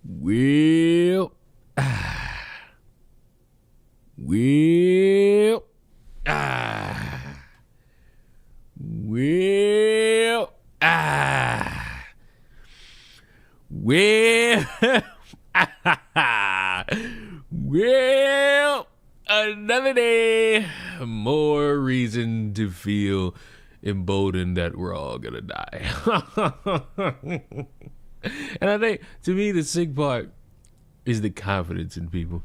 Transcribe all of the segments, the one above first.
Well, well, well, well, another day, more reason to feel emboldened that we're all gonna die. And I think, to me, the sick part is the confidence in people.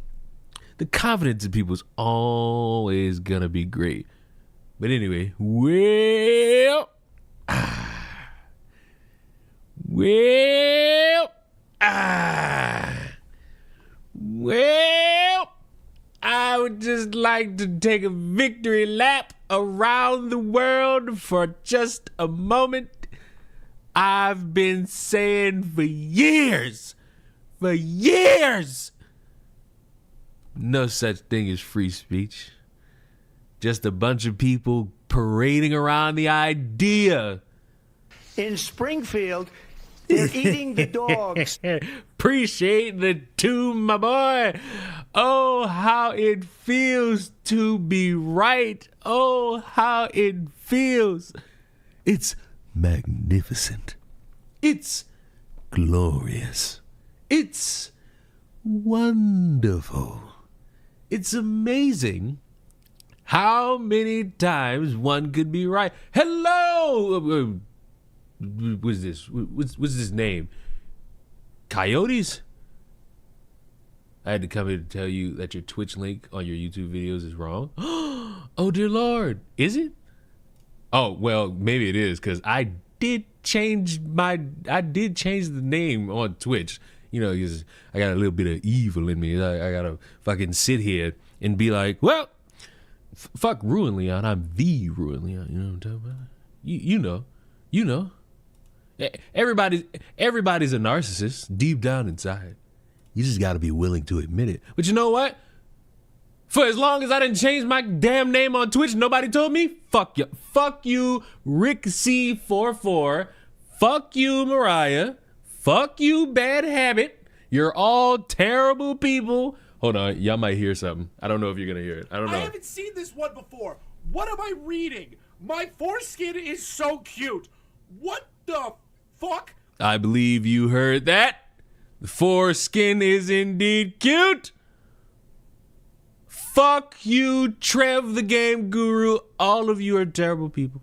The confidence in people is always gonna be great. But anyway, well, I would just like to take a victory lap around the world for just a moment. I've been saying for years, no such thing as free speech. Just a bunch of people parading around the idea. In Springfield, they're eating the dogs. Appreciate the tune, my boy. Oh, how it feels to be right. Oh, how it feels. It's magnificent. It's glorious. It's wonderful. It's amazing how many times one could be right. Hello! What's this? What's this name? Coyotes? I had to come here to tell you that your Twitch link on your YouTube videos is wrong. Oh, dear Lord. Is it? Oh, well, maybe it is, because I did change the name on Twitch. You know, because I got a little bit of evil in me. I got to fucking sit here and be like, well, fuck Ruin Leon. I'm the Ruin Leon. You know what I'm talking about? You know. Everybody's a narcissist deep down inside. You just got to be willing to admit it. But you know what? For as long as I didn't change my damn name on Twitch, nobody told me. Fuck you. Fuck you, Rick C44. Fuck you, Mariah. Fuck you, Bad Habit. You're all terrible people. Hold on. Y'all might hear something. I don't know if you're going to hear it. I don't know. I haven't seen this one before. What am I reading? My foreskin is so cute. What the fuck? I believe you heard that. The foreskin is indeed cute. Fuck you, Trev the Game Guru. All of you are terrible people.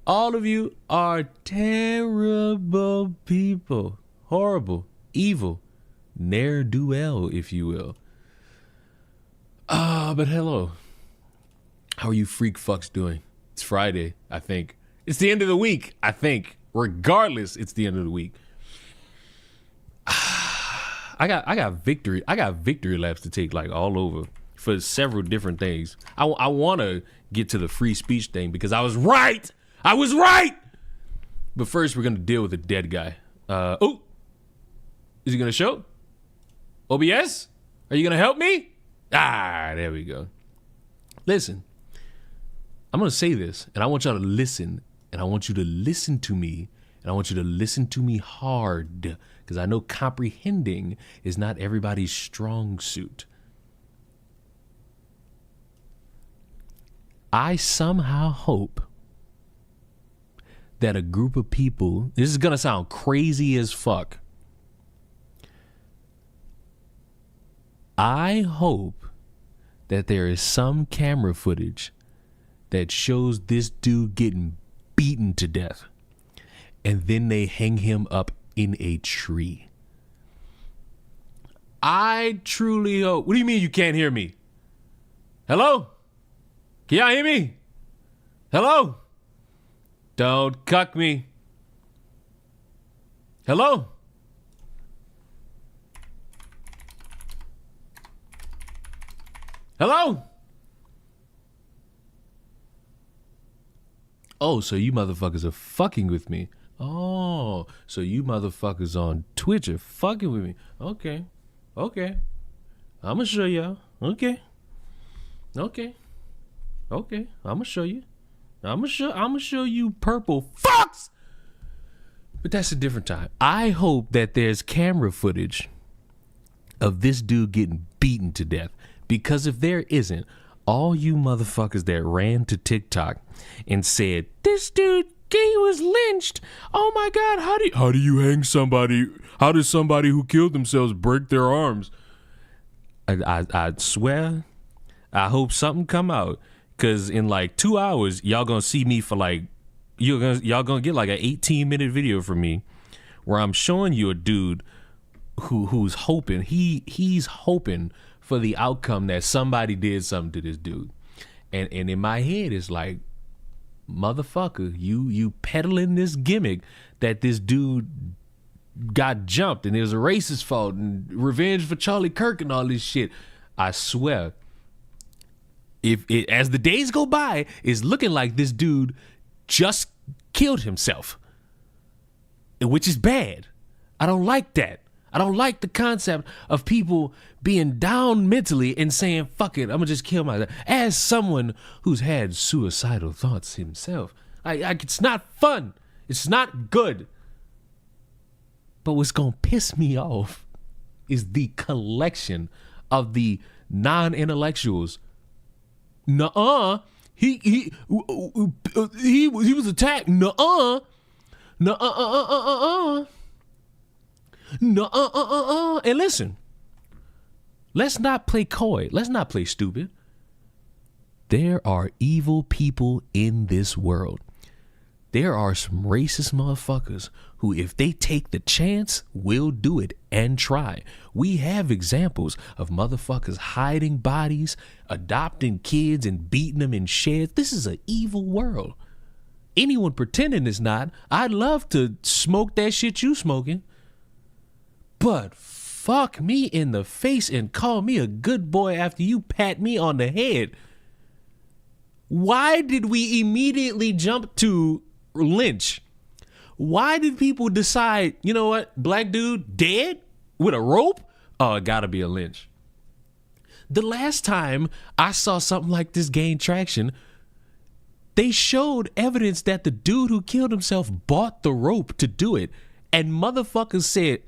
All of you are terrible people. Horrible, evil, ne'er-do-well, if you will. But hello. How are you freak fucks doing? It's Friday, I think. It's the end of the week, I think. Regardless, it's the end of the week. I got victory laps to take like all over for several different things. I want to get to the free speech thing because I was right. But first, we're gonna deal with a dead guy. Oh, is he gonna show? OBS? Are you gonna help me? There we go. Listen, I'm gonna say this, and I want y'all to listen, and I want you to listen to me, and I want you to listen to me hard, because I know comprehending is not everybody's strong suit. I somehow hope that a group of people, this is gonna sound crazy as fuck. I hope that there is some camera footage that shows this dude getting beaten to death, and then they hang him up in a tree. I truly hope. What do you mean you can't hear me? Hello? Can y'all hear me? Hello? Don't cuck me. Hello? Hello? Oh, so you motherfuckers are fucking with me. Oh, so you motherfuckers on Twitch are fucking with me. Okay. I'm gonna show y'all. Okay. I'm gonna show you. I'm gonna show you purple fucks. But that's a different time. I hope that there's camera footage of this dude getting beaten to death. Because if there isn't, all you motherfuckers that ran to TikTok and said, this dude, he was lynched. Oh my God, how do you hang somebody? How does somebody who killed themselves break their arms? I swear, I hope something come out. Because in like 2 hours, y'all gonna see me for like, y'all gonna get like an 18-minute video from me where I'm showing you a dude who's hoping, he's hoping for the outcome that somebody did something to this dude. And in my head, it's like, motherfucker, you peddling this gimmick that this dude got jumped and it was a racist fault and revenge for Charlie Kirk and all this shit. I swear, if it, as the days go by, it's looking like this dude just killed himself, which is bad. I don't like that. I don't like the concept of people being down mentally and saying, fuck it, I'm gonna just kill myself. As someone who's had suicidal thoughts himself, it's not fun. It's not good. But what's gonna piss me off is the collection of the non-intellectuals. Nuh-uh. He was attacked. Nuh-uh. Nuh-uh. No, and listen, let's not play coy. Let's not play stupid. There are evil people in this world. There are some racist motherfuckers who, if they take the chance, will do it and try. We have examples of motherfuckers hiding bodies, adopting kids, and beating them in sheds. This is an evil world. Anyone pretending it's not, I'd love to smoke that shit you smoking. But fuck me in the face and call me a good boy after you pat me on the head. Why did we immediately jump to lynch? Why did people decide, you know what, black dude dead with a rope? Oh, it gotta be a lynch. The last time I saw something like this gain traction, they showed evidence that the dude who killed himself bought the rope to do it. And motherfuckers said,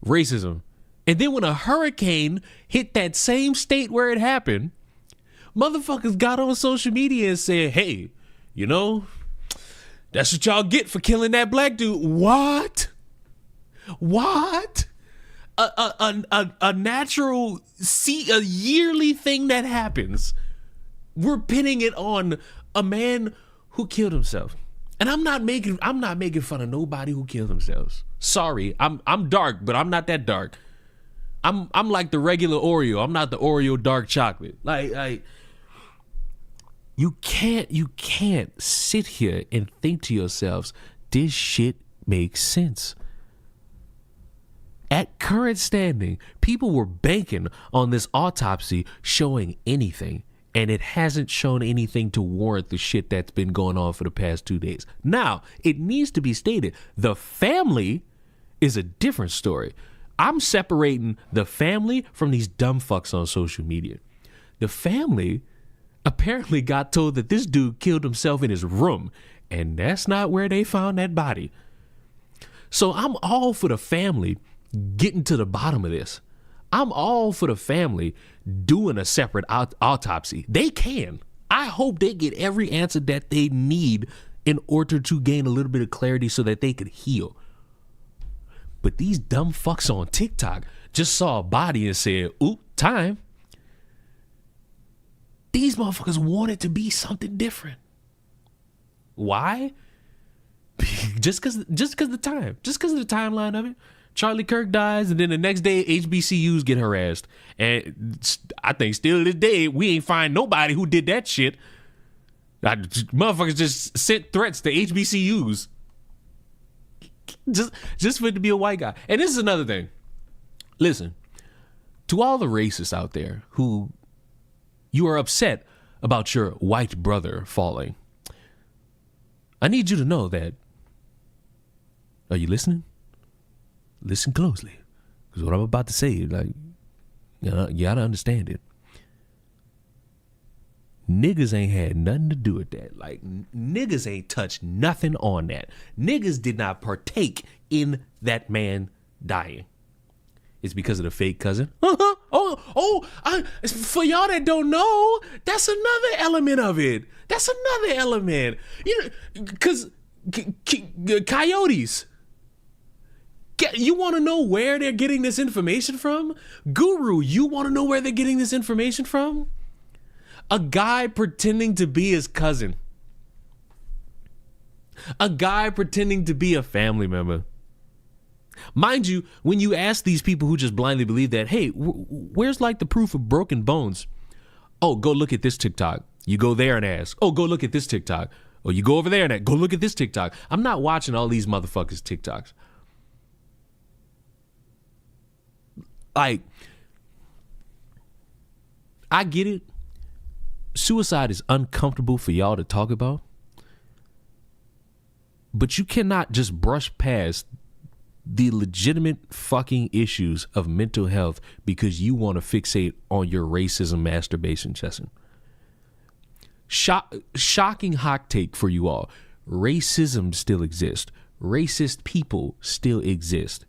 racism. And then when a hurricane hit that same state where it happened, motherfuckers got on social media and said, hey, you know, that's what y'all get for killing that black dude. What? A natural, a yearly thing that happens. We're pinning it on a man who killed himself. And I'm not making fun of nobody who killed themselves. Sorry, I'm dark, but I'm not that dark. I'm like the regular Oreo. I'm not the Oreo dark chocolate. Like you can't sit here and think to yourselves, this shit makes sense. At current standing, people were banking on this autopsy showing anything. And it hasn't shown anything to warrant the shit that's been going on for the past 2 days. Now, it needs to be stated, the family is a different story. I'm separating the family from these dumb fucks on social media. The family apparently got told that this dude killed himself in his room, and that's not where they found that body. So I'm all for the family getting to the bottom of this. I'm all for the family doing a separate autopsy. They can. I hope they get every answer that they need in order to gain a little bit of clarity so that they could heal. But these dumb fucks on TikTok just saw a body and said, ooh, time. These motherfuckers want it to be something different. Why? just because of the time. Just because of the timeline of it. Charlie Kirk dies, and then the next day, HBCUs get harassed. And I think still to this day, we ain't find nobody who did that shit. Motherfuckers just sent threats to HBCUs. Just for it to be a white guy. And this is another thing. Listen, to all the racists out there who you are upset about your white brother falling, I need you to know that, are you listening? Listen closely, because what I'm about to say, like, you gotta understand it. Niggas ain't had nothing to do with that. Like, niggas ain't touched nothing on that. Niggas did not partake in that man dying. It's because of the fake cousin. For y'all that don't know, that's another element of it. That's another element. You know, because coyotes. You want to know where they're getting this information from? Guru, you want to know where they're getting this information from? A guy pretending to be his cousin. A guy pretending to be a family member. Mind you, when you ask these people who just blindly believe that, hey, where's like the proof of broken bones? Oh, go look at this TikTok. You go there and ask. Oh, go look at this TikTok. Or you go over there and go look at this TikTok. I'm not watching all these motherfuckers' TikToks. Like, I get it. Suicide is uncomfortable for y'all to talk about. But you cannot just brush past the legitimate fucking issues of mental health because you want to fixate on your racism masturbation session. Shocking hot take for you all. Racism still exists. Racist people still exist.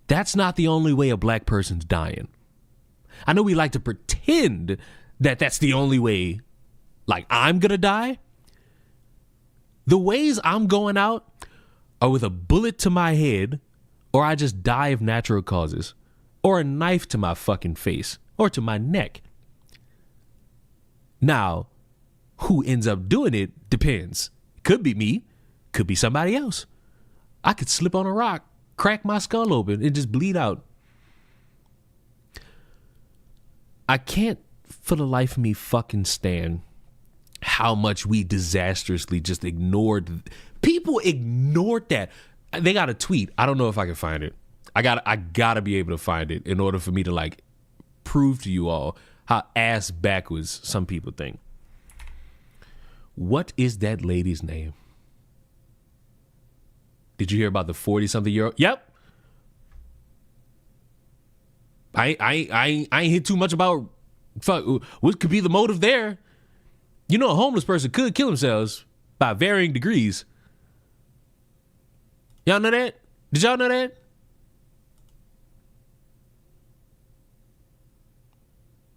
That's not the only way a black person's dying. I know we like to pretend that that's the only way, like, I'm gonna die. The ways I'm going out are with a bullet to my head, or I just die of natural causes, or a knife to my fucking face, or to my neck. Now, who ends up doing it depends. Could be me, could be somebody else. I could slip on a rock, crack my skull open, and just bleed out. I can't for the life of me fucking stand how much we disastrously just ignored. People ignored that. They got a tweet. I don't know if I can find it. I gotta be able to find it in order for me to like prove to you all how ass backwards some people think. What is that lady's name? Did you hear about the 40-something-year-old? Yep. I ain't hear too much about what could be the motive there. You know, a homeless person could kill themselves by varying degrees. Y'all know that? Did y'all know that?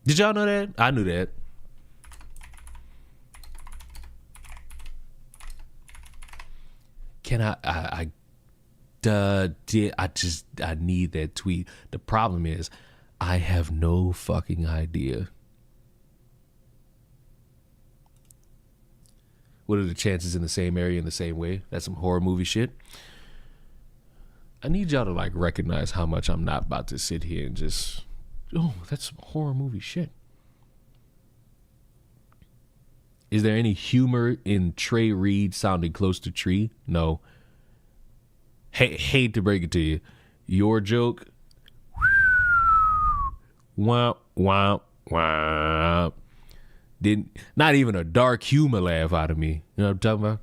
Did y'all know that? I knew that. Can I need that tweet. The problem is I have no fucking idea. What are the chances in the same area in the same way? That's some horror movie shit. I need y'all to like recognize how much I'm not about to sit here and just, oh, that's some horror movie shit. Is there any humor in Trey Reed sounding close to Tree? No. Hate to break it to you. Your joke. Womp, womp, womp. Not even a dark humor laugh out of me. You know what I'm talking about?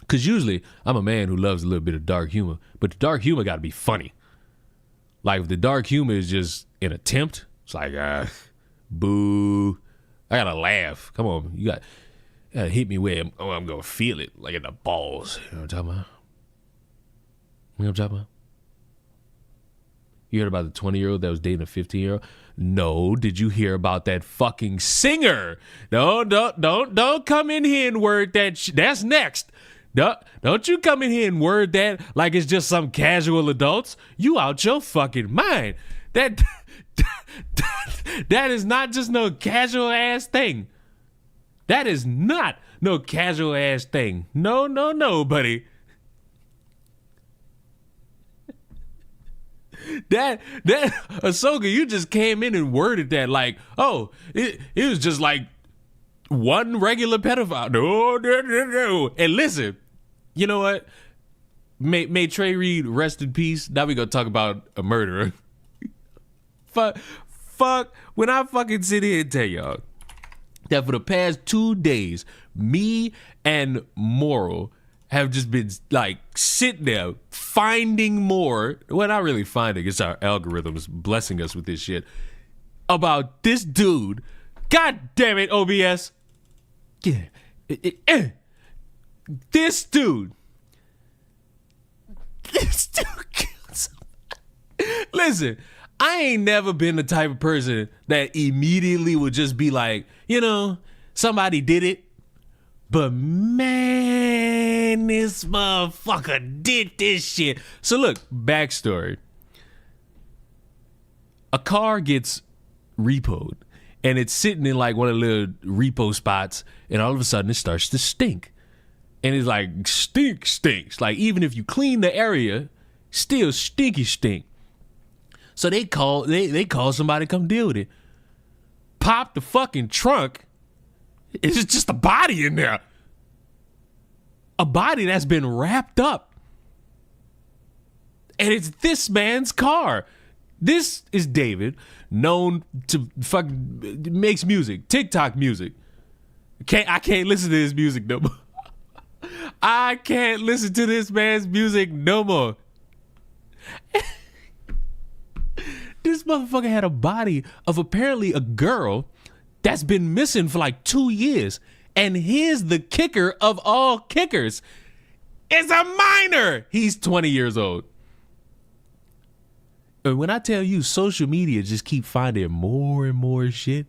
Because usually I'm a man who loves a little bit of dark humor. But the dark humor got to be funny. Like if the dark humor is just an attempt, it's like, boo. I got to laugh. Come on. You got to hit me where I'm going to feel it. Like in the balls. You know what I'm talking about? You know what I'm talking about? You heard about the 20-year-old that was dating a 15-year-old? No. Did you hear about that fucking singer? No, don't come in here and word that. That's next. Don't you come in here and word that like it's just some casual adults. You out your fucking mind. That is not just no casual ass thing. That is not no casual ass thing. No, buddy. That Ahsoka, you just came in and worded that like, oh, it was just like one regular pedophile. No. And listen, you know what? May Trey Reed rest in peace. Now we gonna talk about a murderer. Fuck. When I fucking sit here and tell y'all that for the past 2 days, me and Moral have just been like sitting there finding more. Well, not really finding. It's our algorithms blessing us with this shit about this dude God damn it, OBS. Yeah. This dude killed somebody. Listen, I ain't never been the type of person that immediately would just be like, you know, somebody did it. But man, this motherfucker did this shit. So look, backstory. A car gets repoed and it's sitting in like one of the little repo spots, and all of a sudden it starts to stink. And it's like stinks. Like even if you clean the area, still stinky stink. So they call somebody to come deal with it. Pop the fucking trunk. It's just a body in there. A body that's been wrapped up. And it's this man's car. This is David, known to fucking makes music, TikTok music. I can't listen to his music no more. I can't listen to this man's music no more. This motherfucker had a body of apparently a girl that's been missing for like 2 years. And here's the kicker of all kickers. It's a minor. He's 20 years old. And when I tell you social media just keep finding more and more shit,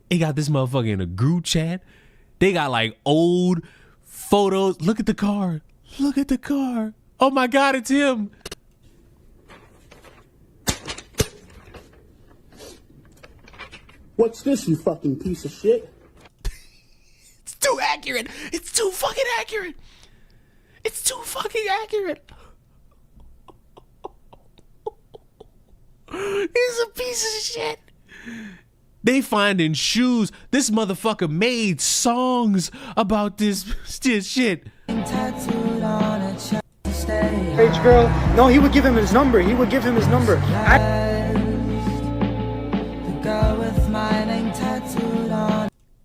they got this motherfucker in a group chat. They got like old photos. Look at the car. Look at the car. Oh my God, it's him. What's this, you fucking piece of shit? It's too accurate. It's too fucking accurate. It's too fucking accurate. He's a piece of shit. They finding shoes. This motherfucker made songs about this shit. Page girl. No, he would give him his number.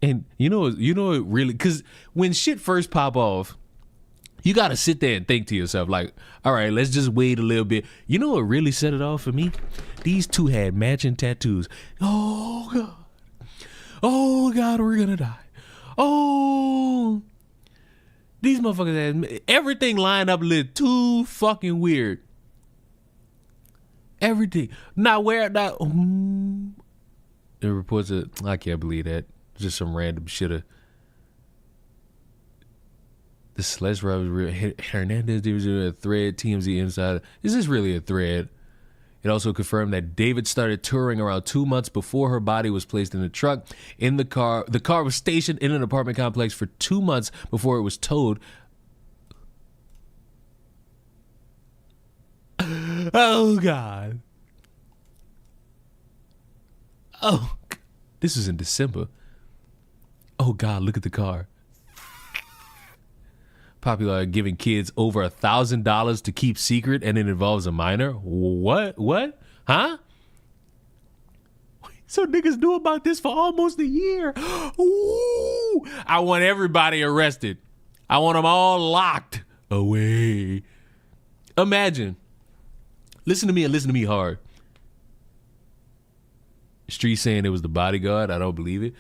And you know it really, because when shit first pop off, you gotta sit there and think to yourself like, all right, let's just wait a little bit. You know what really set it off for me? These two had matching tattoos. Oh God, we're gonna die. Oh, these motherfuckers had everything lined up a little too fucking weird. Everything. Now where now? It reports that I can't believe that. Just some random shitter. The Celeste Hernandez was a thread. TMZ Insider. Is this really a thread? It also confirmed that David started touring around 2 months before her body was placed in the truck. In the car was stationed in an apartment complex for 2 months before it was towed. Oh God. Oh, this was in December. Oh God, look at the car. Popular giving kids over $1,000 to keep secret, and it involves a minor. What? Huh? So niggas knew about this for almost a year. Ooh, I want everybody arrested. I want them all locked away. Imagine. Listen to me and listen to me hard. Street saying it was the bodyguard. I don't believe it.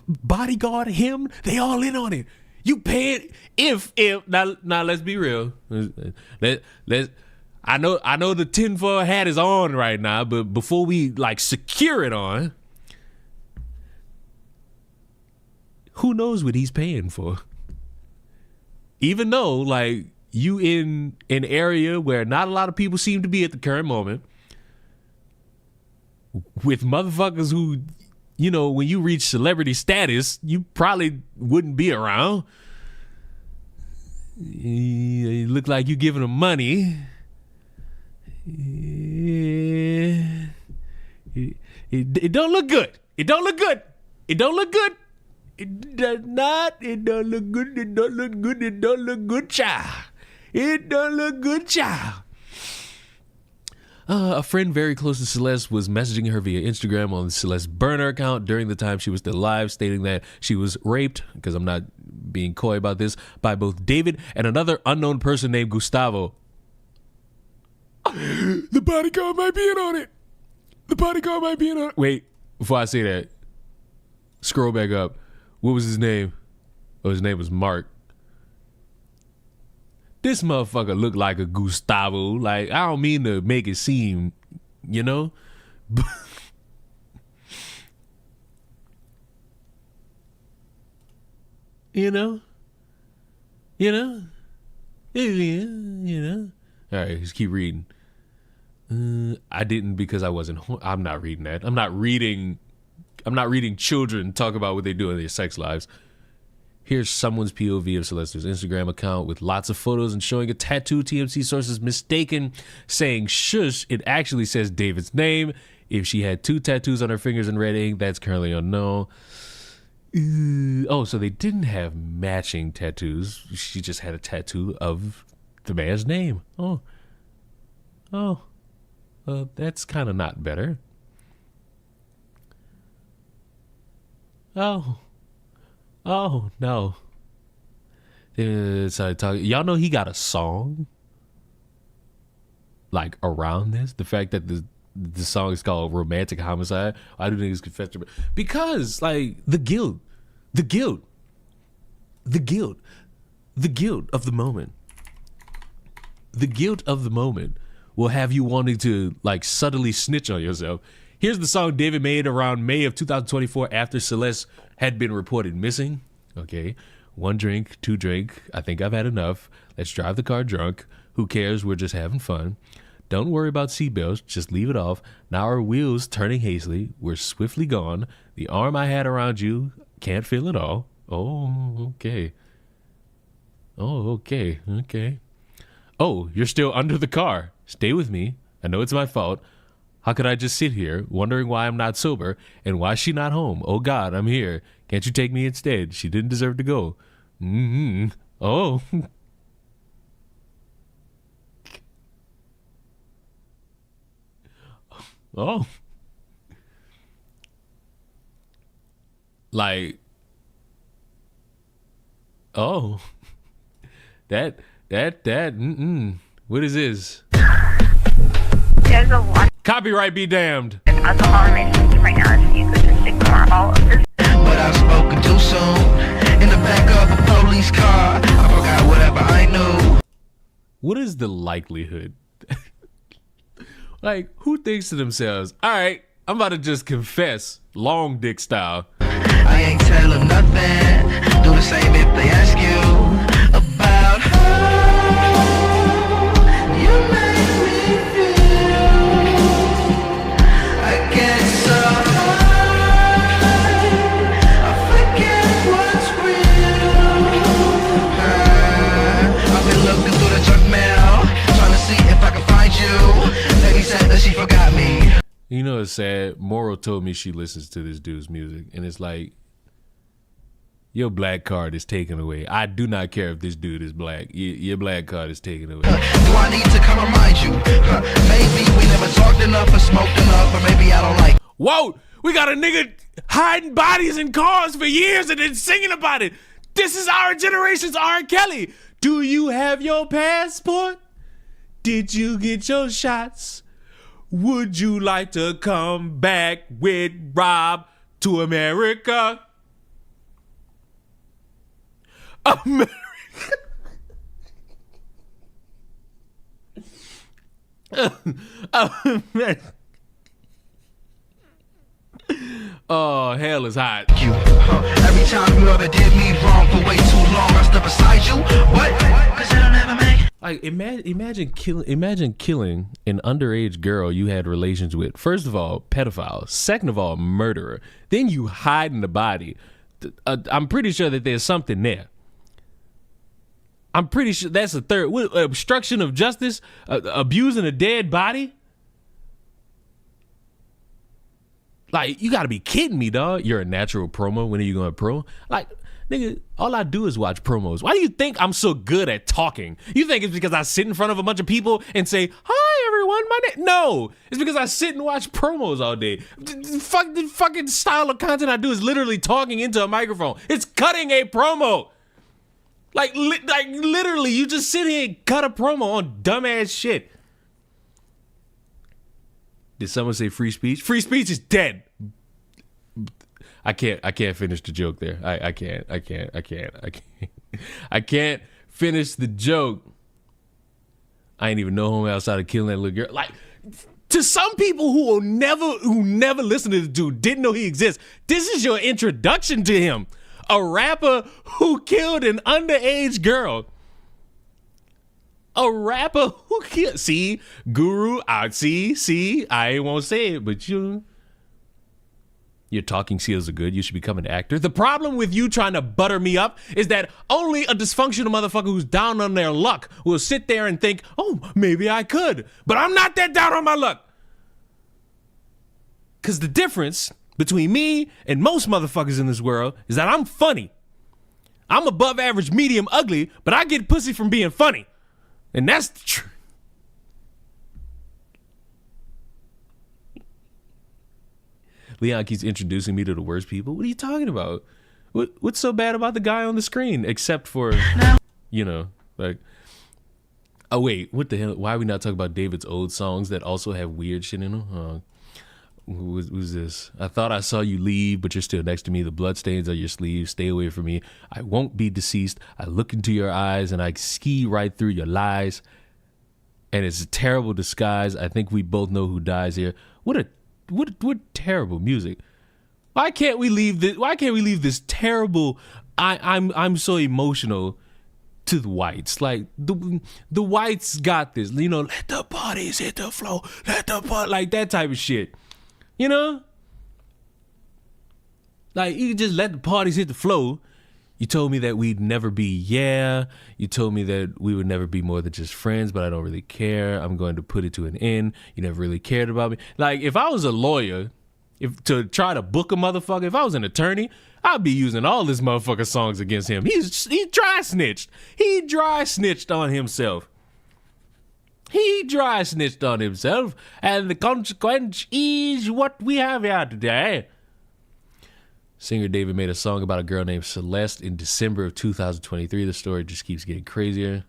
Bodyguard, him, they all in on it. You pay it if now let's be real. I know the tinfoil hat is on right now, but before we like secure it on, who knows what he's paying for? Even though like you in an area where not a lot of people seem to be at the current moment, with motherfuckers who, you know, when you reach celebrity status, you probably wouldn't be around. You look like you giving them money. It don't look good. It don't look good. It don't look good. It does not. It don't look good. It don't look good. It don't look good, child. It don't look good, child. A friend very close to Celeste was messaging her via Instagram on Celeste's burner account during the time she was still alive, stating that she was raped, because I'm not being coy about this, by both David and another unknown person named Gustavo. The bodyguard might be in on it. The bodyguard might be in on it. Wait, before I say that, scroll back up. What was his name? Oh, his name was Mark. This motherfucker looked like a Gustavo. Like, I don't mean to make it seem, you know, you know. All right, just keep reading. I didn't because I wasn't. I'm not reading that. I'm not reading children talk about what they do in their sex lives. Here's someone's POV of Celeste's Instagram account with lots of photos and showing a tattoo. TMC sources mistaken, saying shush. It actually says David's name. If she had 2 tattoos on her fingers in red ink, that's currently unknown. Oh, so they didn't have matching tattoos. She just had a tattoo of the man's name. That's kind of not better. Oh no. Y'all know he got a song like around this. The fact that the song is called Romantic Homicide. Why do niggas confess to? Because like the guilt of the moment. The guilt of the moment will have you wanting to like subtly snitch on yourself. Here's the song David made around May of 2024 after Celeste had been reported missing. Okay, 1 drink, 2 drink. I think I've had enough. Let's drive the car drunk. Who cares? We're just having fun. Don't worry about seatbelts. Just leave it off. Now our wheels turning hastily. We're swiftly gone. The arm I had around you can't feel it all. Oh, okay. Okay. Oh, you're still under the car. Stay with me. I know it's my fault. How could I just sit here wondering why I'm not sober and why she not home? Oh God, I'm here. Can't you take me instead? She didn't deserve to go. Oh. Oh. Like, oh. That, what is this? There's a lot Copyright be damned. of alcohol in my system right now. If you could just ignore all of this. But I've spoken too soon. In the back of a police car, I forgot whatever I knew. What is the likelihood? Like, who thinks to themselves, all right, I'm about to just confess, long dick style. I ain't tell them nothing. Do the same if they ask you about how you make me feel. I get so high, I forget what's real. I've been looking through the junk mail, trying to see if I can find you. Lady said that she forgot me. You know, it's sad. Moro told me she listens to this dude's music, and it's like, your black card is taken away. I do not care if this dude is black. Your black card is taken away. Do I need to come remind you? Maybe we never talked enough or smoked enough, or maybe I don't like. Whoa, we got a nigga hiding bodies in cars for years and then singing about it. This is our generation's R. Kelly. Do you have your passport? Did you get your shots? Would you like to come back with Rob to America? America. Oh, hell is hot. You. Every time you ever did me wrong for way too long, I step beside you. What? Cause it'll never make. Like, imagine killing an underage girl you had relations with. First of all, pedophile. Second of all, murderer. Then you hide in the body. I'm pretty sure that there's something there. I'm pretty sure that's the third. What, obstruction of justice? Abusing a dead body? Like, you gotta be kidding me, dog. You're a natural promo. When are you going pro? Like, nigga, all I do is watch promos. Why do you think I'm so good at talking? You think it's because I sit in front of a bunch of people and say, hi, everyone, my name? No, it's because I sit and watch promos all day. The fucking style of content I do is literally talking into a microphone. It's cutting a promo. Like literally, you just sit here and cut a promo on dumbass shit. Did someone say free speech? Free speech is dead. I can't finish the joke there. I can't finish the joke. I ain't even know him outside of killing that little girl. Like, to some people who never listen to this dude, didn't know he exists, this is your introduction to him. A rapper who killed an underage girl. A rapper who killed. See, Guru, I won't say it, but your talking skills are good. You should become an actor. The problem with you trying to butter me up is that only a dysfunctional motherfucker who's down on their luck will sit there and think, oh, maybe I could. But I'm not that down on my luck. Because the difference between me and most motherfuckers in this world is that I'm funny. I'm above average, medium, ugly, but I get pussy from being funny. And that's the truth. Leon keeps introducing me to the worst people. What are you talking about? What's so bad about the guy on the screen? Except for, like, oh wait, what the hell? Why are we not talking about David's old songs that also have weird shit in them? Who's this? I thought I saw you leave, but you're still next to me. The bloodstains on your sleeve. Stay away from me. I won't be deceased. I look into your eyes and I ski right through your lies. And it's a terrible disguise. I think we both know who dies here. What terrible music. Why can't we leave this terrible I'm so emotional to the whites? Like the whites got this. Let the parties hit the floor. Like that type of shit. Like you just let the parties hit the flow. You told me that we'd never be, You told me that we would never be more than just friends, but I don't really care. I'm going to put it to an end. You never really cared about me. Like, if I was a lawyer, to try to book a motherfucker, if I was an attorney, I'd be using all this motherfucker songs against him. He dry snitched. He dry snitched on himself. And the consequence is what we have here today. Singer David made a song about a girl named Celeste in December of 2023. The story just keeps getting crazier.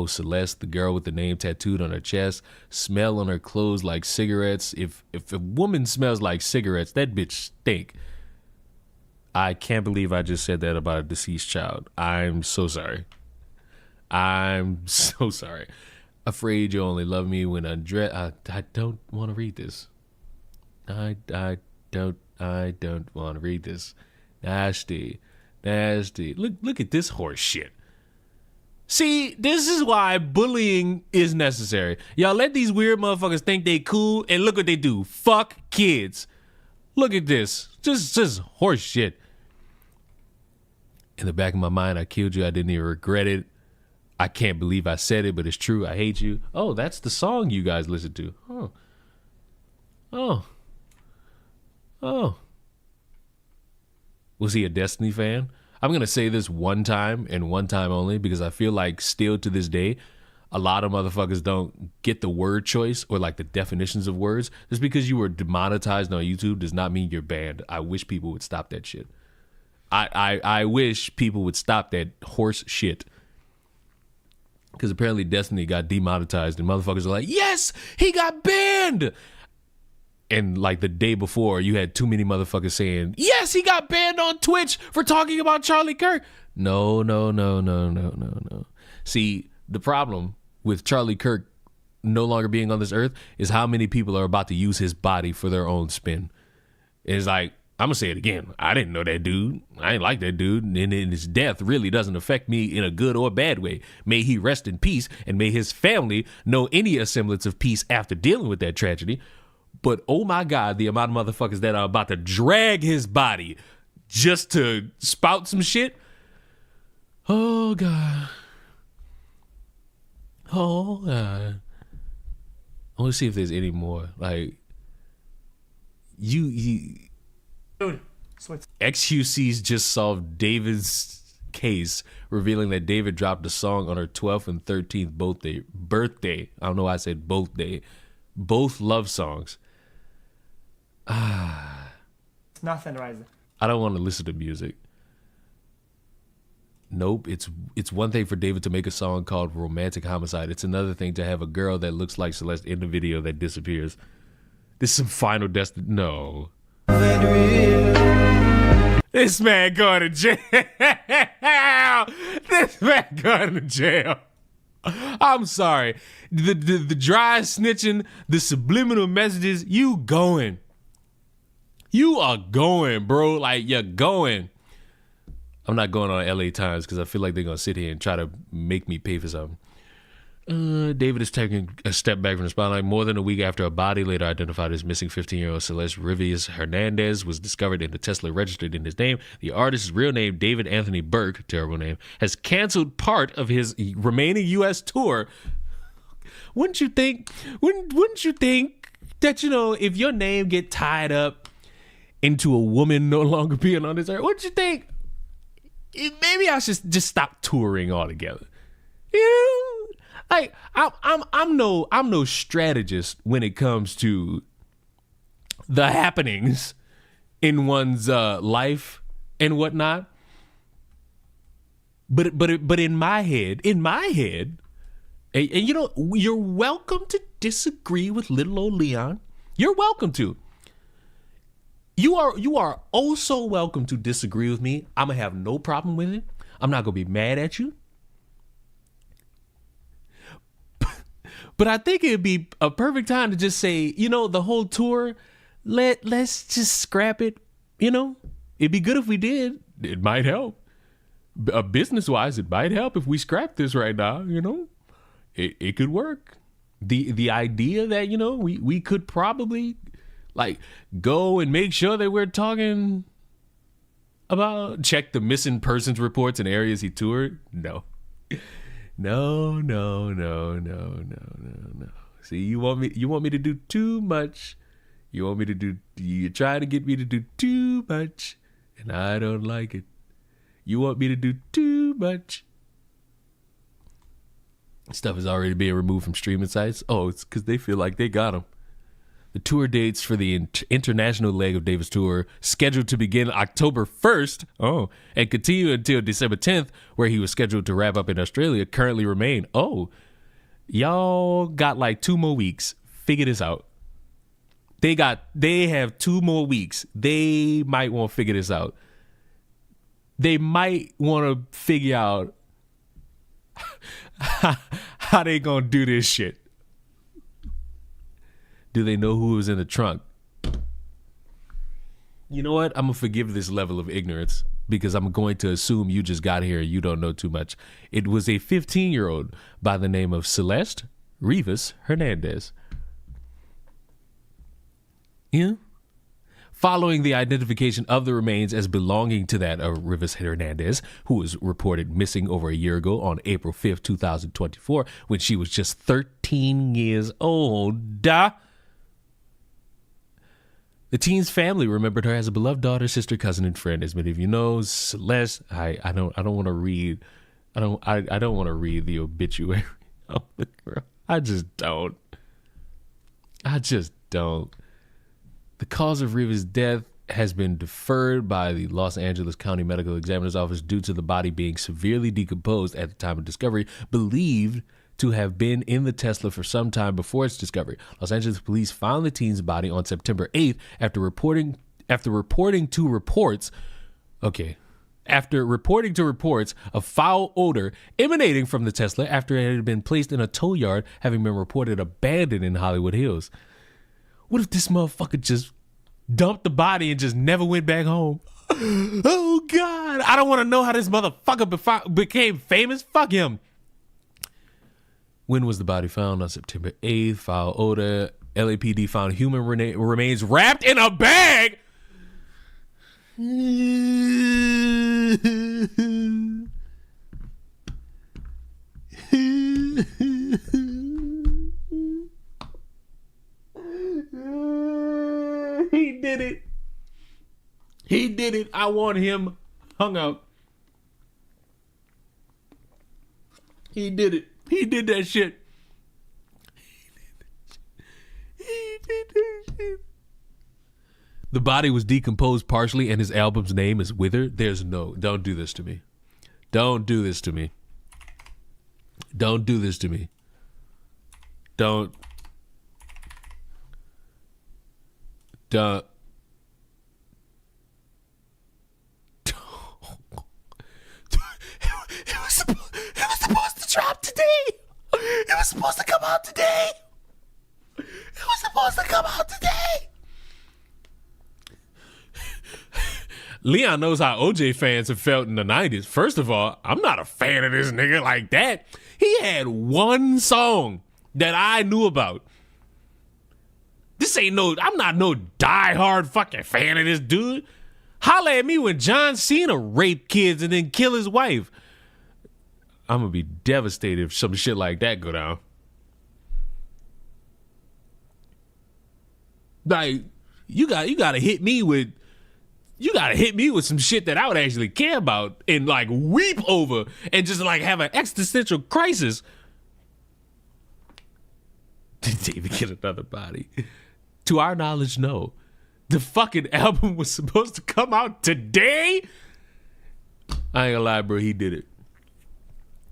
Celeste, the girl with the name tattooed on her chest, smell on her clothes like cigarettes. If a woman smells like cigarettes, that bitch stink. I can't believe I just said that about a deceased child. I'm so sorry. Afraid you only love me when undressed. I don't want to read this. I don't want to read this. Nasty. Look at this horse shit. See, this is why bullying is necessary. Y'all let these weird motherfuckers think they cool, and look what they do. Fuck kids. Look at this. Just horse shit. In the back of my mind, I killed you. I didn't even regret it. I can't believe I said it, but it's true. I hate you. Oh, that's the song you guys listen to. Oh. Was he a Destiny fan? I'm going to say this one time and one time only because I feel like still to this day, a lot of motherfuckers don't get the word choice or like the definitions of words. Just because you were demonetized on YouTube does not mean you're banned. I wish people would stop that shit. I wish people would stop that horse shit. Because apparently Destiny got demonetized and motherfuckers are like, yes, he got banned. And like the day before, you had too many motherfuckers saying, yes, he got banned on Twitch for talking about Charlie Kirk. No. See, the problem with Charlie Kirk no longer being on this earth is how many people are about to use his body for their own spin. It's like, I'm going to say it again. I didn't know that dude. I ain't like that dude. And his death really doesn't affect me in a good or bad way. May he rest in peace and may his family know any semblance of peace after dealing with that tragedy. But oh my God, the amount of motherfuckers that are about to drag his body just to spout some shit. Oh God. I want to see if there's any more. Like, XQC's just solved David's case, revealing that David dropped a song on her 12th and 13th birthday. I don't know why I said both day. Both love songs. Nothing, Ryzen. I don't want to listen to music. Nope. It's one thing for David to make a song called Romantic Homicide. It's another thing to have a girl that looks like Celeste in the video that disappears. This is some Final Destiny. No. This man going to jail. This man going to jail. I'm sorry. The dry snitching, the subliminal messages, you going. You are going, bro. Like, you're going. I'm not going on LA Times because I feel like they're going to sit here and try to make me pay for something. David is taking a step back from the spotlight. More than a week after a body later identified as missing 15-year-old Celeste Rivias Hernandez was discovered in the Tesla registered in his name, the artist's real name, David Anthony Burke, terrible name, has canceled part of his remaining U.S. tour. Wouldn't you think that, you know, if your name get tied up into a woman no longer being on this earth, wouldn't you think maybe I should just stop touring altogether? You know? Like, I'm no strategist when it comes to the happenings in one's life and whatnot. But in my head, and you know, you're welcome to disagree with little old Leon. You're welcome to. You are oh so welcome to disagree with me. I'm gonna have no problem with it. I'm not gonna be mad at you. But I think it'd be a perfect time to just say, you know, the whole tour, let's just scrap it. You know, it'd be good if we did. It might help. Business-wise, it might help if we scrap this right now, you know. It could work. The idea that, you know, we could probably, like, go and make sure that we're talking about, check the missing persons reports in areas he toured. No. No. See, you want me to do too much. You try to get me to do too much, and I don't like it. You want me to do too much. Stuff is already being removed from streaming sites. Oh, it's because they feel like they got them. The tour dates for the international leg of David's tour, scheduled to begin October 1st, and continue until December 10th, where he was scheduled to wrap up in Australia, currently remain. Oh, y'all got like 2 more weeks. Figure this out. They have 2 more weeks. They might want to figure this out. They might want to figure out how they gonna do this shit. Do they know who was in the trunk? You know what? I'm going to forgive this level of ignorance because I'm going to assume you just got here and you don't know too much. It was a 15-year-old by the name of Celeste Rivas Hernandez. Yeah. Following the identification of the remains as belonging to that of Rivas Hernandez, who was reported missing over a year ago on April 5th, 2024, when she was just 13 years old. The teen's family remembered her as a beloved daughter, sister, cousin, and friend. As many of you know, Celeste, I don't want to read the obituary of the girl. I just don't. The cause of Rivas' death has been deferred by the Los Angeles County Medical Examiner's Office due to the body being severely decomposed at the time of discovery, believed to have been in the Tesla for some time before its discovery. Los Angeles police found the teen's body on September 8th after reporting to reports of foul odor emanating from the Tesla after it had been placed in a tow yard, having been reported abandoned in Hollywood Hills. What if this motherfucker just dumped the body and just never went back home? Oh God, I don't want to know how this motherfucker became famous. Fuck him. When was the body found? On September 8th. Foul odor. LAPD found human remains wrapped in a bag. He did it. He did it. I want him hung up. He did it. He did that shit. He did that shit. The body was decomposed partially and his album's name is Wither. Don't do this to me. Don't do this to me. Don't do this to me. Don't. It was supposed to drop today. It was supposed to come out today. It was supposed to come out today. Leon knows how OJ fans have felt in the 90s. First of all, I'm not a fan of this nigga like that. He had one song that I knew about. I'm not no diehard fucking fan of this dude. Holla at me when John Cena raped kids and then kill his wife. I'm gonna be devastated if some shit like that go down. Like, you gotta hit me with some shit that I would actually care about and like weep over and just like have an existential crisis. Did David get another body? To our knowledge, no. The fucking album was supposed to come out today. I ain't gonna lie, bro. He did it.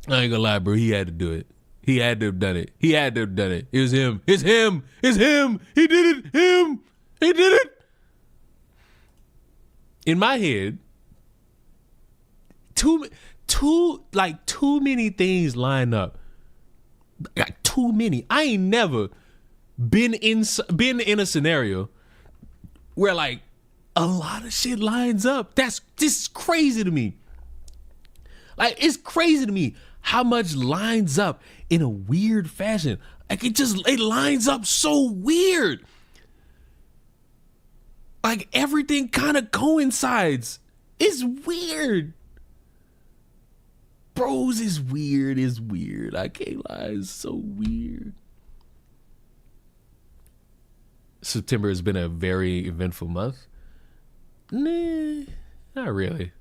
I ain't gonna lie, bro. He had to do it. He had to have done it. He had to have done it. It was him. It's him. It's him. He did it. Him. He did it. In my head, too many things line up. Like, too many. I ain't never been in a scenario where like a lot of shit lines up. This is crazy to me. Like, it's crazy to me how much lines up in a weird fashion. Like, it lines up so weird. Like, everything kind of coincides. It's weird. Bros is weird. It's weird. I can't lie. It's so weird. September has been a very eventful month. Nah, not really.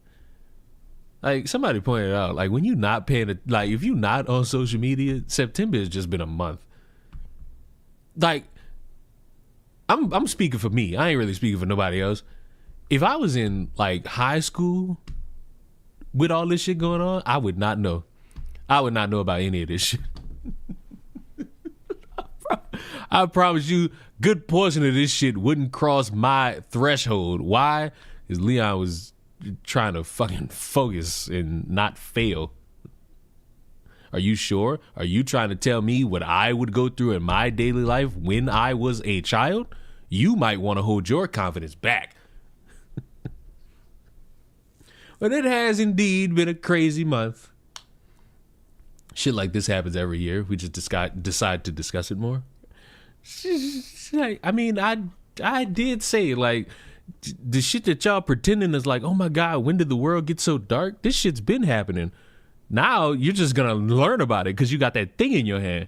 Like, somebody pointed out, like, when you not paying, like, if you not on social media, September has just been a month. Like, I'm speaking for me. I ain't really speaking for nobody else. If I was in like high school with all this shit going on, I would not know. I would not know about any of this shit. I promise you, good portion of this shit wouldn't cross my threshold. Why? Because Leon was trying to fucking focus and not fail. Are you sure? Are you trying to tell me what I would go through in my daily life when I was a child? You might want to hold your confidence back. But it has indeed been a crazy month. Shit like this happens every year. We just decide to discuss it more. I mean, I did say, like, the shit that y'all pretending is like, oh my God, when did the world get so dark? This shit's been happening. Now you're just gonna learn about it because you got that thing in your hand.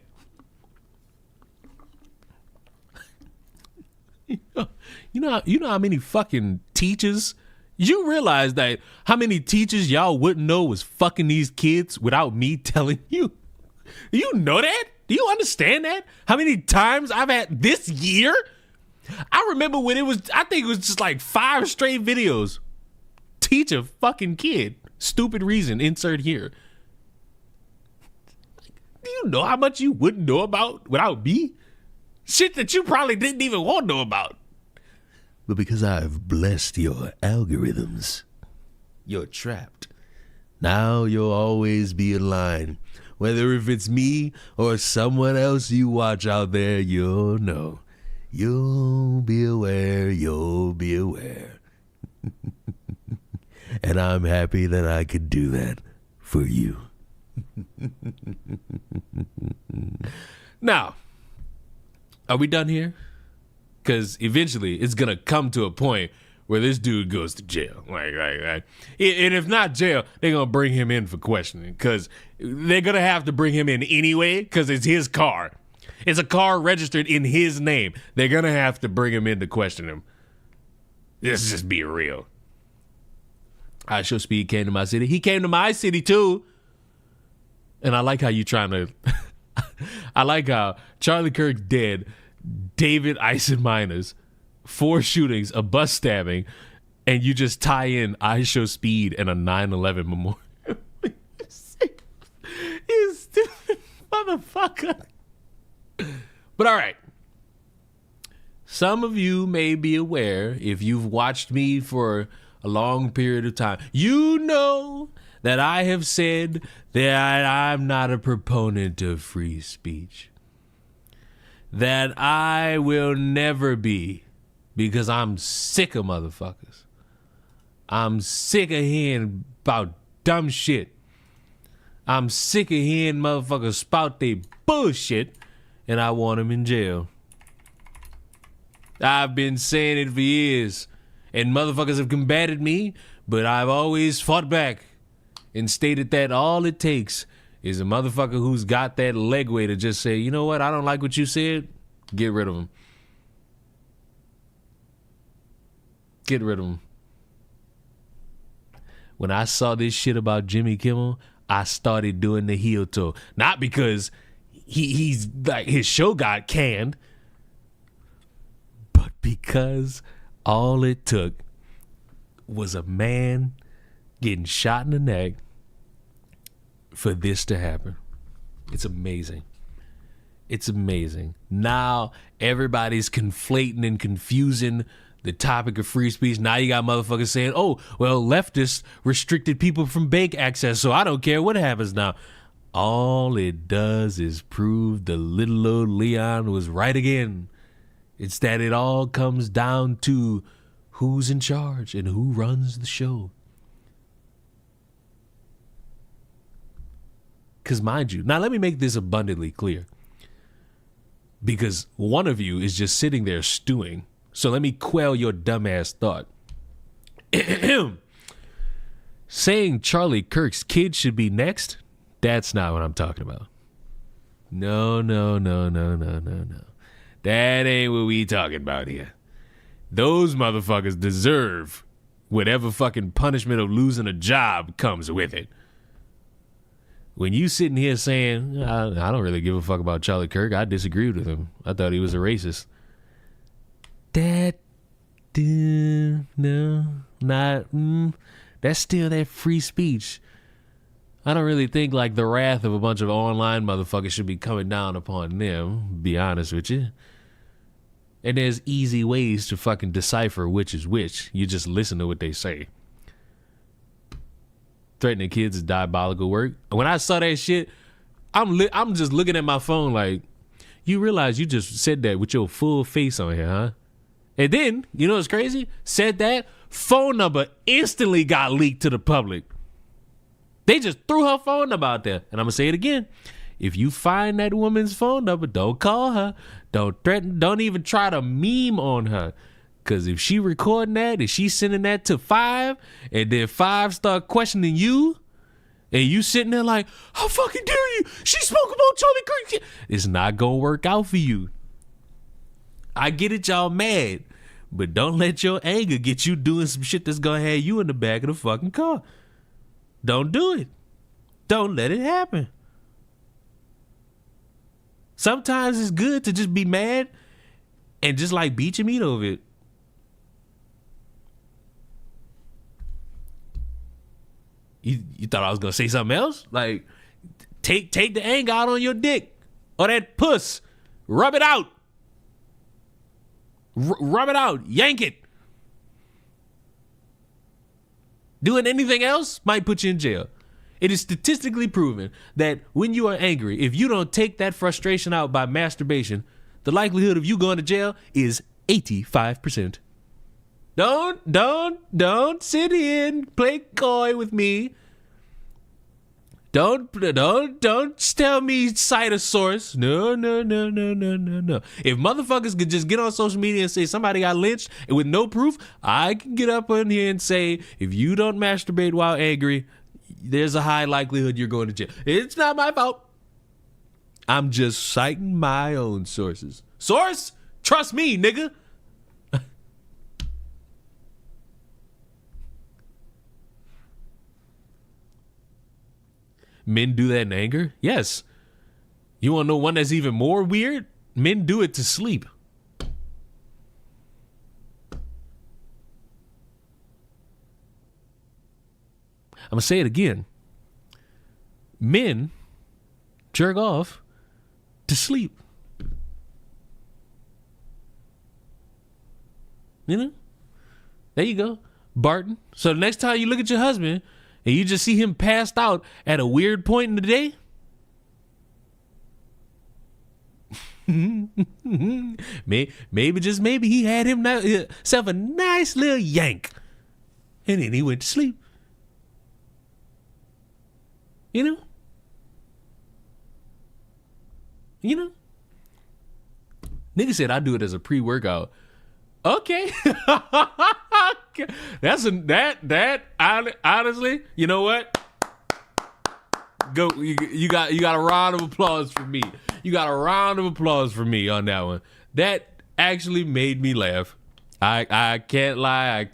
You know how many fucking teachers, you realize that how many teachers y'all wouldn't know was fucking these kids without me telling you? Do you know that? Do you understand that? How many times I've had this year? I remember when I think it was just like 5 straight videos. Teach a fucking kid. Stupid reason, insert here. Do you know how much you wouldn't know about without me? Shit that you probably didn't even want to know about. But because I've blessed your algorithms, you're trapped. Now you'll always be in line. Whether if it's me or someone else you watch out there, you'll know. You'll be aware, you'll be aware. And I'm happy that I could do that for you. Now, are we done here? Because eventually it's going to come to a point where this dude goes to jail. Like. And if not jail, they're going to bring him in for questioning. Because they're going to have to bring him in anyway because it's his car. It's a car registered in his name. They're going to have to bring him in to question him. Let's just be real. I Show Speed came to my city. He came to my city too. And I like how you trying to... I like how Charlie Kirk dead, David Ison minors, 4 shootings, a bus stabbing, and you just tie in I Show Speed and a 9/11 memorial. But all right. Some of you may be aware, if you've watched me for a long period of time, you know that I have said that I'm not a proponent of free speech. That I will never be, because I'm sick of motherfuckers. I'm sick of hearing about dumb shit. I'm sick of hearing motherfuckers spout they bullshit, and I want them in jail. I've been saying it for years, and motherfuckers have combated me, but I've always fought back and stated that all it takes is a motherfucker who's got that legway to just say, you know what, I don't like what you said, get rid of him. Get rid of him. When I saw this shit about Jimmy Kimmel, I started doing the heel toe. Not because he's like his show got canned, but because all it took was a man getting shot in the neck for this to happen. It's amazing. It's amazing. Now everybody's conflating and confusing the topic of free speech. Now you got motherfuckers saying, oh, well, leftists restricted people from bank access, so I don't care what happens now. All it does is prove the little old Leon was right again. It's that it all comes down to who's in charge and who runs the show. Because mind you, now let me make this abundantly clear. Because one of you is just sitting there stewing. So let me quell your dumbass thought. Saying Charlie Kirk's kid should be next, that's not what I'm talking about. No. That ain't what we talking about here. Those motherfuckers deserve whatever fucking punishment of losing a job comes with it. When you sitting here saying, I don't really give a fuck about Charlie Kirk, I disagreed with him. I thought he was a racist. That's still that free speech. I don't really think like the wrath of a bunch of online motherfuckers should be coming down upon them, be honest with you. And there's easy ways to fucking decipher which is which. You just listen to what they say. Threatening kids is diabolical work. When I saw that shit, I'm just looking at my phone like, you realize you just said that with your full face on here, huh? And then, you know what's crazy? Said that, phone number instantly got leaked to the public. They just threw her phone number out there. And I'm going to say it again. If you find that woman's phone number, don't call her. Don't threaten. Don't even try to meme on her. Because if she recording that, if she's sending that to 5, and then 5 start questioning you, and you sitting there like, how fucking dare you? She spoke about Charlie Kirk. It's not going to work out for you. I get it, y'all mad. But don't let your anger get you doing some shit that's going to have you in the back of the fucking car. Don't do it. Don't let it happen. Sometimes it's good to just be mad and just like beat your meat over it. You thought I was gonna say something else? Like, take the anger out on your dick or that puss. Rub it out. Rub it out. Yank it. Doing anything else might put you in jail. It is statistically proven that when you are angry, if you don't take that frustration out by masturbation, the likelihood of you going to jail is 85%. Don't sit here and play coy with me. Don't tell me cite a source. No. If motherfuckers could just get on social media and say somebody got lynched and with no proof, I can get up on here and say, if you don't masturbate while angry, there's a high likelihood you're going to jail. It's not my fault. I'm just citing my own sources. Source? Trust me, nigga. Men do that in anger? Yes. You want to know one that's even more weird? Men do it to sleep. I'm going to say it again. Men jerk off to sleep. You know? There you go. Barton. So the next time you look at your husband and you just see him passed out at a weird point in the day, maybe just maybe he had himself a nice little yank and then he went to sleep. You know? Nigga said I do it as a pre-workout. Okay. Honestly, you know what? Go, you got a round of applause for me. You got a round of applause for me on that one. That actually made me laugh. I can't lie.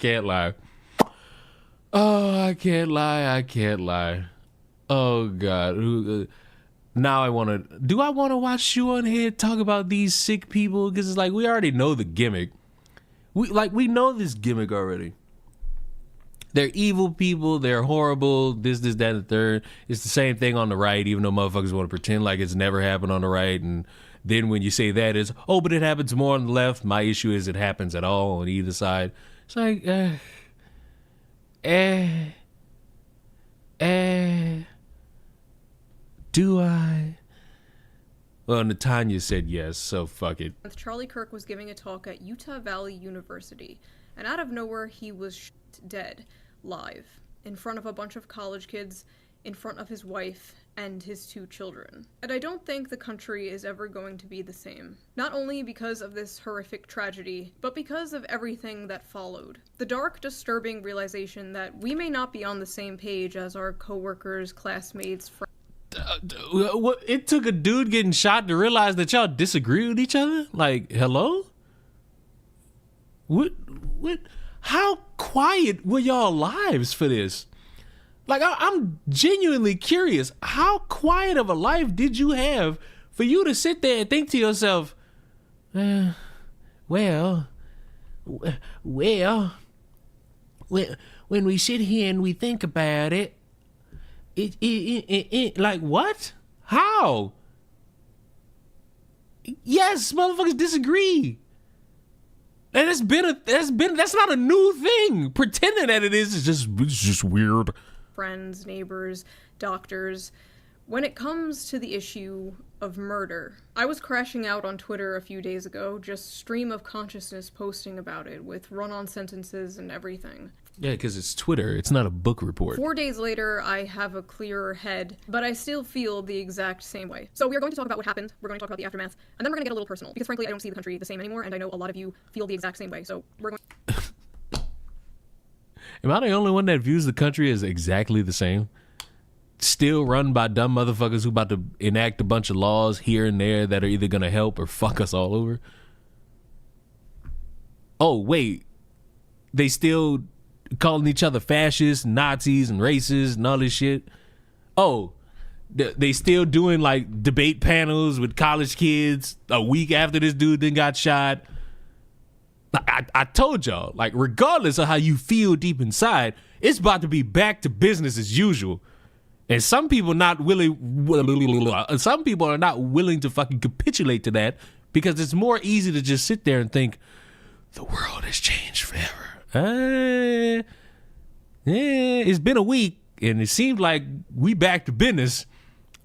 Oh, I can't lie. Oh God. Now I want to watch Shoe on Head talk about these sick people? Because it's like we already know the gimmick. We know this gimmick already. They're evil people. They're horrible. This, that, and the third. It's the same thing on the right, even though motherfuckers want to pretend like it's never happened on the right. And then when you say that, it's, oh, but it happens more on the left. My issue is it happens at all on either side. It's like, do I? Well, Natanya said yes, so fuck it. Charlie Kirk was giving a talk at Utah Valley University, and out of nowhere he was dead, live, in front of a bunch of college kids, in front of his wife and his 2 children. And I don't think the country is ever going to be the same. Not only because of this horrific tragedy, but because of everything that followed. The dark, disturbing realization that we may not be on the same page as our coworkers, classmates, friends. It took a dude getting shot to realize that y'all disagree with each other? Like, hello? What? How quiet were y'all lives for this? Like, I'm genuinely curious. How quiet of a life did you have for you to sit there and think to yourself, well, when we sit here and we think about it, like what? How? Yes, motherfuckers disagree. And that's not a new thing. Pretending that it is just weird. Friends, neighbors, doctors. When it comes to the issue of murder, I was crashing out on Twitter a few days ago, just stream of consciousness posting about it with run-on sentences and everything. Yeah, because it's Twitter. It's not a book report. 4 days later, I have a clearer head, but I still feel the exact same way. So we are going to talk about what happened, we're going to talk about the aftermath, and then we're going to get a little personal, because frankly, I don't see the country the same anymore, and I know a lot of you feel the exact same way, so we're going Am I the only one that views the country as exactly the same? Still run by dumb motherfuckers who about to enact a bunch of laws here and there that are either going to help or fuck us all over? Oh, wait. They still calling each other fascists, Nazis, and racists and all this shit? Oh, they still doing like debate panels with college kids a week after this dude then got shot? I told y'all, like, regardless of how you feel deep inside, it's about to be back to business as usual. And some people are not willing to fucking capitulate to that because it's more easy to just sit there and think the world has changed forever. It's been a week and it seems like we back to business.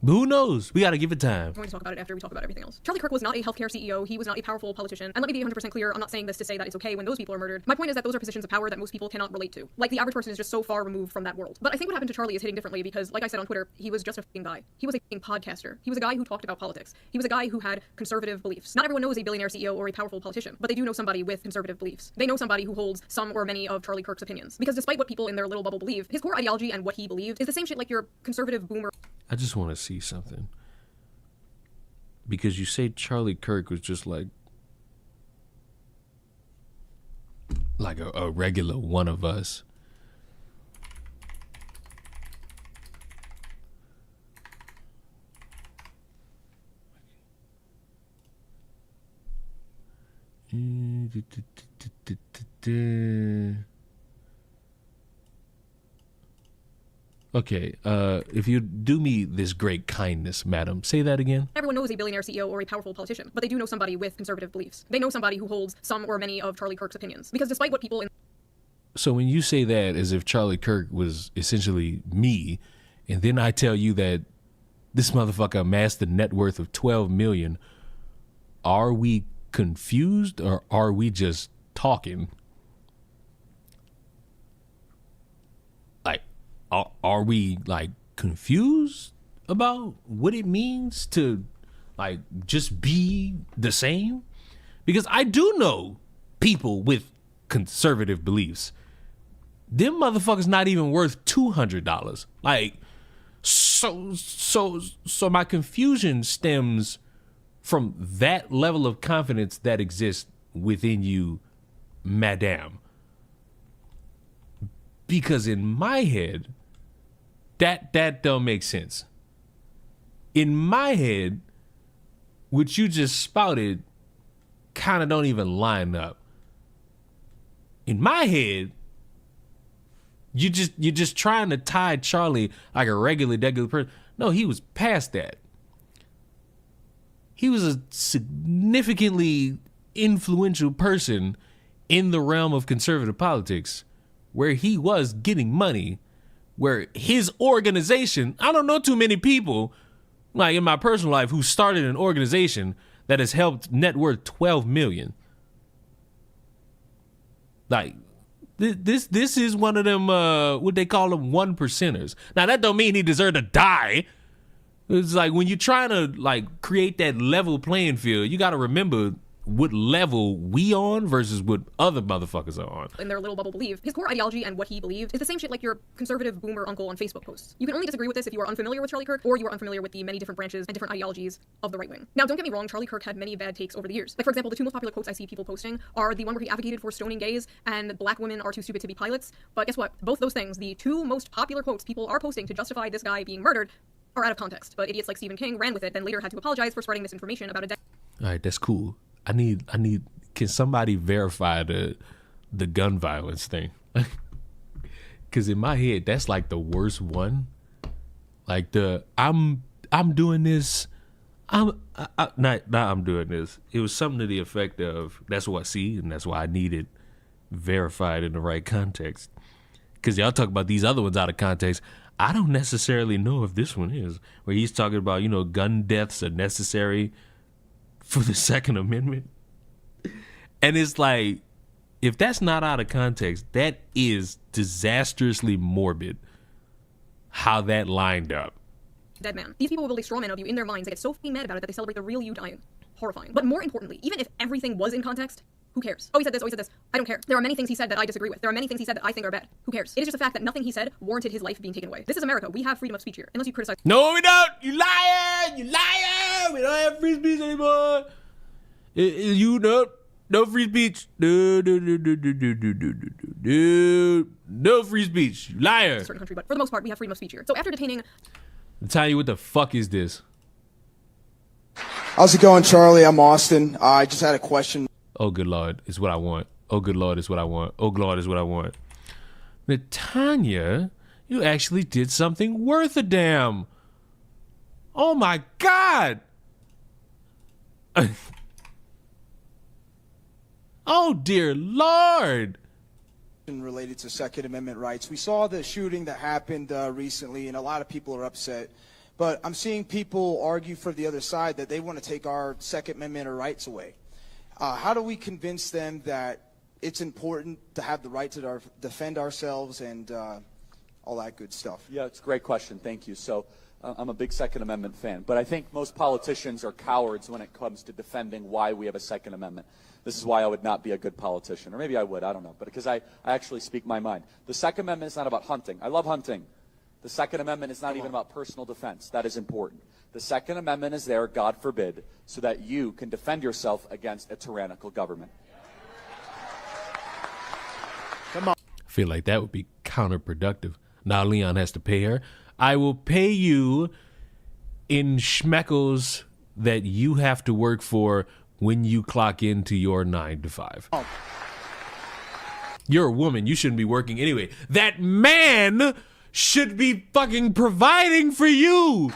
But who knows? We got to give it time. We're going to talk about it after we talk about everything else. Charlie Kirk was not a healthcare CEO. He was not a powerful politician. And let me be 100% clear, I'm not saying this to say that it's okay when those people are murdered. My point is that those are positions of power that most people cannot relate to. Like, the average person is just so far removed from that world. But I think what happened to Charlie is hitting differently because, like I said on Twitter, he was just a f***ing guy. He was a f***ing podcaster. He was a guy who talked about politics. He was a guy who had conservative beliefs. Not everyone knows a billionaire CEO or a powerful politician, but they do know somebody with conservative beliefs. They know somebody who holds some or many of Charlie Kirk's opinions. Because despite what people in their little bubble believe, his core ideology and what he believed is the same shit like your conservative boomer. I just want to see something. Because you say Charlie Kirk was just like a regular one of us. Okay, if you do me this great kindness, madam, say that again. Everyone knows a billionaire CEO or a powerful politician, but they do know somebody with conservative beliefs. They know somebody who holds some or many of Charlie Kirk's opinions. Because despite what people in So when you say that as if Charlie Kirk was essentially me, and then I tell you that this motherfucker amassed a net worth of 12 million, are we confused or are we just talking? Like, are we like confused about what it means to like just be the same? Because I do know people with conservative beliefs. Them motherfuckers not even worth $200. Like, so my confusion stems from that level of confidence that exists within you, madame. Because in my head, that don't make sense. In my head, what you just spouted kind of don't even line up. In my head, you're just trying to tie Charlie like a regular person. No, he was past that. He was a significantly influential person in the realm of conservative politics, where he was getting money, where his organization, I don't know too many people, like in my personal life, who started an organization that has helped net worth 12 million. Like, this is one of them, what they call them, 1%ers. Now, that don't mean he deserved to die. It's like when you're trying to like create that level playing field, you got to remember what level we on versus what other motherfuckers are on. In their little bubble believe, his core ideology and what he believed is the same shit like your conservative boomer uncle on Facebook posts. You can only disagree with this if you are unfamiliar with Charlie Kirk or you are unfamiliar with the many different branches and different ideologies of the right wing. Now, don't get me wrong, Charlie Kirk had many bad takes over the years. Like, for example, the two most popular quotes I see people posting are the one where he advocated for stoning gays and black women are too stupid to be pilots. But guess what? Both those things, the two most popular quotes people are posting to justify this guy being murdered, are out of context. But idiots like Stephen King ran with it, then later had to apologize for spreading misinformation about a dead. All right, that's cool. I need. Can somebody verify the gun violence thing? Because in my head, that's like the worst one. Like I'm doing this. I'm doing this. It was something to the effect of, that's what I see, and that's why I need it verified in the right context. Because y'all talk about these other ones out of context. I don't necessarily know if this one is, where he's talking about, gun deaths are necessary for the Second Amendment. And it's like, if that's not out of context, that is disastrously morbid how that lined up. Dead man. These people will build a straw man of you in their minds. They get so fucking mad about it that they celebrate the real you dying. Horrifying. But more importantly, even if everything was in context, who cares? Oh, he said this. Oh, he said this. I don't care. There are many things he said that I disagree with. There are many things he said that I think are bad. Who cares? It is just a fact that nothing he said warranted his life being taken away. This is America. We have freedom of speech here. Unless you criticize. No, we don't. You liar. You liar. We don't have free speech anymore. No free speech. No free speech. You liar. Certain country, but for the most part, we have freedom of speech here. So after detaining. I'm telling you, what the fuck is this? How's it going, Charlie? I'm Austin. I just had a question. Oh, good Lord, is what I want. Oh, good Lord, is what I want. Oh, Lord, is what I want. Natanya, you actually did something worth a damn. Oh, my God. Oh, dear Lord. Related to Second Amendment rights. We saw the shooting that happened recently, and a lot of people are upset. But I'm seeing people argue for the other side that they want to take our Second Amendment or rights away. How do we convince them that it's important to have the right to defend ourselves and all that good stuff? Yeah, it's a great question. Thank you. So I'm a big Second Amendment fan, but I think most politicians are cowards when it comes to defending why we have a Second Amendment. This is why I would not be a good politician, or maybe I would, I don't know, but because I actually speak my mind. The Second Amendment is not about hunting. I love hunting. The Second Amendment is not even about personal defense. That is important. The Second Amendment is there, God forbid, so that you can defend yourself against a tyrannical government. Come on. I feel like that would be counterproductive. Now Leon has to pay her. I will pay you in schmeckles that you have to work for when you clock into your 9 to 5. You're a woman. You shouldn't be working anyway. That man should be fucking providing for you.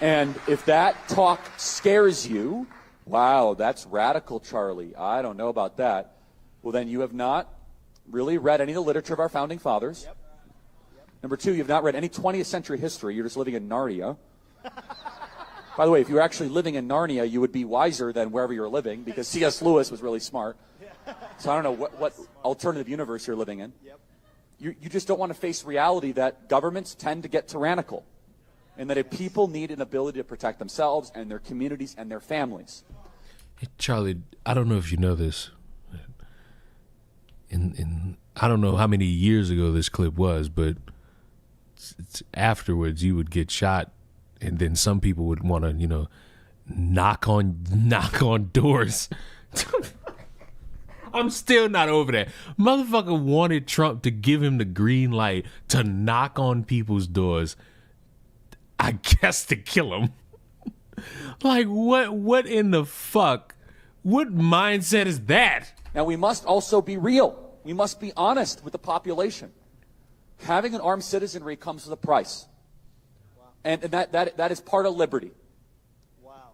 And if that talk scares you, wow, that's radical, Charlie. I don't know about that. Well, then you have not really read any of the literature of our founding fathers. Number two, you've not read any 20th century history. You're just living in Narnia. By the way, if you were actually living in Narnia, you would be wiser than wherever you're living, because C.S. Lewis was really smart. So I don't know what alternative universe you're living in. You just don't want to face reality that governments tend to get tyrannical, and that if people need an ability to protect themselves and their communities and their families. Hey, Charlie, I don't know if you know this. I don't know how many years ago this clip was, but it's afterwards you would get shot, and then some people would want to, knock on doors. I'm still not over that. Motherfucker wanted Trump to give him the green light to knock on people's doors, I guess to kill him. Like, what in the fuck? What mindset is that? Now, we must also be real. We must be honest with the population. Having an armed citizenry comes with a price. Wow. And that is part of liberty. Wow.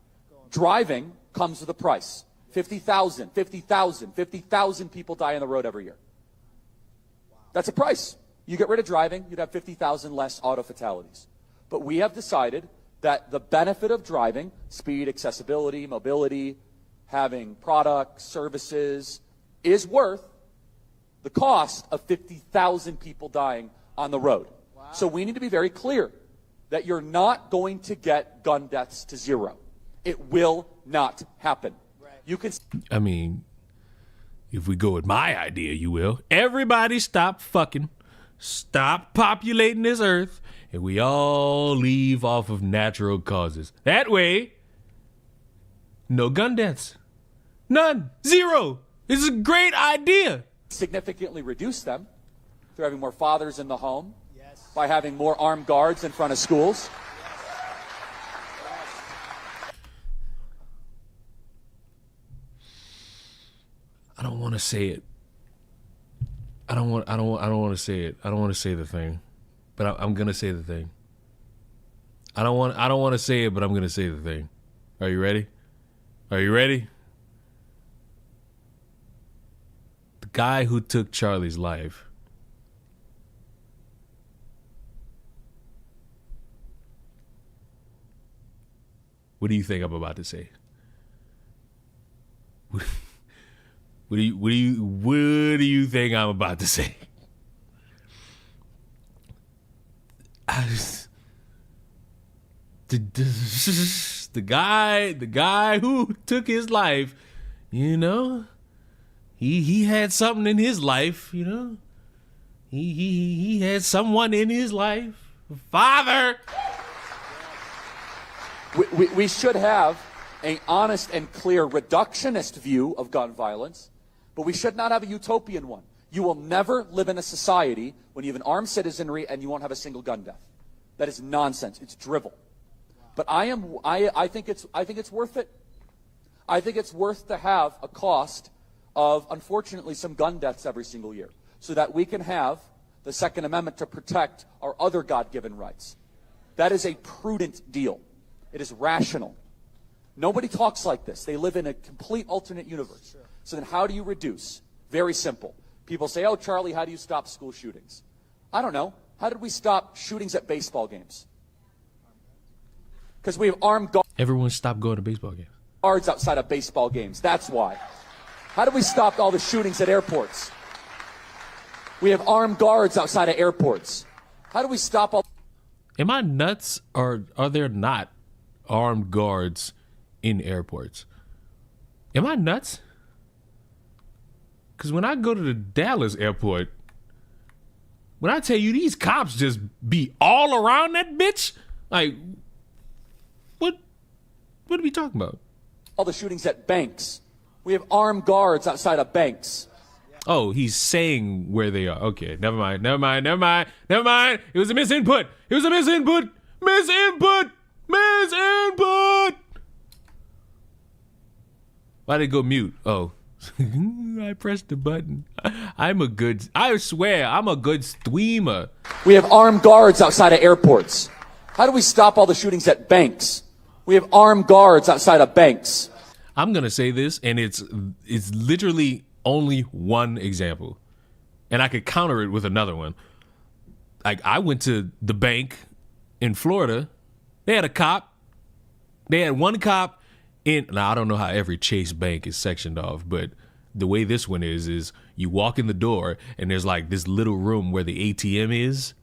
Driving comes with a price. 50,000 people die on the road every year. Wow. That's a price. You get rid of driving, you'd have 50,000 less auto fatalities. But we have decided that the benefit of driving, speed, accessibility, mobility, having products, services, is worth the cost of 50,000 people dying on the road. Wow. So we need to be very clear that you're not going to get gun deaths to zero. It will not happen. Right. You can. I mean, if we go with my idea, you will. Everybody stop fucking. Stop populating this earth, and we all leave off of natural causes. That way, no gun deaths. None. Zero. This is a great idea. Significantly reduce them through having more fathers in the home, yes, by having more armed guards in front of schools. I don't want to say it. I don't want to say it. I don't want to say the thing, but I'm gonna say the thing. I don't want to say it, but I'm gonna say the thing. Are you ready? Are you ready? The guy who took Charlie's life. What do you think I'm about to say? What do you think I'm about to say? The guy who took his life, he had something in his life, He had someone in his life. Father! We should have an honest and clear reductionist view of gun violence, but we should not have a utopian one. You will never live in a society when you have an armed citizenry and you won't have a single gun death. That is nonsense. It's drivel. But I think it's worth it. I think it's worth to have a cost of, unfortunately, some gun deaths every single year, so that we can have the Second Amendment to protect our other God-given rights. That is a prudent deal. It is rational. Nobody talks like this. They live in a complete alternate universe. Sure. So then how do you reduce? Very simple. People say, oh, Charlie, how do you stop school shootings? I don't know. How did we stop shootings at baseball games? Because we have armed guards. Everyone stopped going to baseball games. Guards outside of baseball games. That's why. How did we stop all the shootings at airports? We have armed guards outside of airports. How do we stop all... Am I nuts, or are there not armed guards in airports? Am I nuts? Because when I go to the Dallas airport, when I tell you these cops just be all around that bitch, like, what are we talking about? All the shootings at banks. We have armed guards outside of banks. Oh, he's saying where they are. Okay, never mind. It was a misinput. Misinput. Why did it go mute? Oh, I pressed the button. I swear, I'm a good streamer. We have armed guards outside of airports. How do we stop all the shootings at banks? We have armed guards outside of banks. I'm going to say this, and it's literally only one example. And I could counter it with another one. Like, I went to the bank in Florida. They had a cop. They had one cop in. Now, I don't know how every Chase bank is sectioned off, but the way this one is you walk in the door, and there's like this little room where the ATM is.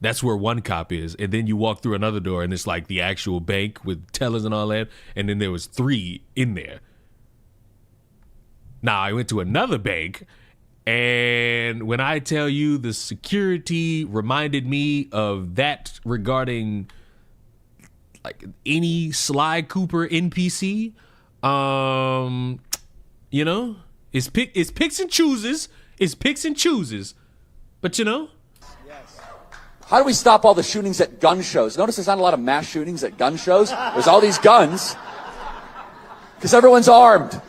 That's where one cop is. And then you walk through another door, and it's like the actual bank with tellers and all that. And then there was 3 in there. Now, I went to another bank, and when I tell you the security reminded me of that regarding like any Sly Cooper NPC, you know, it's picks and chooses. It's picks and chooses. But you know, how do we stop all the shootings at gun shows? Notice there's not a lot of mass shootings at gun shows. There's all these guns because everyone's armed.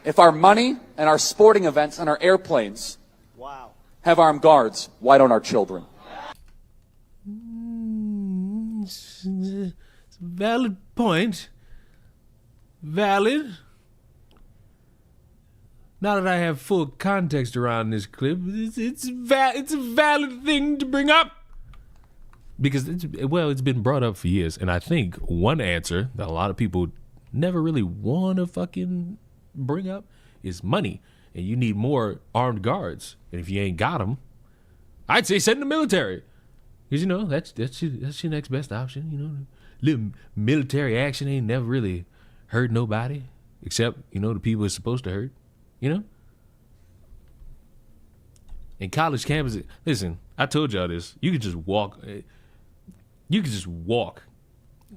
If our money and our sporting events and our airplanes have armed guards, why don't our children? It's a valid point. Valid. Now that I have full context around this clip, it's a valid thing to bring up. Because it's been brought up for years. And I think one answer that a lot of people never really want to fucking bring up is money. And you need more armed guards. And if you ain't got them, I'd say send the military. Because, you know, that's your next best option. You know, little military action ain't never really hurt nobody. Except, you know, the people it's supposed to hurt. You know? In college campuses, listen, I told y'all this. You could just walk. You could just walk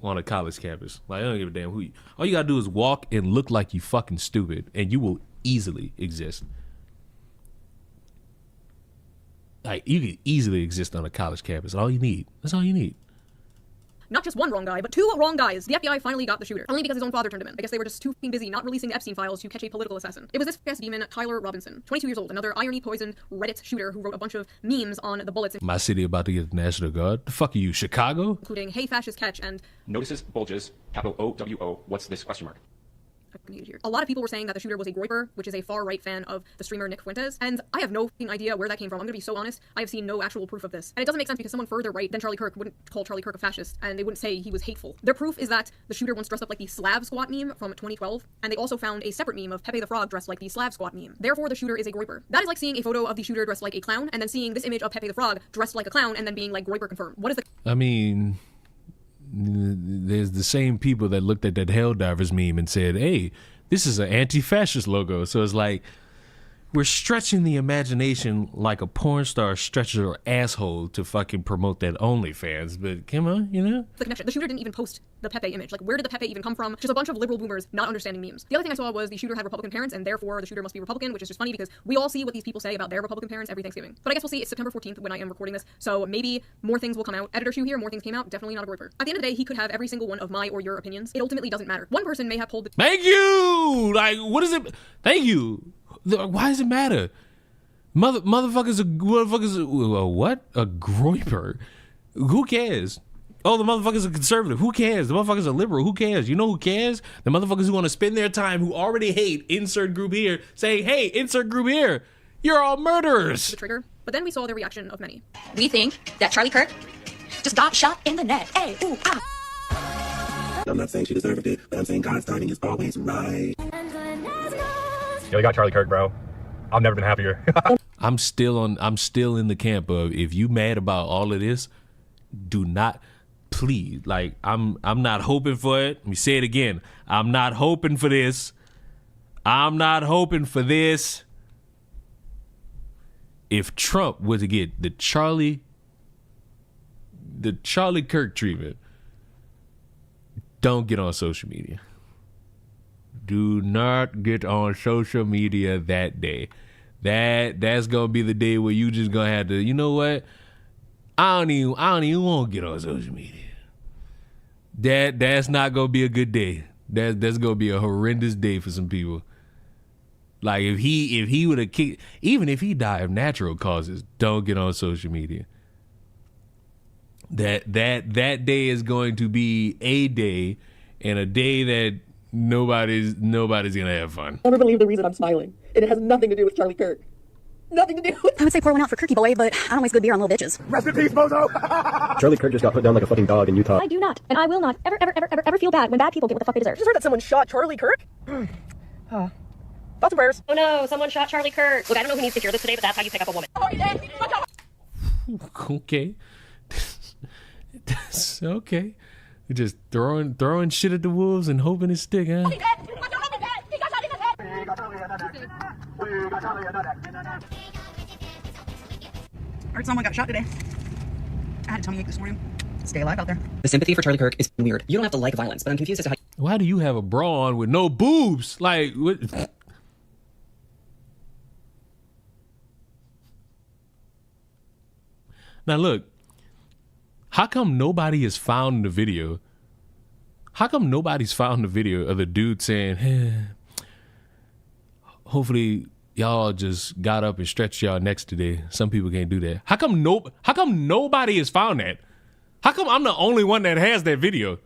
on a college campus. Like, I don't give a damn who you. All you gotta do is walk and look like you fucking stupid, and you will easily exist. Like, you could easily exist on a college campus. All you need. That's all you need. Not just one wrong guy, but 2 wrong guys. The FBI finally got the shooter, only because his own father turned him in. I guess they were just too busy not releasing the Epstein files to catch a political assassin. It was this fast demon, Tyler Robinson, 22 years old, another irony-poisoned Reddit shooter who wrote a bunch of memes on the bullets. My city about to get the National Guard. The fuck are you, Chicago? Including, hey, fascist catch, and notices, bulges, capital O-W-O, what's this question mark? A lot of people were saying that the shooter was a groiper, which is a far-right fan of the streamer Nick Fuentes, and I have no idea where that came from. I'm gonna be so honest, I have seen no actual proof of this. And it doesn't make sense because someone further right than Charlie Kirk wouldn't call Charlie Kirk a fascist, and they wouldn't say he was hateful. Their proof is that the shooter once dressed up like the Slav Squat meme from 2012, and they also found a separate meme of Pepe the Frog dressed like the Slav Squat meme. Therefore, the shooter is a groiper. That is like seeing a photo of the shooter dressed like a clown, and then seeing this image of Pepe the Frog dressed like a clown, and then being like, groiper confirmed. What is the... I mean, there's the same people that looked at that Helldivers meme and said, hey, this is an anti-fascist logo. So it's like, we're stretching the imagination like a porn star stretches her asshole to fucking promote that OnlyFans. But come on, you know? The connection. The shooter didn't even post the Pepe image. Like, where did the Pepe even come from? Just a bunch of liberal boomers not understanding memes. The other thing I saw was the shooter had Republican parents, and therefore the shooter must be Republican, which is just funny because we all see what these people say about their Republican parents every Thanksgiving. But I guess we'll see. It's September 14th when I am recording this, so maybe more things will come out. Editor Shoe here, more things came out. Definitely not a groiper. At the end of the day, he could have every single one of my or your opinions. It ultimately doesn't matter. One person may have pulled the... Thank you! Like, what is it? Thank you. Why does it matter? Motherfuckers a what? A groiper? Who cares? Oh, the motherfuckers are conservative. Who cares? The motherfuckers are liberal. Who cares? You know who cares? The motherfuckers who want to spend their time, who already hate insert group here, saying, hey, insert group here. You're all murderers. The trigger. But then we saw the reaction of many. We think that Charlie Kirk just got shot in the neck. Hey, ooh, ah. I'm not saying she deserved it, but I'm saying God's timing is always right. Yo, you got Charlie Kirk, bro. I've never been happier. I'm still in the camp of, if you mad about all of this, do not, please. Like, I'm not hoping for it. Let me say it again. I'm not hoping for this. I'm not hoping for this. If Trump were to get the Charlie Kirk treatment, don't get on social media. Do not get on social media that day. That's gonna be the day where you just gonna have to, you know what? I don't even want to get on social media. that's not gonna be a good day. That's gonna be a horrendous day for some people. Like if he would have kicked, even if he died of natural causes, don't get on social media. That day is going to be a day, and a day that nobody's gonna have fun. Never believe the reason I'm smiling. It has nothing to do with Charlie Kirk. Nothing to do with... I would say pour one out for Kirky Boy, but I don't waste good beer on little bitches. Rest in peace, Bozo! Charlie Kirk just got put down like a fucking dog in Utah. I do not, and I will not ever feel bad when bad people get what the fuck they deserve. You just heard that someone shot Charlie Kirk? Thoughts and prayers. Oh no, someone shot Charlie Kirk. Look, I don't know who needs to hear this today, but that's how you pick up a woman. Okay. That's okay. You're just throwing shit at the wolves and hoping it stick, huh? I heard someone got shot today. I had a tummy ache this morning. Stay alive out there. The sympathy for Charlie Kirk is weird. You don't have to like violence, but I'm confused as to how... Why do you have a bra on with no boobs? Like, what? Now look, how come nobody has found the video? How come nobody's found the video of the dude saying, hopefully y'all just got up and stretched y'all necks today. Some people can't do that. How come nobody has found that? How come I'm the only one that has that video?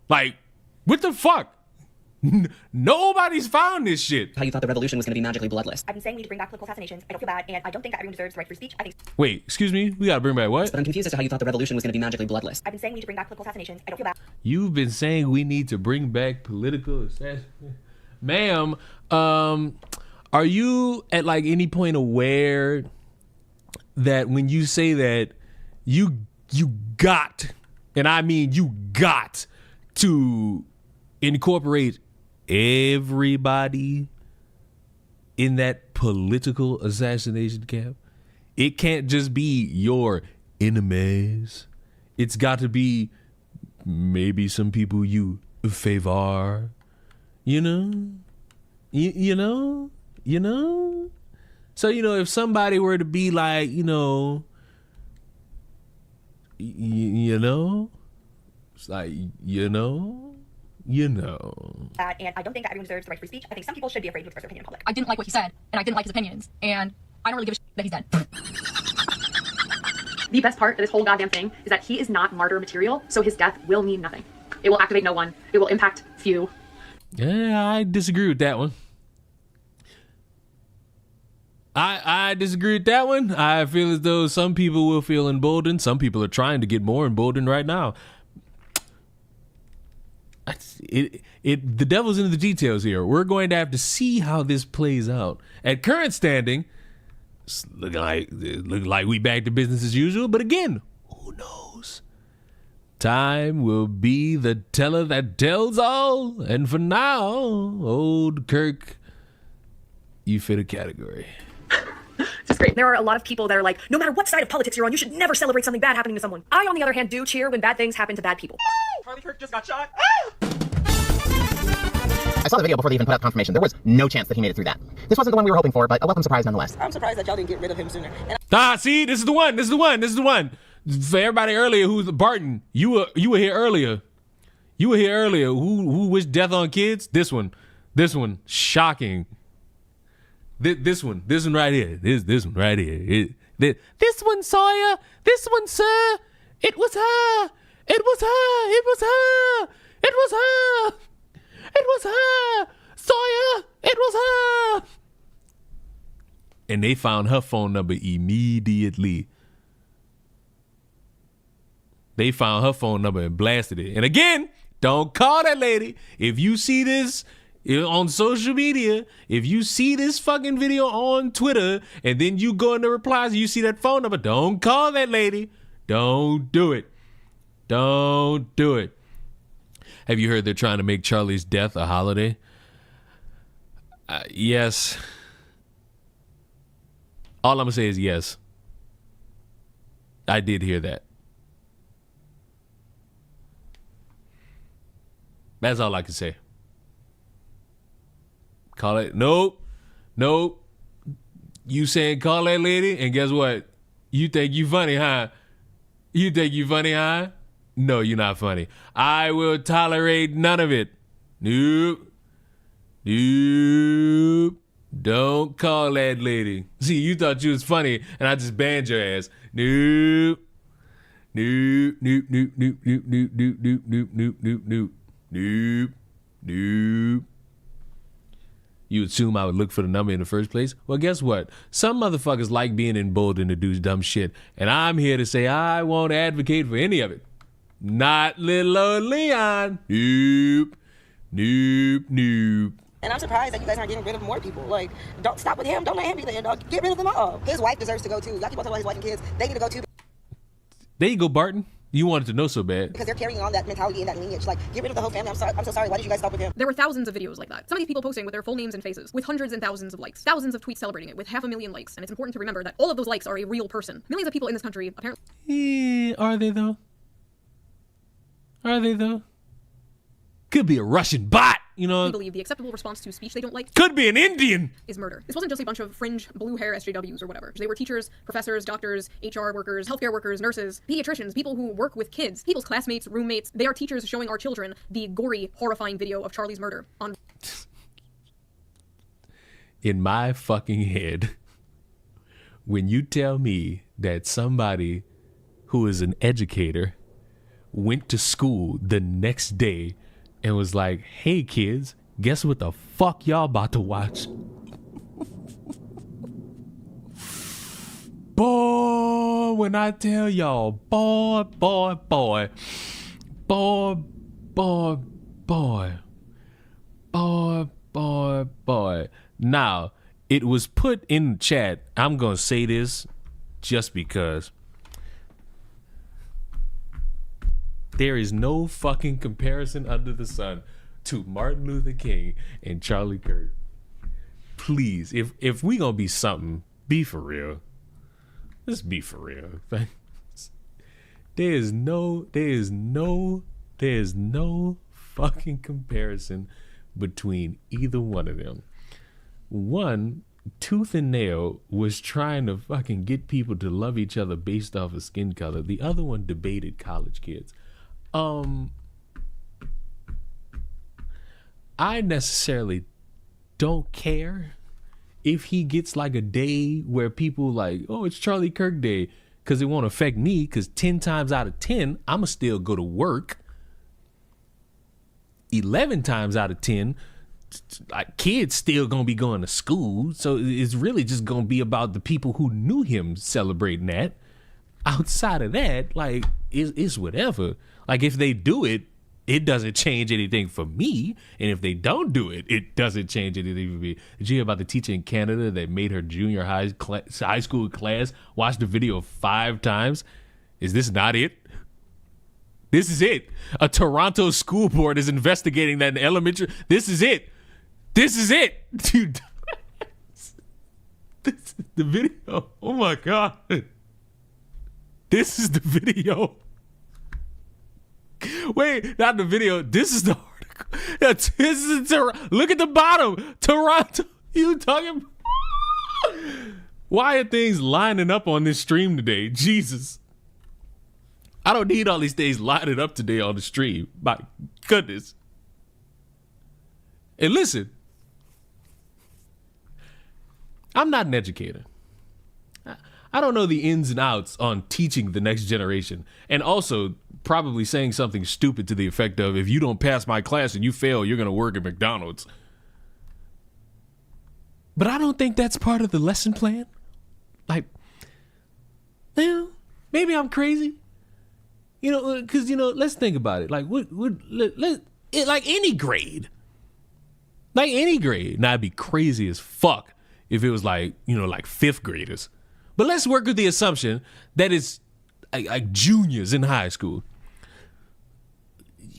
Like, what the fuck? Nobody's found this shit. How you thought the revolution was going to be magically bloodless. I've been saying we need to bring back political assassinations. I don't feel bad, and I don't think that everyone deserves the right to free speech. I think... Wait, excuse me? We gotta bring back what? But I'm confused as to how you thought the revolution was going to be magically bloodless. I've been saying we need to bring back political assassinations. I don't feel bad. You've been saying we need to bring back political assassinations. Ma'am, are you at like any point aware that when you say that you got, and I mean you got to incorporate everybody in that political assassination camp? It can't just be your enemies. It's got to be maybe some people you favor. You know? You know? So, if somebody were to be like, it's like, And I don't think that everyone deserves the right to free speech. I think some people should be afraid to express their opinion in public. I didn't like what he said, and I didn't like his opinions, and I don't really give a shit that he's dead. The best part of this whole goddamn thing is that he is not martyr material, so his death will mean nothing. It will activate no one. It will impact few. Yeah, I disagree with that one. I disagree with that one. I feel as though some people will feel emboldened. Some people are trying to get more emboldened right now. The devil's in the details here. We're going to have to see how this plays out. At current standing, it's looking like we back to business as usual. But again, who knows? Time will be the teller that tells all. And for now, old Kirk, you fit a category. It's great. There are a lot of people that are like, no matter what side of politics you're on, you should never celebrate something bad happening to someone. I, on the other hand, do cheer when bad things happen to bad people. Charlie Kirk just got shot. I saw the video before they even put out confirmation. There was no chance that he made it through that. This wasn't the one we were hoping for, but a welcome surprise nonetheless. I'm surprised that y'all didn't get rid of him sooner. See, this is the one. For everybody earlier who's Barton, you were here earlier. Who wished death on kids? This one, shocking. This one right here. This one right here. This one, Sawyer. This one, sir. It was her. Sawyer. It was her. And they found her phone number immediately. They found her phone number and blasted it. And again, don't call that lady. If you see this on social media, if you see this fucking video on Twitter, and then you go in the replies and you see that phone number, don't call that lady. Don't do it. Have you heard they're trying to make Charlie's death a holiday? Yes. All I'm going to say is yes. I did hear that. That's all I can say. Call it. Nope. You saying call that lady, and guess what? You think you funny, huh? No, you're not funny. I will tolerate none of it. Nope. Nope. Don't call that lady. See, you thought you was funny, and I just banned your ass. Nope. Nope. Nope. Nope. Nope. Nope. Nope. Nope. Nope. Nope. Nope. Nope. Nope. Nope. Nope. You assume I would look for the number in the first place? Well, guess what? Some motherfuckers like being emboldened to do dumb shit, and I'm here to say I won't advocate for any of it. Not little old Leon. Nope. Nope. Nope. And I'm surprised that you guys aren't getting rid of more people. Like, don't stop with him. Don't let him be there, dog. Get rid of them all. His wife deserves to go too. Y'all keep on talking about his wife and kids. They need to go too. There you go, Barton. You wanted to know so bad. Because they're carrying on that mentality and that lineage. Like, get rid of the whole family. I'm so sorry. Why did you guys stop with him? There were thousands of videos like that. Some of these people posting with their full names and faces, with hundreds and thousands of likes, thousands of tweets celebrating it, with 500,000 likes. And it's important to remember that all of those likes are a real person. Millions of people in this country apparently. Are they though? Are they though? Could be a Russian bot, you know. We believe the acceptable response to speech they don't like could be an Indian. Is murder. This wasn't just a bunch of fringe blue hair SJWs or whatever. They were teachers, professors, doctors, HR workers, healthcare workers, nurses, pediatricians, people who work with kids, people's classmates, roommates. They are teachers showing our children the gory, horrifying video of Charlie's murder on. In my fucking head, when you tell me that somebody who is an educator went to school the next day and was like, hey kids, guess what the fuck y'all about to watch? Boy, when I tell y'all, boy. Now, it was put in the chat. I'm going to say this just because. There is no fucking comparison under the sun to Martin Luther King and Charlie Kirk. Please, if we gonna be something, be for real. Let's be for real. There is no fucking comparison between either one of them. One, tooth and nail, was trying to fucking get people to love each other based off of skin color. The other one debated college kids. I necessarily don't care if he gets like a day where people like, oh, it's Charlie Kirk Day, because it won't affect me, because 10 times out of 10, I'ma still go to work. 11 times out of 10, like, kids still gonna be going to school, so it's really just gonna be about the people who knew him celebrating that. Outside of that, like, it's whatever. Like, if they do it, it doesn't change anything for me. And if they don't do it, it doesn't change anything for me. Did you hear about the teacher in Canada that made her junior high school class watch the video 5 times? Is this not it? This is it. A Toronto school board is investigating that in elementary. This is it. This is it. Dude. This is the video. Oh my God. This is the video. Wait, not the video. This is the article. This is look at the bottom. Toronto. You talking? Why are things lining up on this stream today? Jesus. I don't need all these things lining up today on the stream. My goodness. And listen, I'm not an educator. I don't know the ins and outs on teaching the next generation. And also probably saying something stupid to the effect of, if you don't pass my class and you fail, you're going to work at McDonald's. But I don't think that's part of the lesson plan. Like, well, maybe I'm crazy. You know, because, you know, let's think about it. Like, like any grade. Like any grade. Now, it'd be crazy as fuck if it was like, you know, like 5th graders. But let's work with the assumption that it's like juniors in high school.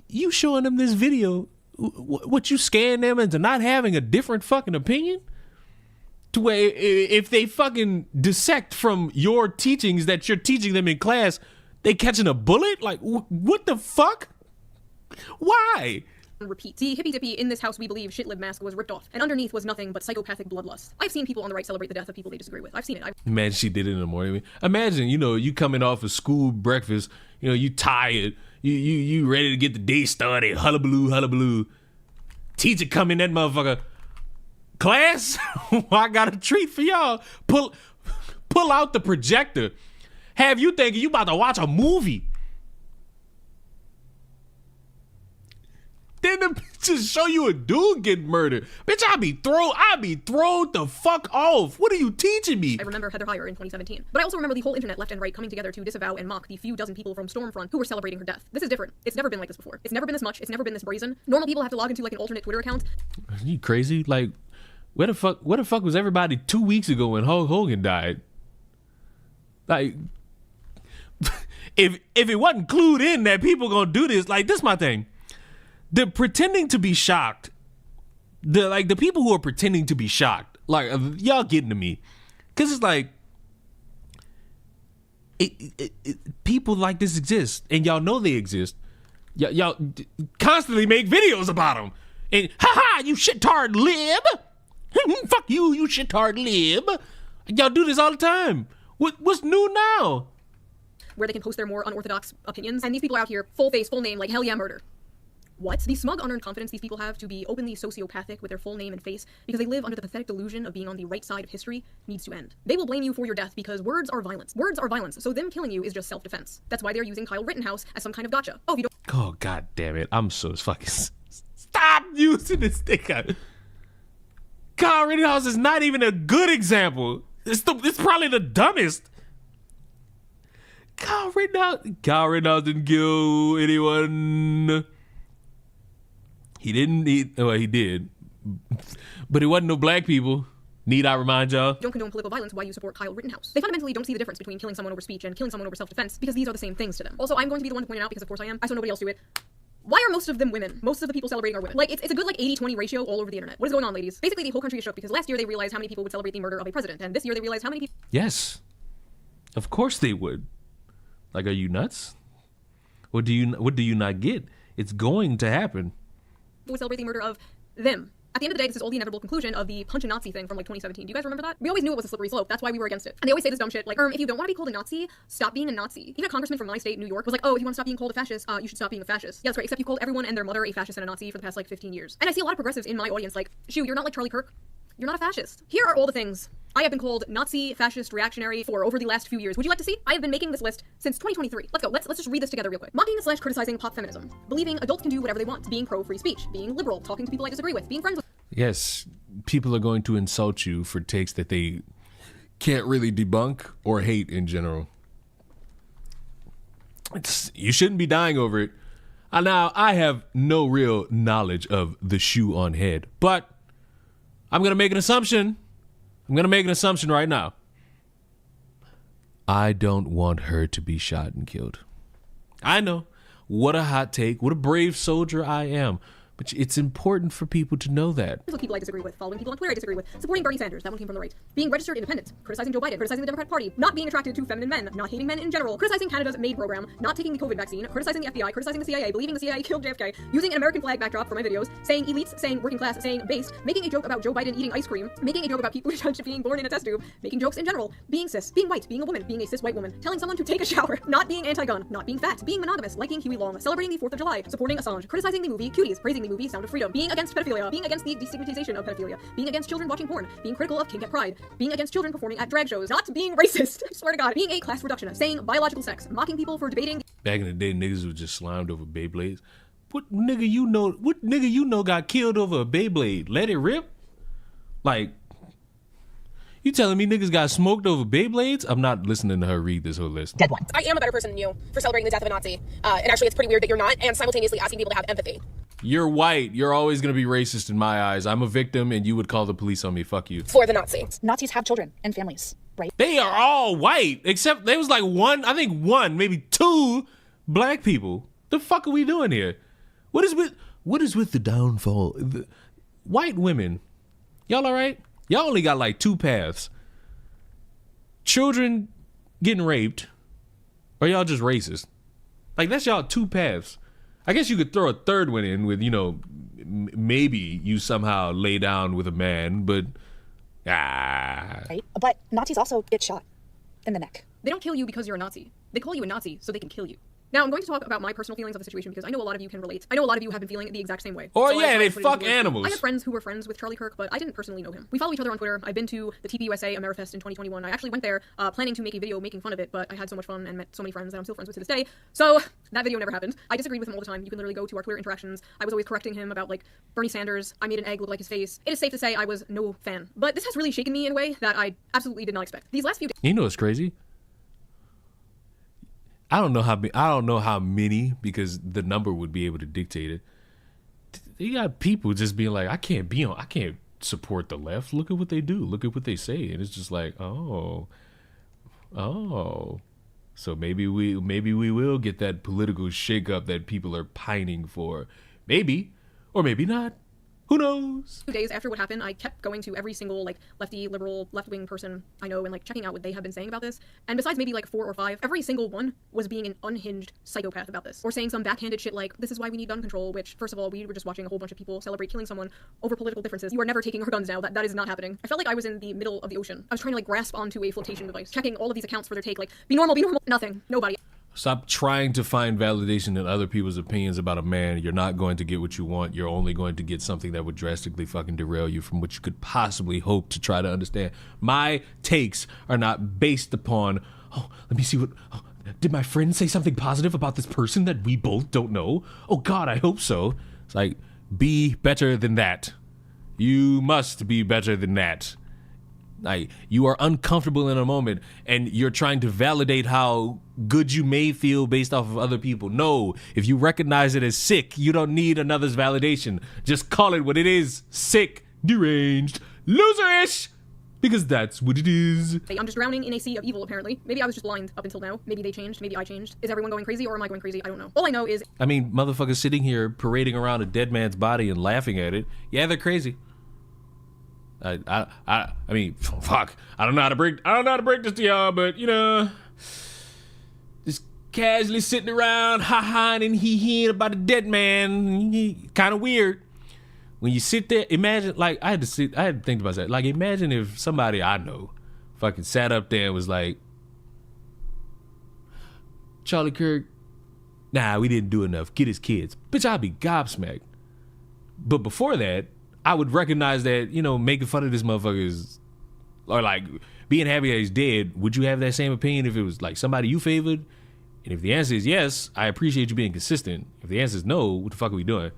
You showing them this video, what you scan them into not having a different fucking opinion? To where if they fucking dissect from your teachings that you're teaching them in class, they catching a bullet? Like, what the fuck? Why? Repeat. The hippy dippy in this house we believe shit lib mask was ripped off, and underneath was nothing but psychopathic bloodlust. I've seen people on the right celebrate the death of people they disagree with. I've seen it. Imagine she did it in the morning. Imagine, you know, you coming off of school breakfast, you know, you tired, You ready to get the day started? Hullabaloo, hullabaloo. Teacher come in that motherfucker. Class, I got a treat for y'all. Pull out the projector. Have you thinking you about to watch a movie. Then the bitches show you a dude getting murdered. Bitch, I be thrown the fuck off. What are you teaching me? I remember Heather Heyer in 2017. But I also remember the whole internet, left and right, coming together to disavow and mock the few dozen people from Stormfront who were celebrating her death. This is different. It's never been like this before. It's never been this much. It's never been this brazen. Normal people have to log into like an alternate Twitter account. Are you crazy? Like, where the fuck was everybody 2 weeks ago when Hulk Hogan died? Like, if it wasn't clued in that people gonna do this, like, this my thing. The pretending to be shocked, the people who are pretending to be shocked, like, y'all getting to me, cause it's like, people like this exist, and y'all know they exist. Y'all constantly make videos about them, and haha, you shit-tard lib, fuck you, you shit-tard lib. Y'all do this all the time. What's new now? Where they can post their more unorthodox opinions, and these people are out here, full face, full name, like hell yeah, murder. What? The smug, unearned confidence these people have to be openly sociopathic with their full name and face because they live under the pathetic delusion of being on the right side of history needs to end. They will blame you for your death because words are violence. Words are violence, so them killing you is just self-defense. That's why they're using Kyle Rittenhouse as some kind of gotcha. Oh, if you don't— Oh, god damn it. I'm so fucking... Stop using this thing. Kyle Rittenhouse is not even a good example. It's probably the dumbest. Kyle Rittenhouse didn't kill anyone. He didn't. Well, he did, but it wasn't no black people. Need I remind y'all? Don't condone political violence, why you support Kyle Rittenhouse. They fundamentally don't see the difference between killing someone over speech and killing someone over self-defense because these are the same things to them. Also, I'm going to be the one to point it out because of course I am. I saw nobody else do it. Why are most of them women? Most of the people celebrating are women. Like, it's a good, like, 80-20 ratio all over the internet. What is going on, ladies? Basically, the whole country is shook because last year they realized how many people would celebrate the murder of a president, and this year they realized how many people— Yes. Of course they would. Like, are you nuts? What do you not get? It's going to happen. would celebrate the murder of them. At the end of the day, this is all the inevitable conclusion of the punch a Nazi thing from like 2017. Do you guys remember that? We always knew it was a slippery slope. That's why we were against it. And they always say this dumb shit like, if you don't want to be called a Nazi, stop being a Nazi. Even a congressman from my state, New York, was like, oh, if you want to stop being called a fascist, you should stop being a fascist. Yeah, that's right. Except you called everyone and their mother a fascist and a Nazi for the past like 15 years. And I see a lot of progressives in my audience like, shoo, you're not like Charlie Kirk. You're not a fascist. Here are all the things I have been called Nazi, fascist, reactionary for over the last few years. Would you like to see? I have been making this list since 2023. Let's go. Let's just read this together real quick. Mocking / criticizing pop feminism. Believing adults can do whatever they want. Being pro free speech. Being liberal. Talking to people I disagree with. Being friends with— Yes, people are going to insult you for takes that they can't really debunk or hate in general. You shouldn't be dying over it. Now, I have no real knowledge of the shoe on head, but I'm going to make an assumption. I'm going to make an assumption right now. I don't want her to be shot and killed. I know. What a hot take. What a brave soldier I am. But it's important for people to know that. With people I disagree with, following people on Twitter I disagree with, supporting Bernie Sanders, that one came from the right, being registered independent, criticizing Joe Biden, criticizing the Democrat Party, not being attracted to feminine men, not hating men in general, criticizing Canada's MAID program, not taking the COVID vaccine, criticizing the FBI, criticizing the CIA, believing the CIA killed JFK, using an American flag backdrop for my videos, saying elites, saying working class, saying based, making a joke about Joe Biden eating ice cream, making a joke about people judged being born in a test tube, making jokes in general, being cis, being white, being a woman, being a cis white woman, telling someone to take a shower, not being anti-gun, not being fat, being monogamous, liking Huey Long, celebrating the 4th of July, supporting Assange, criticizing the movie Cuties, praising the movie Sound of Freedom, being against pedophilia, being against the destigmatization of pedophilia, being against children watching porn, being critical of kink at Pride, being against children performing at drag shows, not being racist, I swear to God, being a class reductionist, saying biological sex, mocking people for debating— Back in the day, niggas was just slimed over Beyblades. What nigga you know got killed over a Beyblade? Let it rip? Like, you telling me niggas got smoked over Beyblades? I'm not listening to her read this whole list. Dead one. I am a better person than you for celebrating the death of a Nazi. And actually, it's pretty weird that you're not, and simultaneously asking people to have empathy. You're white. You're always going to be racist in my eyes. I'm a victim, and you would call the police on me. Fuck you. For the Nazi. Nazis have children and families, right? They are all white, except there was like one, maybe two black people. The fuck are we doing here? What is with the downfall? White women, y'all all right? Y'all only got like two paths. Children getting raped, or y'all just racist. Like, that's y'all two paths. I guess you could throw a third one in with, maybe you somehow lay down with a man, but Right? But Nazis also get shot in the neck. They don't kill you because you're a Nazi. They call you a Nazi so they can kill you. Now, I'm going to talk about my personal feelings of the situation because I know a lot of you can relate. I know a lot of you have been feeling the exact same way. Or So yeah, I they put it fuck into words. animals. I have friends who were friends with Charlie Kirk, but I didn't personally know him. We follow each other on Twitter. I've been to the TPUSA Amerifest in 2021. I actually went there planning to make a video making fun of it, but I had so much fun and met so many friends that I'm still friends with to this day. So that video never happened. I disagreed with him all the time. You can literally go to our Twitter interactions. I was always correcting him about like Bernie Sanders. I made an egg look like his face. It is safe to say I was no fan. But this has really shaken me in a way that I absolutely did not expect. These last few days. You know what's crazy? I don't know how many, because the number would be able to dictate it. You got people just being like, I can't support the left. Look at what they do. Look at what they say. And it's just like, oh. So maybe we will get that political shakeup that people are pining for. Maybe, or maybe not. Who knows? 2 days after what happened, I kept going to every single like lefty, liberal, left-wing person I know and like checking out what they have been saying about this. And besides maybe like 4 or 5, every single one was being an unhinged psychopath about this. Or saying some backhanded shit like, this is why we need gun control, which, first of all, we were just watching a whole bunch of people celebrate killing someone over political differences. You are never taking our guns now. That is not happening. I felt like I was in the middle of the ocean. I was trying to like grasp onto a flotation device, checking all of these accounts for their take, like, be normal, nothing, nobody. Stop trying to find validation in other people's opinions about a man. You're not going to get what you want. You're only going to get something that would drastically fucking derail you from what you could possibly hope to try to understand. My takes are not based upon, let me see did my friend say something positive about this person that we both don't know? Oh God, I hope so. It's like, be better than that. You must be better than that. Like, you are uncomfortable in a moment and you're trying to validate how good you may feel based off of other people. No, if you recognize it as sick, you don't need another's validation. Just call it what it is. Sick, deranged, loserish, because that's what it is. I'm just drowning in a sea of evil, apparently. Maybe I was just blind up until now. Maybe they changed. Maybe I changed. Is everyone going crazy or am I going crazy? I don't know. All I know is... I mean, motherfuckers sitting here parading around a dead man's body and laughing at it. Yeah, they're crazy. I mean, fuck. I don't know how to break this to y'all, but you know, just casually sitting around, ha-haing and hee-heeing about a dead man, kind of weird. When you sit there, imagine, like, I had to think about that. Like, imagine if somebody I know fucking sat up there and was like, Charlie Kirk, nah, we didn't do enough. Get his kids. Bitch, I'd be gobsmacked. But before that, I would recognize that, you know, making fun of this motherfucker is, or like being happy that he's dead. Would you have that same opinion if it was like somebody you favored? And if the answer is yes, I appreciate you being consistent. If the answer is no, what the fuck are we doing?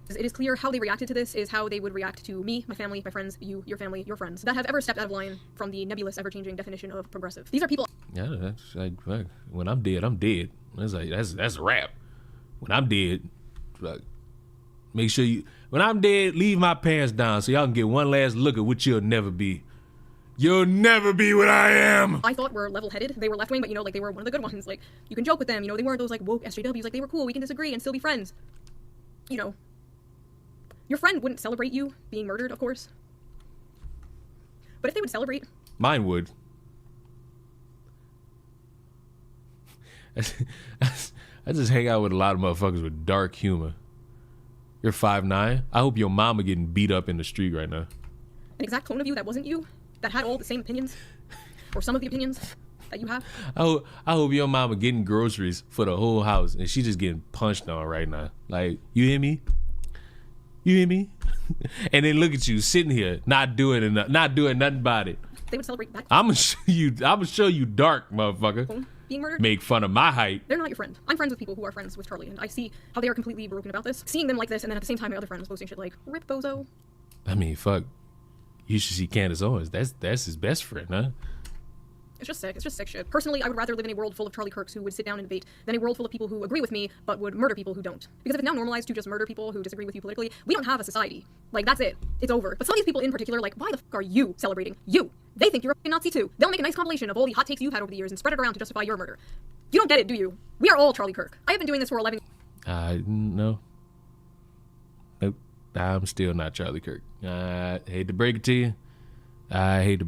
It is clear how they reacted to this is how they would react to me, my family, my friends, you, your family, your friends, that have ever stepped out of line from the nebulous, ever-changing definition of progressive. These are people... Yeah, that's like, when I'm dead, I'm dead. That's like, that's a wrap. When I'm dead, like, make sure you... When I'm dead, leave my pants down so y'all can get one last look at what you'll never be. You'll never be what I am. I thought were level-headed. They were left-wing, but you know, like they were one of the good ones. Like, you can joke with them. You know, they weren't those like woke SJWs. Like, they were cool. We can disagree and still be friends. You know, your friend wouldn't celebrate you being murdered, of course. But if they would celebrate... Mine would. I just hang out with a lot of motherfuckers with dark humor. You're 5'9". I hope your mama getting beat up in the street right now. An exact clone of you that wasn't you, that had all the same opinions, or some of the opinions that you have. I hope your mama getting groceries for the whole house and she just getting punched on right now. Like, you hear me? You hear me? And then look at you sitting here, not doing nothing about it. They would celebrate that. I'm gonna show you dark, motherfucker. Being murdered. Make fun of my height. They're not your friend. I'm friends with people who are friends with Charlie, and I see how they are completely broken about this. Seeing them like this, and then at the same time, my other friends posting shit like, "Rip bozo." I mean, fuck. You should see Candace Owens. That's his best friend, huh? It's just sick. It's just sick shit. Personally, I would rather live in a world full of Charlie Kirks who would sit down and debate than a world full of people who agree with me but would murder people who don't. Because if it's now normalized to just murder people who disagree with you politically, we don't have a society. Like, that's it. It's over. But some of these people in particular, like, why the fuck are you celebrating? You! They think you're a Nazi too. They'll make a nice compilation of all the hot takes you've had over the years and spread it around to justify your murder. You don't get it, do you? We are all Charlie Kirk. I have been doing this for 11 years. No. Nope. I'm still not Charlie Kirk. I hate to break it to you. I have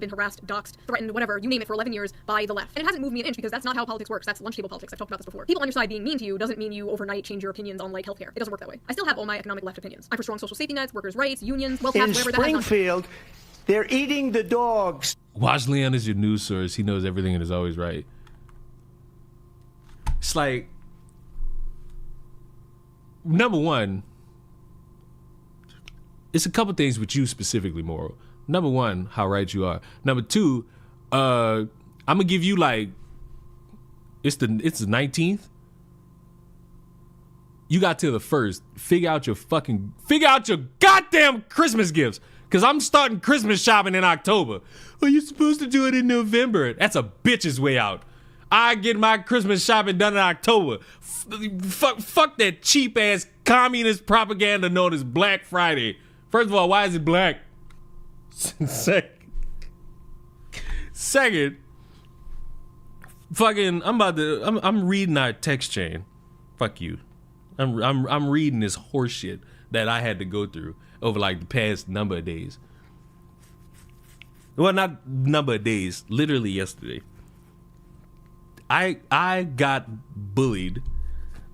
been harassed, doxxed, threatened, whatever, you name it, for 11 years by the left. And it hasn't moved me an inch because that's not how politics works. That's lunch table politics. I've talked about this before. People on your side being mean to you doesn't mean you overnight change your opinions on, like, healthcare. It doesn't work that way. I still have all my economic left opinions. I'm for strong social safety nets, workers' rights, unions, wealth tax, whatever that has. In Springfield, they're eating the dogs. Watch Leon as your news source. He knows everything and is always right. It's like, number one, it's a couple things with you specifically, Moral. Number one, how right you are. Number two, I'm gonna give you like, it's the 19th. You got till the 1st. Figure out your goddamn Christmas gifts. Cause I'm starting Christmas shopping in October. Well, you're supposed to do it in November. That's a bitch's way out. I get my Christmas shopping done in October. Fuck that cheap ass communist propaganda known as Black Friday. First of all, why is it black? Second, fucking, I'm reading our text chain. Fuck you. I'm reading this horse shit that I had to go through over like the past number of days. Well, not number of days, literally yesterday. I got bullied.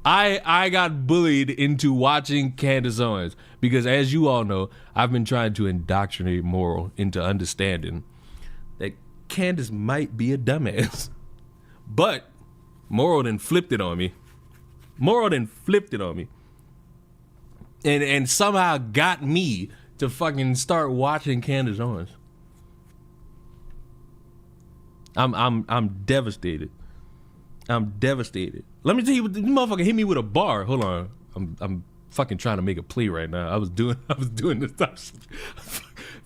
I got bullied into watching Candace Owens because, as you all know, I've been trying to indoctrinate Moral into understanding that Candace might be a dumbass. But Moral then flipped it on me. And somehow got me to fucking start watching Candace Owens. I'm devastated. Let me tell you what, this motherfucker hit me with a bar. Hold on. I'm fucking trying to make a plea right now. I was doing this stuff.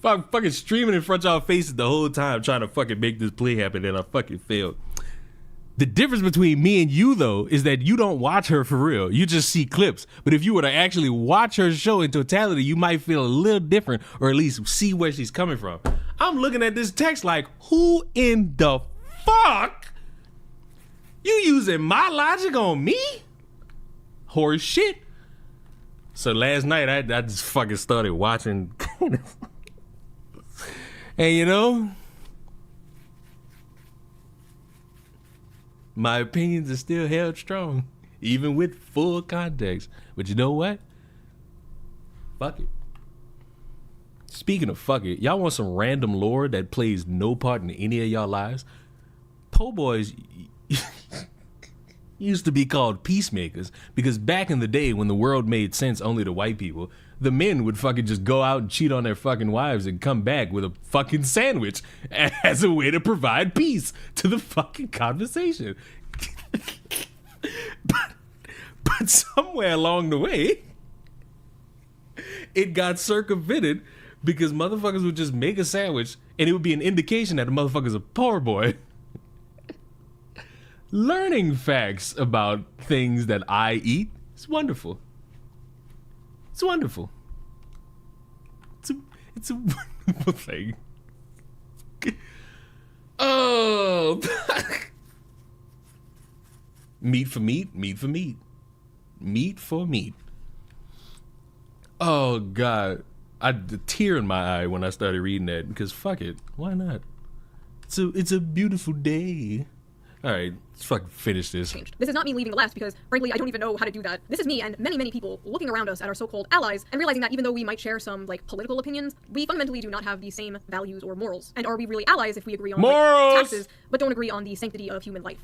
I'm fucking streaming in front of y'all faces the whole time trying to fucking make this plea happen, and I fucking failed. The difference between me and you, though, is that you don't watch her for real. You just see clips. But if you were to actually watch her show in totality, you might feel a little different, or at least see where she's coming from. I'm looking at this text like, who in the fuck? You using my logic on me? Horse shit. So last night, I just fucking started watching. And you know, my opinions are still held strong, even with full context. But you know what? Fuck it. Speaking of fuck it, y'all want some random lore that plays no part in any of y'all lives? Po' boys used to be called peacemakers because back in the day when the world made sense only to white people, the men would fucking just go out and cheat on their fucking wives and come back with a fucking sandwich as a way to provide peace to the fucking conversation. But somewhere along the way, it got circumvented because motherfuckers would just make a sandwich and it would be an indication that the motherfucker's a poor boy. Learning facts about things that I eat is wonderful. It's wonderful. It's a wonderful thing. Oh. Meat for meat, meat for meat. Meat for meat. Oh, God. I had a tear in my eye when I started reading that because fuck it. Why not? It's a beautiful day. All right, let's fucking finish this. This is not me leaving the left because, frankly, I don't even know how to do that. This is me and many, many people looking around us at our so-called allies and realizing that even though we might share some, like, political opinions, we fundamentally do not have the same values or morals. And are we really allies if we agree on like, taxes, but don't agree on the sanctity of human life?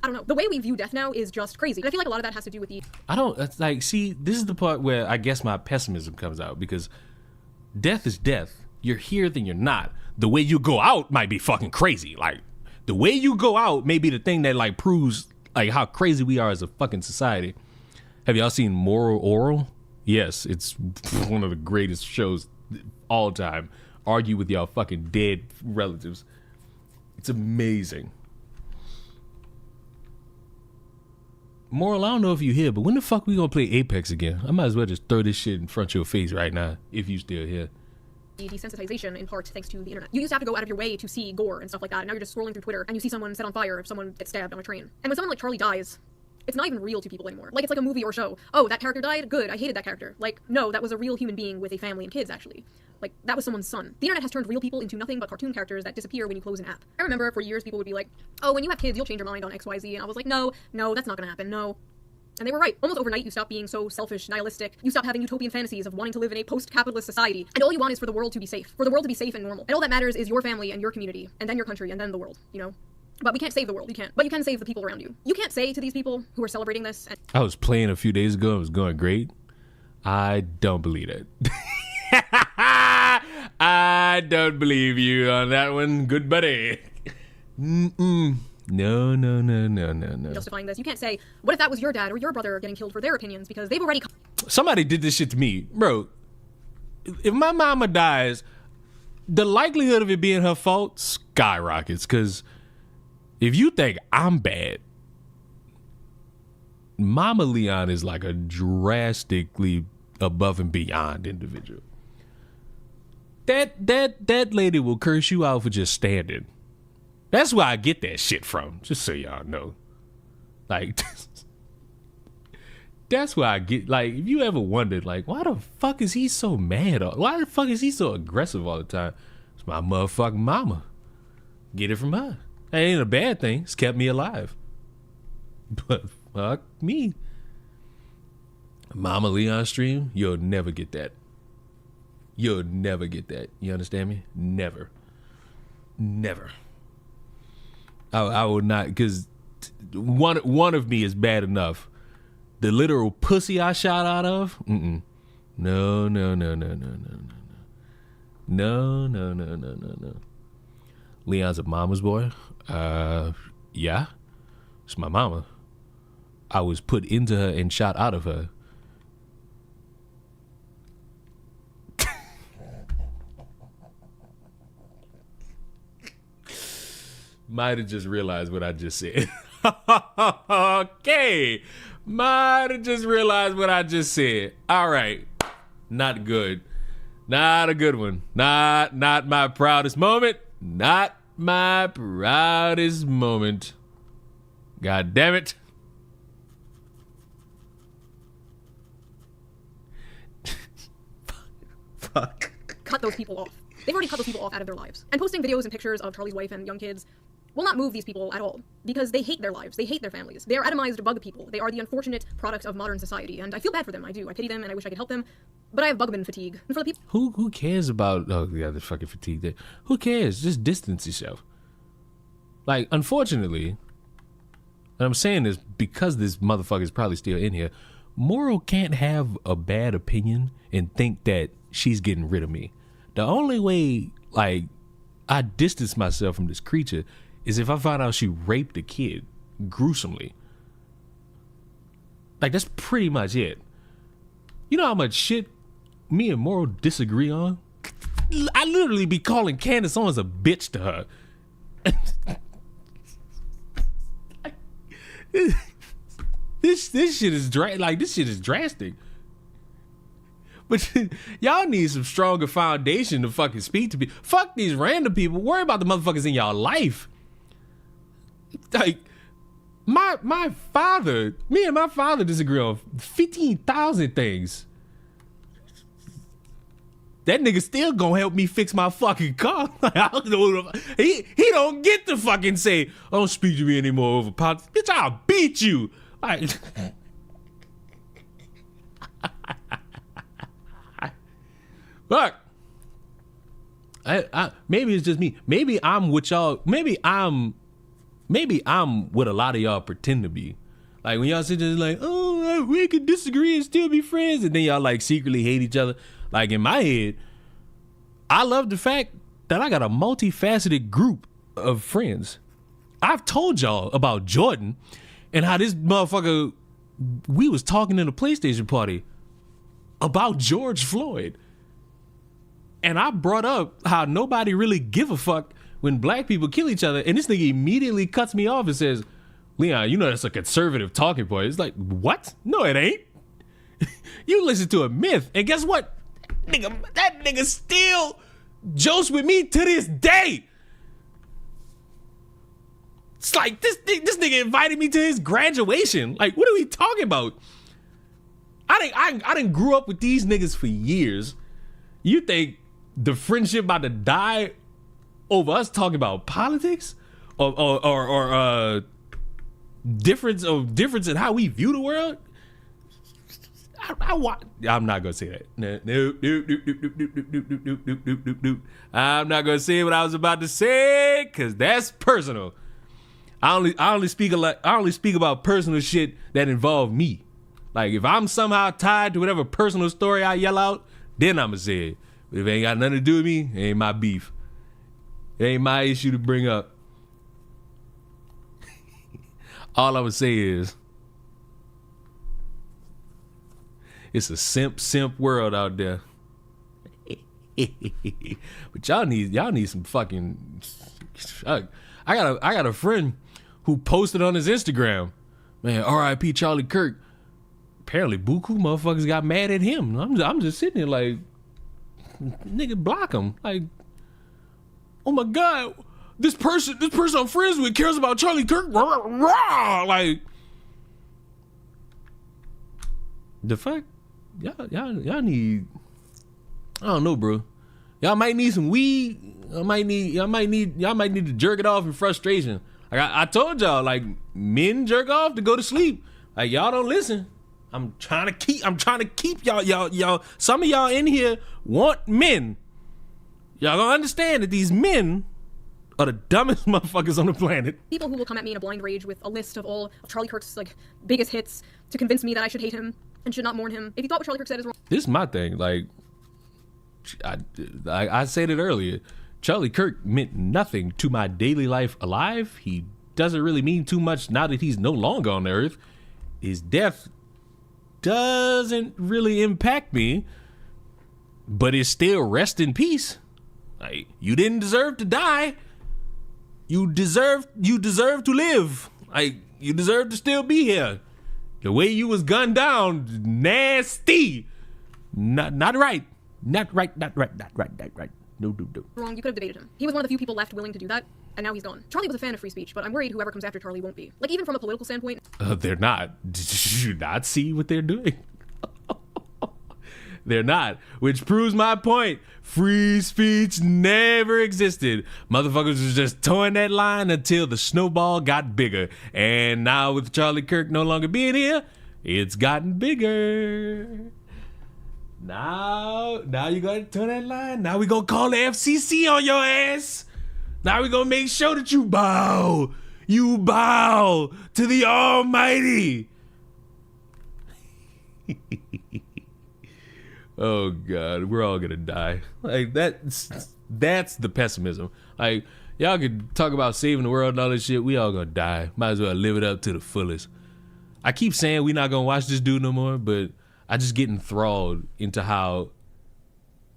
I don't know. The way we view death now is just crazy. And I feel like a lot of that has to do with the... That's like, see, this is the part where I guess my pessimism comes out because death is death. You're here, then you're not. The way you go out might be fucking crazy. Like, the way you go out may be the thing that like proves like how crazy we are as a fucking society. Have y'all seen Moral Oral? Yes, it's one of the greatest shows all time. Argue with y'all fucking dead relatives. It's amazing. Moral, I don't know if you here, but when the fuck we gonna play Apex again? I might as well just throw this shit in front of your face right now if you still here. Desensitization in part thanks to the internet. You used to have to go out of your way to see gore and stuff like that. Now you're just scrolling through Twitter and you see someone set on fire if someone gets stabbed on a train. And when someone like Charlie dies, it's not even real to people anymore. Like it's like a movie or show. Oh, that character died? Good, I hated that character. Like, no, that was a real human being with a family and kids, actually. Like, that was someone's son. The internet has turned real people into nothing but cartoon characters that disappear when you close an app. I remember for years people would be like, oh, when you have kids, you'll change your mind on XYZ. And I was like, no, that's not gonna happen, no. And they were right. Almost overnight, you stop being so selfish, nihilistic. You stop having utopian fantasies of wanting to live in a post-capitalist society. And all you want is for the world to be safe. For the world to be safe and normal. And all that matters is your family and your community. And then your country and then the world, you know? But we can't save the world. You can't. But you can save the people around you. You can't say to these people who are celebrating this. I was playing a few days ago. It was going great. I don't believe it. I don't believe you on that one. Good buddy. No. Justifying this. You can't say, what if that was your dad or your brother getting killed for their opinions because they've already... Somebody did this shit to me. Bro, if my mama dies, the likelihood of it being her fault skyrockets. Because if you think I'm bad, Mama Leon is like a drastically above and beyond individual. That lady will curse you out for just standing. That's where I get that shit from, just so y'all know. Like, that's where I get, like, if you ever wondered, like, why the fuck is he so mad? Why the fuck is he so aggressive all the time? It's my motherfucking mama. Get it from her. That ain't a bad thing. It's kept me alive. But fuck me. Mama Leon stream, you'll never get that. You'll never get that. You understand me? Never. Never. I would not, because one of me is bad enough. The literal pussy I shot out of? No. Leon's a mama's boy? Yeah. It's my mama. I was put into her and shot out of her. Might have just realized what I just said. Okay. Might have just realized what I just said. All right. Not good. Not a good one. Not my proudest moment. Not my proudest moment. God damn it. Fuck. Cut those people off. They've already cut those people off out of their lives. And posting videos and pictures of Charlie's wife and young kids will not move these people at all, because they hate their lives, they hate their families. They are atomized bug people. They are the unfortunate product of modern society, and I feel bad for them. I do. I pity them, and I wish I could help them, but I have bugman fatigue. And for the people who cares about the fucking fatigue there? Who cares? Just distance yourself. Like, unfortunately, and I'm saying this because this motherfucker is probably still in here, Moral can't have a bad opinion and think that she's getting rid of me. The only way, like, I distance myself from this creature is if I find out she raped a kid gruesomely. Like, that's pretty much it. You know how much shit me and Moral disagree on? I literally be calling Candace Owens a bitch to her. This shit is this shit is drastic. But y'all need some stronger foundation to fucking speak to people. Fuck these random people. Worry about the motherfuckers in y'all life. Like, my father, me and my father disagree on 15,000 things. That nigga still gonna help me fix my fucking car. I don't know. He don't get to fucking say, don't speak to me anymore over politics. Bitch, I'll beat you. Like, look, I maybe it's just me. Maybe I'm what y'all. Maybe I'm what a lot of y'all pretend to be. Like, when y'all sit there like, oh, we can disagree and still be friends, and then y'all like secretly hate each other. Like, in my head, I love the fact that I got a multifaceted group of friends. I've told y'all about Jordan and how this motherfucker, we was talking in a PlayStation party about George Floyd. And I brought up how nobody really give a fuck when black people kill each other. And this nigga immediately cuts me off and says, Leon, you know that's a conservative talking point. It's like, what? No, it ain't. You listen to a myth. And guess what? That nigga still jokes with me to this day. It's like, this nigga invited me to his graduation. Like, what are we talking about? I didn't grew up with these niggas for years. You think the friendship about to die over us talking about politics or difference in how we view the world? I'm not gonna say that. Nope. I'm not gonna say what I was about to say because that's personal. I only speak about personal shit that involve me. Like if I'm somehow tied to whatever personal story I yell out, then I'ma say it. But if it ain't got nothing to do with me, it ain't my beef. It ain't my issue to bring up. All I would say is, it's a simp world out there. But y'all need some fucking. I got a friend who posted on his Instagram, man, R.I.P. Charlie Kirk. Apparently, buku motherfuckers got mad at him. I'm just sitting there like, nigga, block him. Like, oh my god, this person I'm friends with cares about Charlie Kirk. Rah, rah. Like, the fuck, y'all need. I don't know, bro. Y'all might need some weed. Y'all might need to jerk it off in frustration. Like I told y'all, like men jerk off to go to sleep. Like y'all don't listen. I'm trying to keep y'all. Some of y'all in here want men. Y'all gonna understand that these men are the dumbest motherfuckers on the planet. People who will come at me in a blind rage with a list of all of Charlie Kirk's like biggest hits to convince me that I should hate him and should not mourn him. If you thought what Charlie Kirk said is wrong. This is my thing. Like I said it earlier. Charlie Kirk meant nothing to my daily life alive. He doesn't really mean too much now that he's no longer on the earth. His death doesn't really impact me, but it's still rest in peace. Like, you didn't deserve to die. You deserve to live. Like, you deserve to still be here. The way you was gunned down, nasty. Not right. Not right. No. Wrong, you could have debated him. He was one of the few people left willing to do that, and now he's gone. Charlie was a fan of free speech, but I'm worried whoever comes after Charlie won't be. Like, even from a political standpoint. They're not. Did you not see what they're doing? They're not. Which proves my point. Free speech never existed. Motherfuckers was just towing that line until the snowball got bigger. And now with Charlie Kirk no longer being here, it's gotten bigger. Now you gotta turn that line. Now we gonna call the FCC on your ass. Now we gonna make sure that you bow. You bow to the Almighty. Oh God, we're all gonna die. Like that's the pessimism. Like y'all could talk about saving the world and all this shit. We all gonna die. Might as well live it up to the fullest. I keep saying we not gonna watch this dude no more, but I just get enthralled into how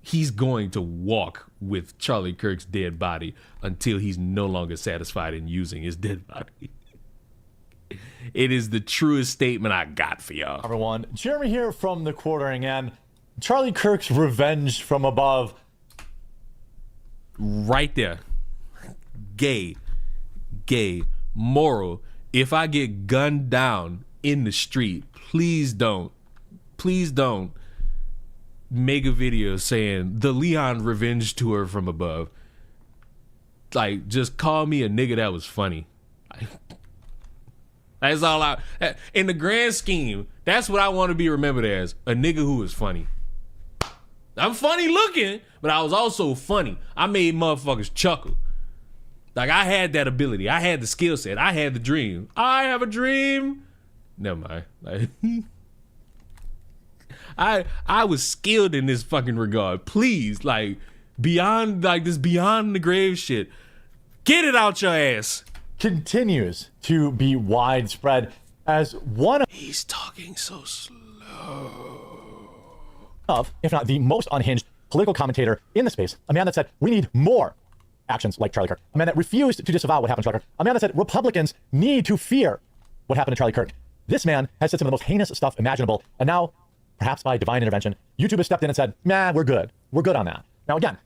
he's going to walk with Charlie Kirk's dead body until he's no longer satisfied in using his dead body. It is the truest statement I got for y'all. Everyone, Jeremy here from the Quartering, and Charlie Kirk's revenge from above. Right there. Gay, moral. If I get gunned down in the street, please don't make a video saying the Leon revenge tour from above. Like, just call me a nigga that was funny. That's all I, in the grand scheme, that's what I want to be remembered as, a nigga who is funny. I'm funny looking, but I was also funny. I made motherfuckers chuckle. Like, I had that ability. I had the skill set. I had the dream. I have a dream. Never mind. Like, I was skilled in this fucking regard. Please, like, beyond, like, this beyond the grave shit. Get it out your ass. Continues to be widespread as one of... He's talking so slow. ...of, if not the most unhinged political commentator in the space. A man that said, we need more actions like Charlie Kirk. A man that refused to disavow what happened to Charlie Kirk. A man that said, Republicans need to fear what happened to Charlie Kirk. This man has said some of the most heinous stuff imaginable, and now, perhaps by divine intervention, YouTube has stepped in and said, nah, we're good. We're good on that. Now, again,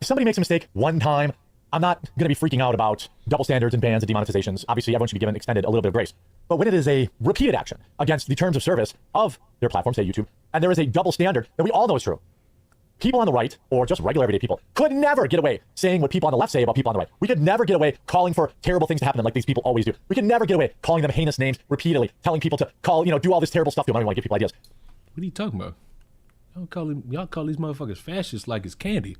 if somebody makes a mistake one time, I'm not going to be freaking out about double standards and bans and demonetizations. Obviously, everyone should be given extended a little bit of grace. But when it is a repeated action against the terms of service of their platform, say YouTube, and there is a double standard that we all know is true, people on the right, or just regular everyday people, could never get away saying what people on the left say about people on the right. We could never get away calling for terrible things to happen to them like these people always do. We could never get away calling them heinous names repeatedly, telling people to call, do all this terrible stuff to them. I don't even want to give people ideas. What are you talking about? Y'all call these motherfuckers fascists like it's candy.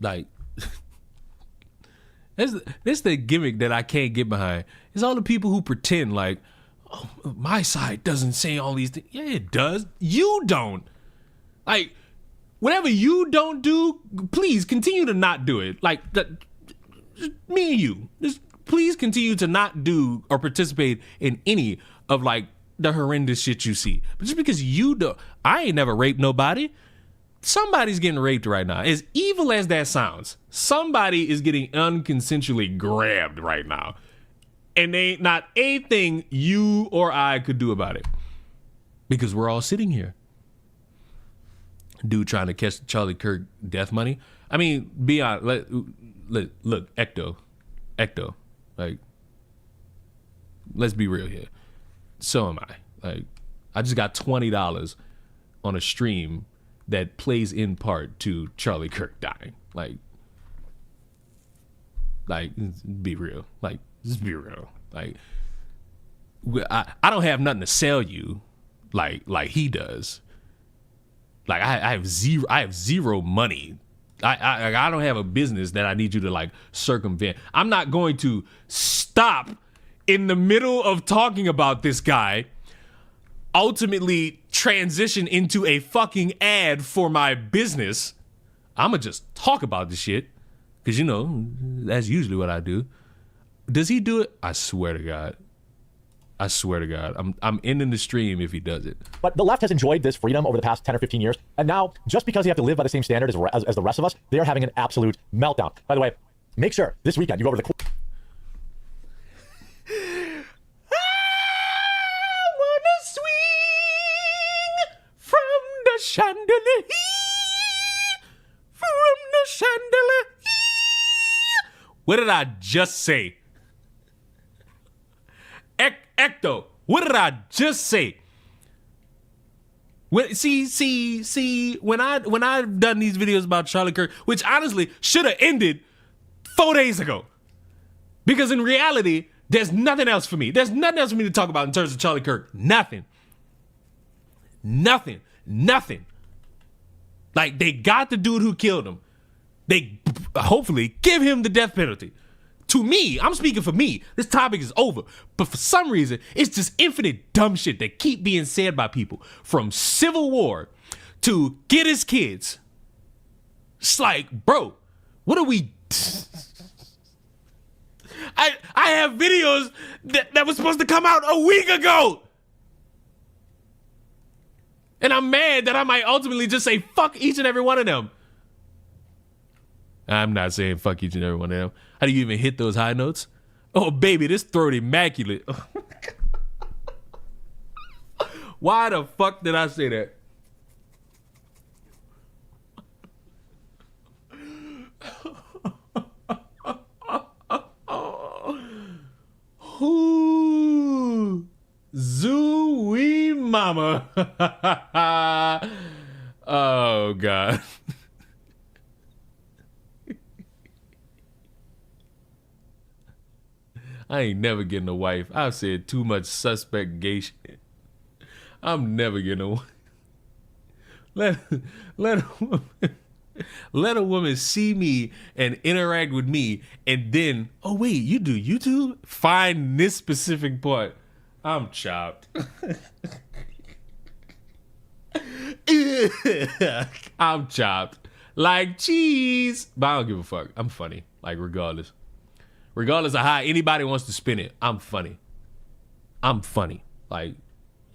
Like, this the gimmick that I can't get behind. It's all the people who pretend like, oh, my side doesn't say all these things. Yeah, it does. You don't. Like, whatever you don't do, please continue to not do it. Like, just me and you. Just please continue to not do or participate in any of, like, the horrendous shit you see. But just because you do, I ain't never raped nobody. Somebody's getting raped right now. As evil as that sounds, somebody is getting unconsensually grabbed right now. And there ain't not a thing you or I could do about it. Because we're all sitting here. Dude trying to catch Charlie Kirk death money. I mean, be honest. Look, Ecto. Like, let's be real here. So am I. Like, I just got $20 on a stream that plays in part to Charlie Kirk dying. Like, be real. Like, just be real. Like, I don't have nothing to sell you like he does. Like, I have zero money. I don't have a business that I need you to, like, circumvent. I'm not going to stop in the middle of talking about this guy, ultimately transition into a fucking ad for my business. I'ma just talk about the shit, because, you know, that's usually what I do. Does he do it? I swear to God. I'm ending the stream if he does it. But the left has enjoyed this freedom over the past 10 or 15 years. And now, just because you have to live by the same standard as the rest of us, they are having an absolute meltdown. By the way, make sure this weekend you go over to the... Chandelier, from the chandelier. What did I just say? Ecto, what did I just say? See, when I've done these videos about Charlie Kirk, which honestly should have ended 4 days ago, because in reality, there's nothing else for me. There's nothing else for me to talk about in terms of Charlie Kirk. Nothing. Like, they got the dude who killed him. They hopefully give him the death penalty. To me, I'm speaking for me, this topic is over. But for some reason, it's just infinite dumb shit that keep being said by people. From Civil War to get his kids. It's like, bro, what are we... I have videos that was supposed to come out a week ago. And I'm mad that I might ultimately just say fuck each and every one of them. I'm not saying fuck each and every one of them. How do you even hit those high notes? Oh, baby, this throat immaculate. Why the fuck did I say that? Ooh, Zoo-wee mama. Oh, God. I ain't never getting a wife. I've said too much suspect gay shit. I'm never getting a wife. Let a woman see me and interact with me, and then, oh wait, you do YouTube? Find this specific part. I'm chopped. I'm chopped. Like cheese. But I don't give a fuck. I'm funny. Like, regardless. Regardless of how anybody wants to spin it, I'm funny. I'm funny. Like,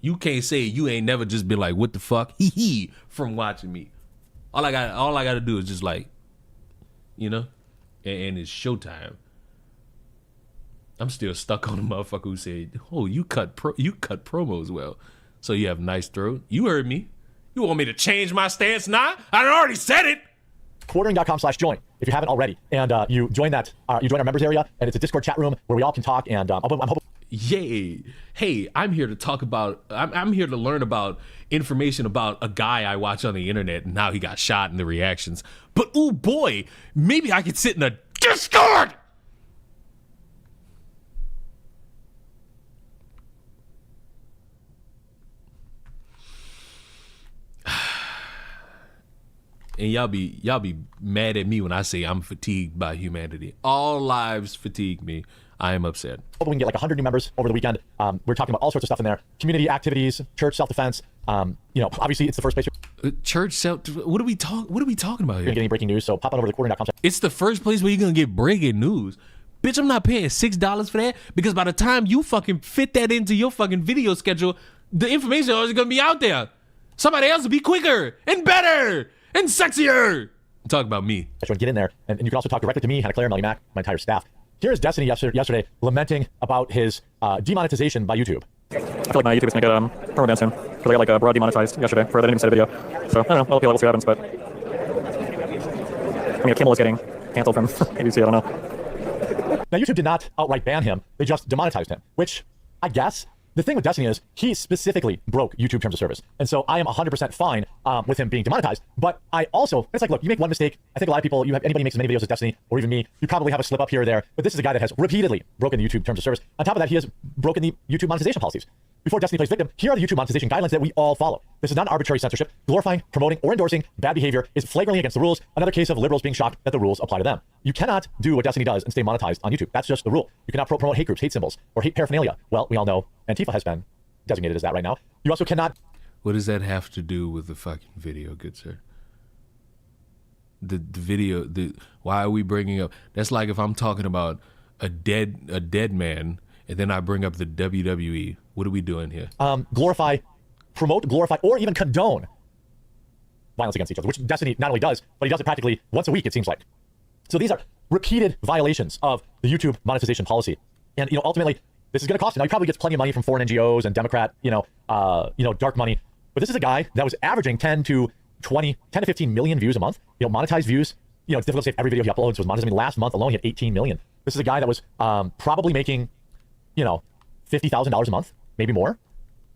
you can't say you ain't never just been like, what the fuck? Hee hee, from watching me. All I got to do is just, like, you know, and it's showtime. I'm still stuck on the motherfucker who said, oh, you cut promos well, so you have nice throat. You heard me. You want me to change my stance now? I done already said it. Quartering.com/join if you haven't already, and you join that. You join our members area, and it's a Discord chat room where we all can talk. And I'm hoping. Yay! Hey, I'm here to talk about. I'm here to learn about information about a guy I watch on the internet and how he got shot and the reactions. But oh boy, maybe I could sit in a Discord. And y'all be mad at me when I say I'm fatigued by humanity. All lives fatigue me. I am upset. Hopefully we can get like 100 new members over the weekend. We're talking about all sorts of stuff in there. Community activities, church self-defense. Obviously it's the first place. Church self. What are we talking about here? You're getting breaking news, so pop on over to quartering.com. It's the first place where you're gonna get breaking news. Bitch, I'm not paying $6 for that, because by the time you fucking fit that into your fucking video schedule, the information is gonna be out there. Somebody else will be quicker and better and sexier. Talk about me. I should get in there, and you can also talk directly to me, Hannah Claire, Melly Mac, my entire staff. Here's Destiny yesterday lamenting about his demonetization by YouTube. I feel like my YouTube is gonna get perma banned soon, because I got like broad demonetized yesterday for I didn't even say a video. So I don't know. We'll see what happens. But I mean, Kimmel is getting canceled from ABC. I don't know. Now YouTube did not outright ban him; they just demonetized him. Which I guess the thing with Destiny is he specifically broke YouTube terms of service, and so I am 100% fine with him being demonetized. But I also, it's like, look, you make one mistake. I think a lot of people, anybody makes as many videos as Destiny, or even me, you probably have a slip up here or there. But this is a guy that has repeatedly broken the YouTube terms of service. On top of that, he has broken the YouTube monetization policies. Before Destiny plays victim, here are the YouTube monetization guidelines that we all follow. This is not arbitrary censorship. Glorifying, promoting, or endorsing bad behavior is flagrantly against the rules. Another case of liberals being shocked that the rules apply to them. You cannot do what Destiny does and stay monetized on YouTube. That's just the rule. You cannot promote hate groups, hate symbols, or hate paraphernalia. Well, we all know Antifa has been designated as that right now. You also cannot. What does that have to do with the fucking video, good sir? The video, why are we bringing up? That's like if I'm talking about a dead man, and then I bring up the WWE. What are we doing here? Glorify, promote, glorify, or even condone violence against each other, which Destiny not only does, but he does it practically once a week, it seems like. So these are repeated violations of the YouTube monetization policy. And, ultimately, this is going to cost him. Now, he probably gets plenty of money from foreign NGOs and Democrat, dark money. But this is a guy that was averaging 10 to 15 million views a month. Monetized views. It's difficult to say if every video he uploads was monetized. I mean, last month alone, he had 18 million. This is a guy that was probably making, $50,000 a month, maybe more,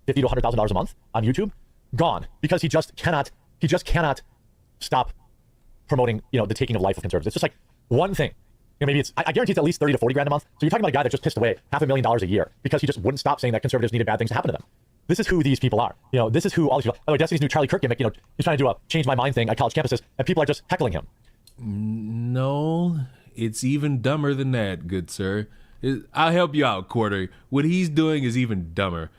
$50,000 to $100,000 a month on YouTube. Gone because he just cannot stop promoting, the taking of life of conservatives. It's just like one thing. Maybe I guarantee it's at least 30 to 40 grand a month. So you're talking about a guy that just pissed away $500,000 a year because he just wouldn't stop saying that conservatives needed bad things to happen to them. This is who these people are. This is who all these people. By the way, Destiny's new Charlie Kirk gimmick, he's trying to do a change my mind thing at college campuses, and people are just heckling him. No, it's even dumber than that, good sir. I'll help you out, Quarter. What he's doing is even dumber.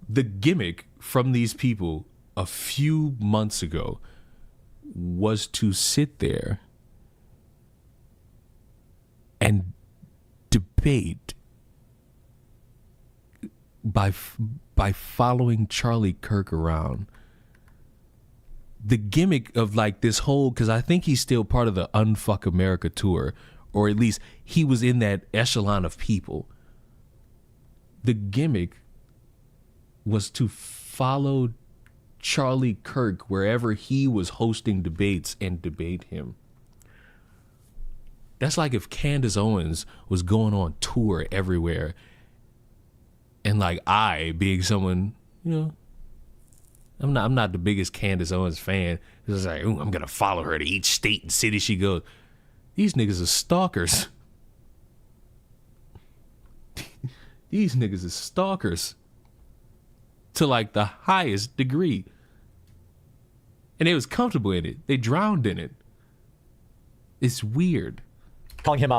The gimmick from these people a few months ago was to sit there and debate by following Charlie Kirk around. The gimmick of like this whole, because I think he's still part of the Unfuck America tour, or at least he was in that echelon of people. The gimmick was to follow Charlie Kirk wherever he was hosting debates and debate him. That's like if Candace Owens was going on tour everywhere, and like I, being someone, I'm not the biggest Candace Owens fan. It's like, ooh, I'm gonna follow her to each state and city she goes. These niggas are stalkers. These niggas are stalkers to like the highest degree. And they was comfortable in it. They drowned in it. It's weird. Calling him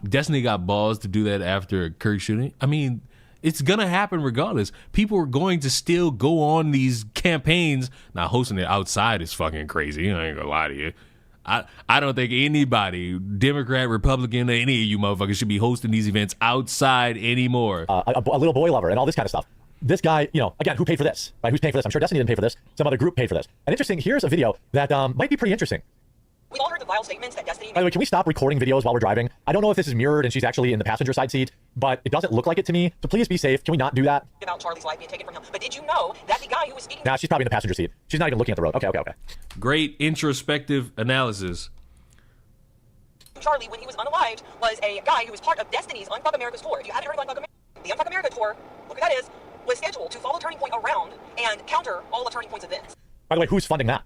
Destiny got balls to do that after Kirk shooting. I mean, it's gonna happen regardless. People are going to still go on these campaigns. Now, hosting it outside is fucking crazy. I ain't gonna lie to you. I don't think anybody, Democrat, Republican, any of you motherfuckers should be hosting these events outside anymore. A little boy lover and all this kind of stuff. This guy, again, who paid for this? Right? Who's paying for this? I'm sure Destiny didn't pay for this. Some other group paid for this. And interesting, here's a video that might be pretty interesting. We've all heard the vile statements that Destiny... By the way, can we stop recording videos while we're driving? I don't know if this is mirrored and she's actually in the passenger side seat, but it doesn't look like it to me. So please be safe. Can we not do that? ...about Charlie's life being taken from him. But did you know that the guy who was speaking... Nah, she's probably in the passenger seat. She's not even looking at the road. Okay. Great introspective analysis. Charlie, when he was unalived, was a guy who was part of Destiny's Unfuck America's tour. If you haven't heard of Unfuck America, the Unfuck America tour, look who that is, was scheduled to follow Turning Point around and counter all of Turning Point's events. By the way, who's funding that?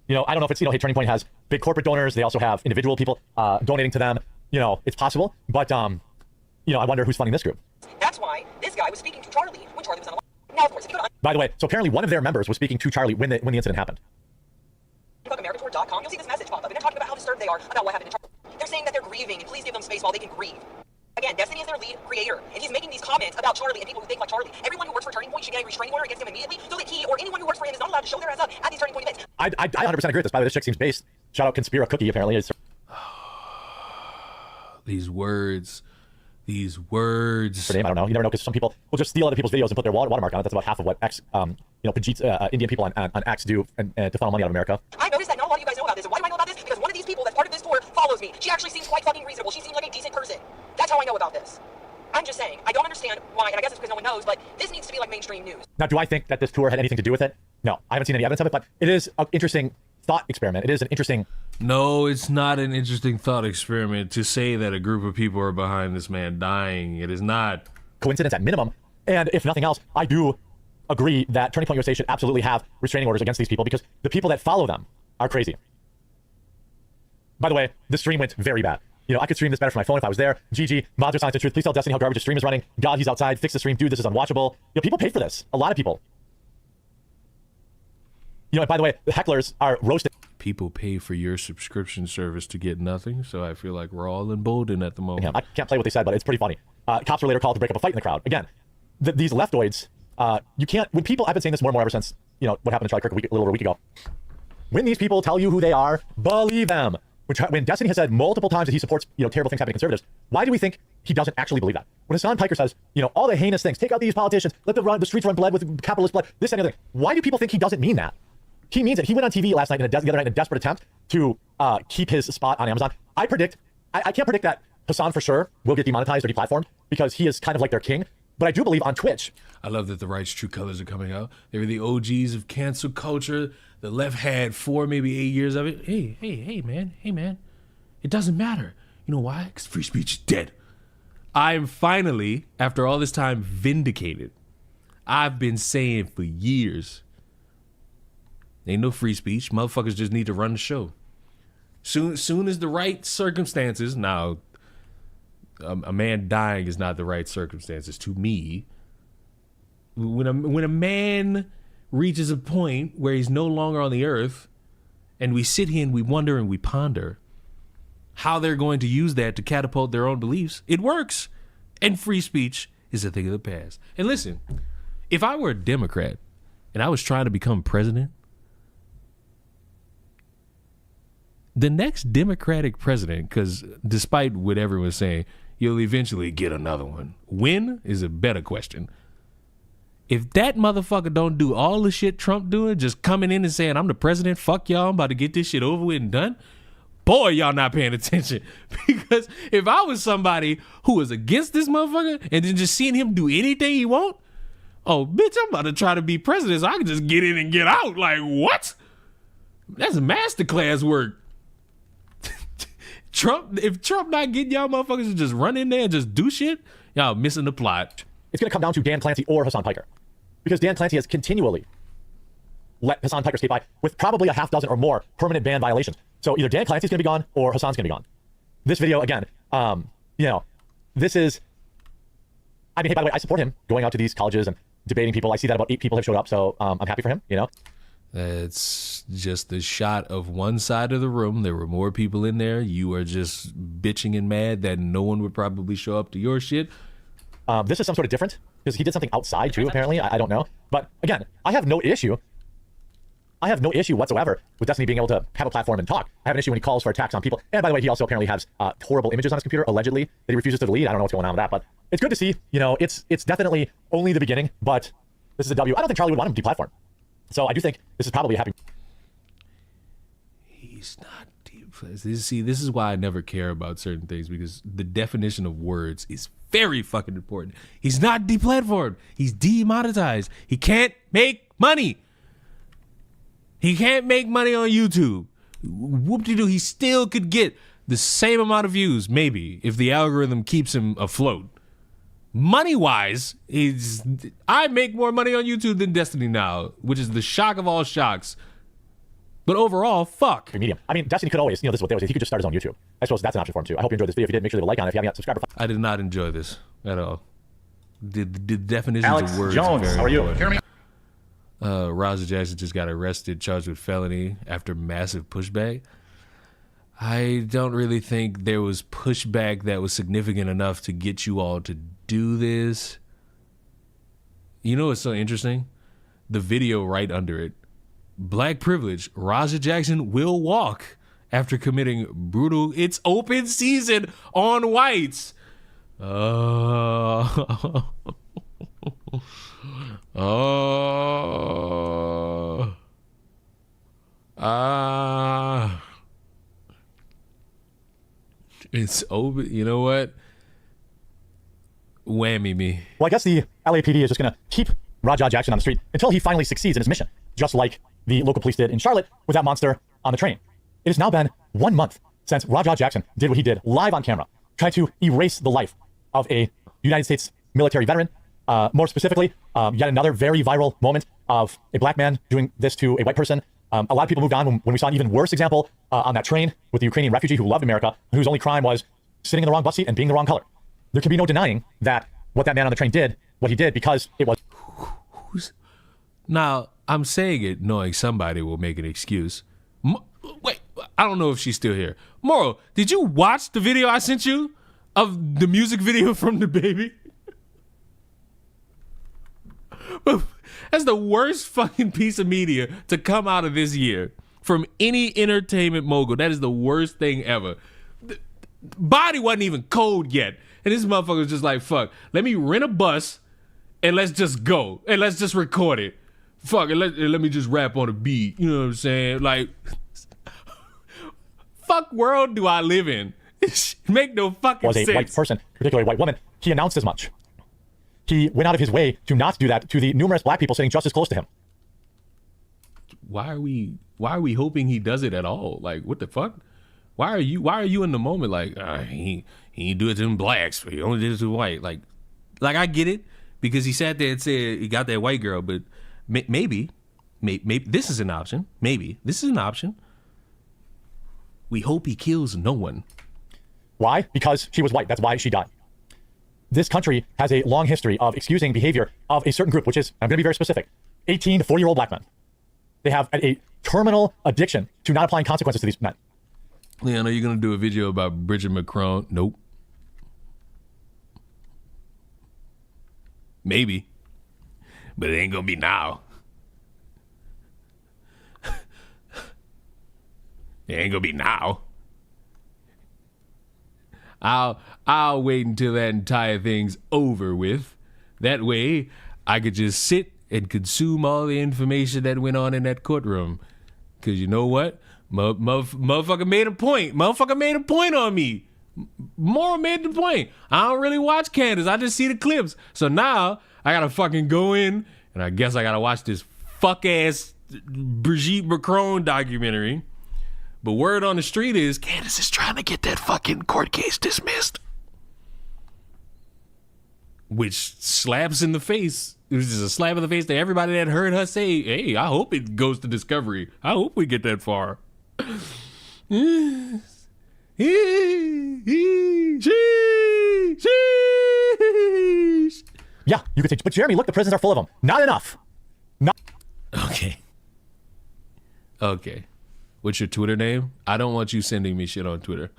I don't know if it's, hey, Turning Point has big corporate donors. They also have individual people donating to them. It's possible. But, I wonder who's funding this group. That's why this guy was speaking to Charlie when Charlie was unalived. Now, of course, if you go to By the way, so apparently one of their members was speaking to Charlie when the incident happened. Unfuck America they are about what happened to Charlie. They're saying that they're grieving, and please give them space while they can grieve. Again, Destiny is their lead creator, and he's making these comments about Charlie and people who think like Charlie. Everyone who works for Turning Point should get a restraining order against him immediately, so that he or anyone who works for him is not allowed to show their ass up at these Turning Point events. I 100% agree with this. By the way, this chick seems based. Shout out Conspira Cookie, apparently. These words. Her name, I don't know. You never know, because some people will just steal other people's videos and put their watermark on it. That's about half of what Indian people on X do and to funnel money out of America. I noticed that not a lot of you guys know about this, and why do I know about this? Because one of these people that's part of this tour follows me. She actually seems quite fucking reasonable. She seems like a decent person. That's how I know about this. I'm just saying, I don't understand why, and I guess it's because no one knows, but this needs to be like mainstream news. Now, do I think that this tour had anything to do with it? No, I haven't seen any evidence of it, but it is an interesting thought experiment. It is an interesting... No, it's not an interesting thought experiment to say that a group of people are behind this man dying. It is not. Coincidence at minimum. And if nothing else, I do agree that Turning Point USA should absolutely have restraining orders against these people because the people that follow them are crazy. By the way, the stream went very bad. You know, I could stream this better from my phone if I was there. GG, mods are science and truth. Please tell Destiny how garbage the stream is running. God, he's outside. Fix the stream. Dude, this is unwatchable. You know, people paid for this. A lot of people. You know, and by the way, the hecklers are roasted. People pay for your subscription service to get nothing, so I feel like we're all emboldened at the moment. Yeah, I can't play what they said, but it's pretty funny. Cops were later called to break up a fight in the crowd. Again, these leftoids, you can't, when people, I've been saying this more and more ever since, you know, what happened to Charlie Kirk a little over a week ago. When these people tell you who they are, believe them. When Destiny has said multiple times that he supports, you know, terrible things happening to conservatives, why do we think he doesn't actually believe that? When Hassan Piker says, you know, all the heinous things, take out these politicians, let the streets run blood with capitalist blood, this and the other thing. Why do people think he doesn't mean that? He means it. He went on TV last night the other night in a desperate attempt to keep his spot on Amazon. I can't predict that Hassan for sure will get demonetized or deplatformed because he is kind of like their king. But I do believe on Twitch. I love that the right's true colors are coming out. They were the OGs of cancel culture. The left had 4, maybe 8 years of it. Hey, man. It doesn't matter. You know why? Because free speech is dead. I am finally, after all this time, vindicated. I've been saying for years, ain't no free speech. Motherfuckers just need to run the show. Soon as the right circumstances, now, a man dying is not the right circumstances to me. When a man reaches a point where he's no longer on the earth, and we sit here and we wonder and we ponder how they're going to use that to catapult their own beliefs, it works. And free speech is a thing of the past. And listen, if I were a Democrat and I was trying to become president, the next Democratic president, because despite what everyone's saying, you'll eventually get another one. When is a better question. If that motherfucker don't do all the shit Trump doing, just coming in and saying, I'm the president, fuck y'all, I'm about to get this shit over with and done, boy, y'all not paying attention. Because if I was somebody who was against this motherfucker and then just seeing him do anything he want, oh, bitch, I'm about to try to be president so I can just get in and get out. Like, what? That's masterclass work. If Trump not getting y'all motherfuckers to just run in there and just do shit, y'all missing the plot. It's going to come down to Dan Clancy or Hassan Piker. Because Dan Clancy has continually let Hassan Piker skate by with probably a half dozen or more permanent ban violations. So either Dan Clancy's going to be gone or Hassan's going to be gone. This video, again, you know, this is, I mean, hey, by the way, I support him going out to these colleges and debating people. I see that about 8 people have showed up, so I'm happy for him, you know. It's just the shot of one side of the room. There were more people in there. You are just bitching and mad that no one would probably show up to your shit. This is some sort of different because he did something outside too, apparently. I don't know. But again, I have no issue whatsoever with Destiny being able to have a platform and talk. I have an issue when he calls for attacks on people. And by the way, he also apparently has horrible images on his computer, allegedly, that he refuses to delete. I don't know what's going on with that, but it's good to see. You know, it's definitely only the beginning, but this is a W. I don't think Charlie would want him to deplatform. So I do think this is probably a happy. He's not deep. See, this is why I never care about certain things, because the definition of words is very fucking important. He's not deplatformed. He's demonetized. He can't make money. He can't make money on YouTube. Whoop-de-doo, he still could get the same amount of views, maybe, if the algorithm keeps him afloat. Money-wise, I make more money on YouTube than Destiny now, which is the shock of all shocks. But overall, fuck. Medium. I mean, Destiny could always, you know, this is what they always say. He could just start his own YouTube. I suppose that's an option for him too. I hope you enjoyed this video. If you did, make sure to leave a like on it. If you haven't yet, subscribe. I did not enjoy this at all. The definitions Alex of words Jones, are very how are you? important. Rosa Jackson just got arrested, charged with felony after massive pushback. I don't really think there was pushback that was significant enough to get you all to do this. You know what's so interesting? The video right under it. Black privilege. Raja Jackson will walk after committing brutal. It's open season on whites. It's over. You know what? Whammy me. Well, I guess the LAPD is just going to keep Raja Jackson on the street until he finally succeeds in his mission, just like the local police did in Charlotte with that monster on the train. It has now been 1 month since Raja Jackson did what he did live on camera, tried to erase the life of a United States military veteran. More specifically, yet another very viral moment of a black man doing this to a white person. A lot of people moved on when we saw an even worse example on that train with the Ukrainian refugee who loved America, whose only crime was sitting in the wrong bus seat and being the wrong color. There can be no denying that what that man on the train did, what he did, because it was... Now, I'm saying it knowing somebody will make an excuse. Wait, I don't know if she's still here. Moro, did you watch the video I sent you of the music video from the baby? That's the worst fucking piece of media to come out of this year from any entertainment mogul. That is the worst thing ever. The body wasn't even cold yet. And this motherfucker was just like, fuck, let me rent a bus and let's just go. And let's just record it. Fuck it, let me just rap on a beat. You know what I'm saying? Like, fuck world do I live in? Make no fucking sense. Was a white person, particularly a white woman. He announced as much. He went out of his way to not do that to the numerous black people sitting just as close to him. Why are we hoping he does it at all? Like, what the fuck? Why are you in the moment like, he ain't do it to them blacks, he only did it to white? Like I get it, because he sat there and said he got that white girl, but maybe this is an option. Maybe this is an option. We hope he kills no one. Why? Because she was white. That's why she died. This country has a long history of excusing behavior of a certain group, which is, I'm going to be very specific, 18 to 40-year-old black men. They have a terminal addiction to not applying consequences to these men. Leon, are you going to do a video about Bridget Macron? Nope. Maybe. But it ain't going to be now. It ain't going to be now. I'll wait until that entire thing's over with. That way, I could just sit and consume all the information that went on in that courtroom. Because you know what? Motherfucker made a point. Motherfucker made a point on me. Moral made the point. I don't really watch Candace. I just see the clips. So now, I gotta fucking go in, and I guess I gotta watch this fuck-ass Brigitte Macron documentary. But word on the street is Candace is trying to get that fucking court case dismissed. Which slaps in the face. It was just a slap in the face to everybody that heard her say, hey, I hope it goes to discovery. I hope we get that far. Yeah, you could say, but Jeremy, look, the prisons are full of them. Not enough. Okay. What's your Twitter name? I don't want you sending me shit on Twitter.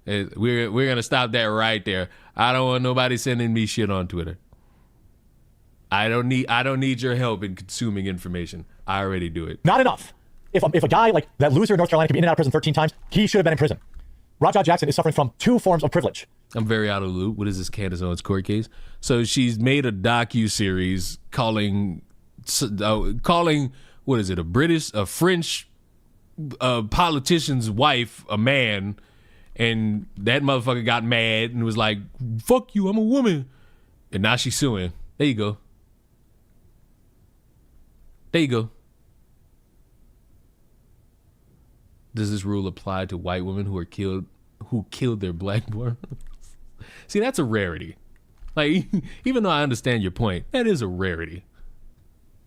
We're gonna stop that right there. I don't want nobody sending me shit on Twitter. I don't need your help in consuming information. I already do it. Not enough. If a guy like that loser in North Carolina can be in and out of prison 13 times, he should have been in prison. Raja Jackson is suffering from 2 forms of privilege. I'm very out of the loop. What is this Candace Owens court case? So she's made a docu-series calling what is it? A French politician's wife a man, and that motherfucker got mad and was like, fuck you, I'm a woman. And now she's suing. There you go. Does this rule apply to white women who killed their black born? See, that's a rarity. Like, even though I understand your point, that is a rarity.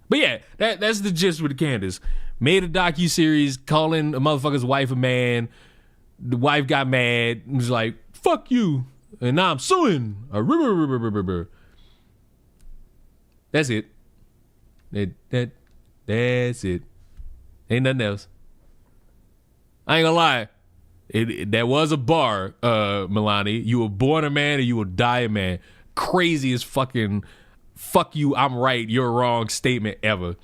But yeah, that's the gist with Candace. Made a docu-series calling a motherfucker's wife a man. The wife got mad and was like, fuck you. And now I'm suing. That's it. That's it. Ain't nothing else. I ain't gonna lie. That was a bar, Milani. You were born a man or you will die a man. Craziest fucking fuck you, I'm right, you're wrong statement ever.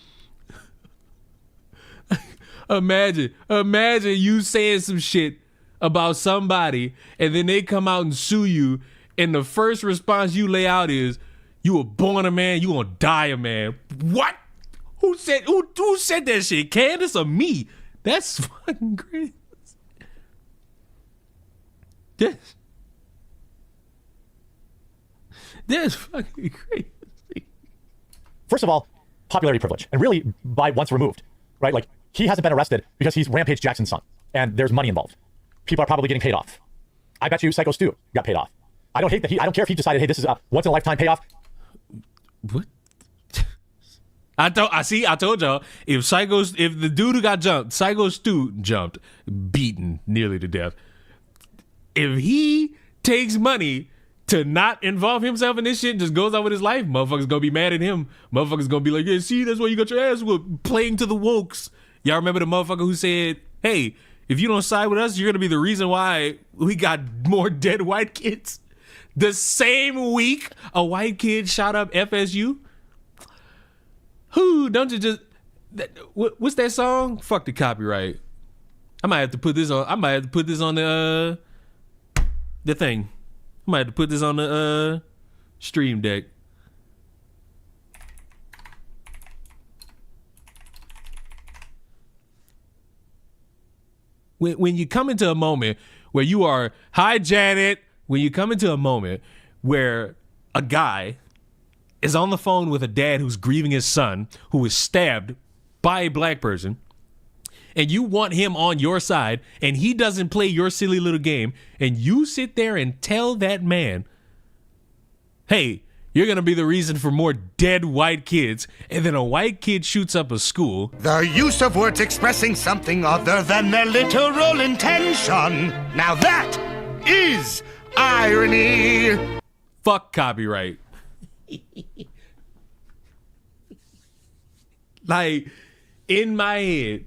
Imagine you saying some shit about somebody and then they come out and sue you and the first response you lay out is, you were born a man, you gonna die a man. What? Who said that shit? Candace or me? That's fucking crazy. That's fucking crazy. First of all, popularity privilege, and really by once removed, right? Like, he hasn't been arrested because he's Rampage Jackson's son, and there's money involved. People are probably getting paid off. I bet you Psycho Stu got paid off. I don't hate that I don't care if he decided, hey, this is a once in a lifetime payoff. What? I told y'all, if the dude who got jumped, Psycho Stu jumped, beaten nearly to death. If he takes money to not involve himself in this shit, just goes on with his life, motherfuckers gonna be mad at him. Motherfuckers gonna be like, yeah, see, that's why you got your ass whooped, playing to the wokes. Y'all remember the motherfucker who said, hey, if you don't side with us, you're gonna be the reason why we got more dead white kids. The same week a white kid shot up FSU. Who don't you just? What's that song? Fuck the copyright. I might have to put this on. The thing. I might have to put this on the stream deck. When you come into a moment where you are, hi Janet, when you come into a moment where a guy is on the phone with a dad who's grieving his son who was stabbed by a black person, and you want him on your side, and he doesn't play your silly little game, and you sit there and tell that man, hey, you're going to be the reason for more dead white kids, and then a white kid shoots up a school. The use of words expressing something other than their literal intention. Now that is irony. Fuck copyright. Like, in my head,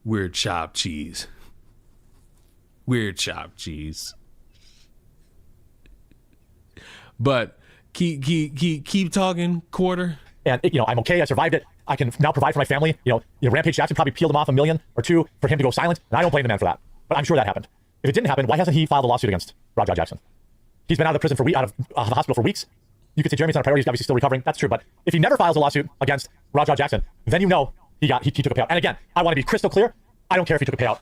we're chopped cheese. We're chopped cheese. But keep talking, Quarter. And I'm okay. I survived it. I can now provide for my family. Rampage Jackson probably peeled him off $1 million or $2 million for him to go silent, and I don't blame the man for that. But I'm sure that happened. If it didn't happen, why hasn't he filed a lawsuit against Raja Jackson? He's been out of the prison out of the hospital for weeks. You could say Jeremy's not a priority. He's obviously still recovering. That's true. But if he never files a lawsuit against Raja Jackson, then he took a payout. And again, I want to be crystal clear. I don't care if he took a payout.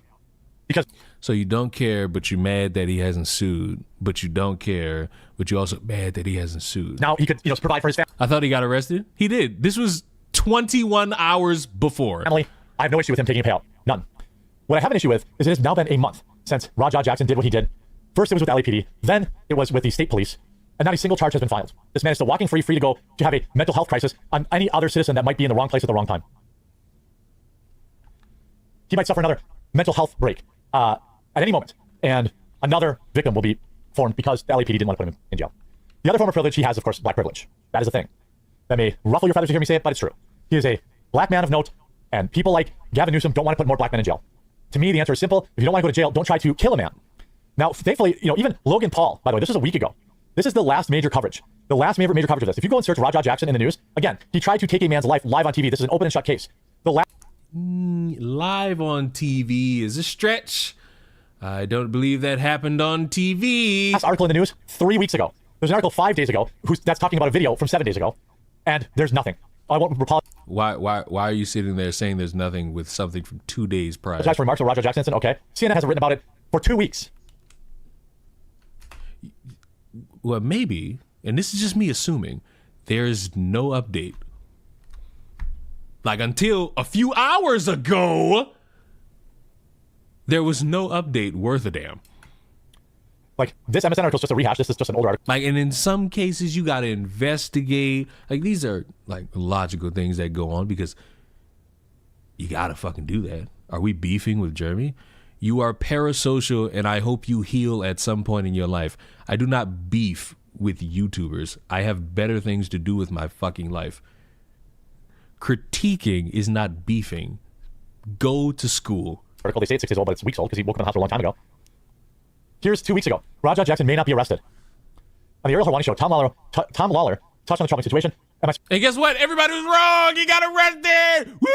Because so you don't care, but you're mad that he hasn't sued. But you don't care, but you're also mad that he hasn't sued. Now he could, provide for his family. I thought he got arrested. He did. This was 21 hours before. Family, I have no issue with him taking a payout. None. What I have an issue with is it has now been a month since Raja Jackson did what he did. First it was with LAPD, then it was with the state police, and not a single charge has been filed. This man is still walking free to go to have a mental health crisis on any other citizen that might be in the wrong place at the wrong time. He might suffer another mental health break at any moment, and another victim will be formed because the LAPD didn't want to put him in jail. The other form of privilege he has, of course, black privilege. That is a thing. That may ruffle your feathers to hear me say it, but it's true. He is a black man of note, and people like Gavin Newsom don't want to put more black men in jail. To me, the answer is simple. If you don't want to go to jail, don't try to kill a man. Now, thankfully, even Logan Paul, by the way, this was a week ago. This is the last major coverage. The last major coverage of this. If you go and search Raja Jackson in the news, again, he tried to take a man's life live on TV. This is an open and shut case. The last live on TV is a stretch. I don't believe that happened on TV. Last article in the news 3 weeks ago. There's an article 5 days ago that's talking about a video from 7 days ago, and there's nothing. I won't apologize. Why are you sitting there saying there's nothing with something from 2 days prior? For remarks of Raja Jackson. Okay, CNN hasn't written about it for 2 weeks. Well, maybe, and this is just me assuming, there's no update. Like, until a few hours ago, there was no update worth a damn. Like, this MSN article is just a rehash. This is just an older article. Like, and in some cases, you got to investigate. Like, these are, like, logical things that go on because you got to fucking do that. Are we beefing with Jeremy? You are parasocial, and I hope you heal at some point in your life. I do not beef with YouTubers. I have better things to do with my fucking life. Critiquing is not beefing. Go to school. Article, they say it's 6 days old, but it's weeks old because he woke up in the hospital a long time ago. Here's 2 weeks ago. Raja Jackson may not be arrested. On the Ariel Helwani show, Tom Lawler touched on the troubling situation. And guess what? Everybody was wrong. He got arrested. Woo!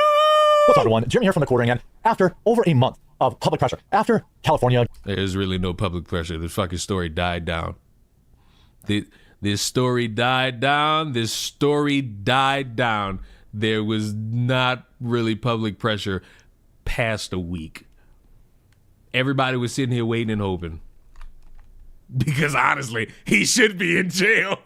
What's up, everyone? Jim here from the Quartering End. After over a month of public pressure, after California... There's really no public pressure. The fucking story died down. This story died down. This story died down. There was not really public pressure past a week. Everybody was sitting here waiting and hoping. Because honestly, he should be in jail.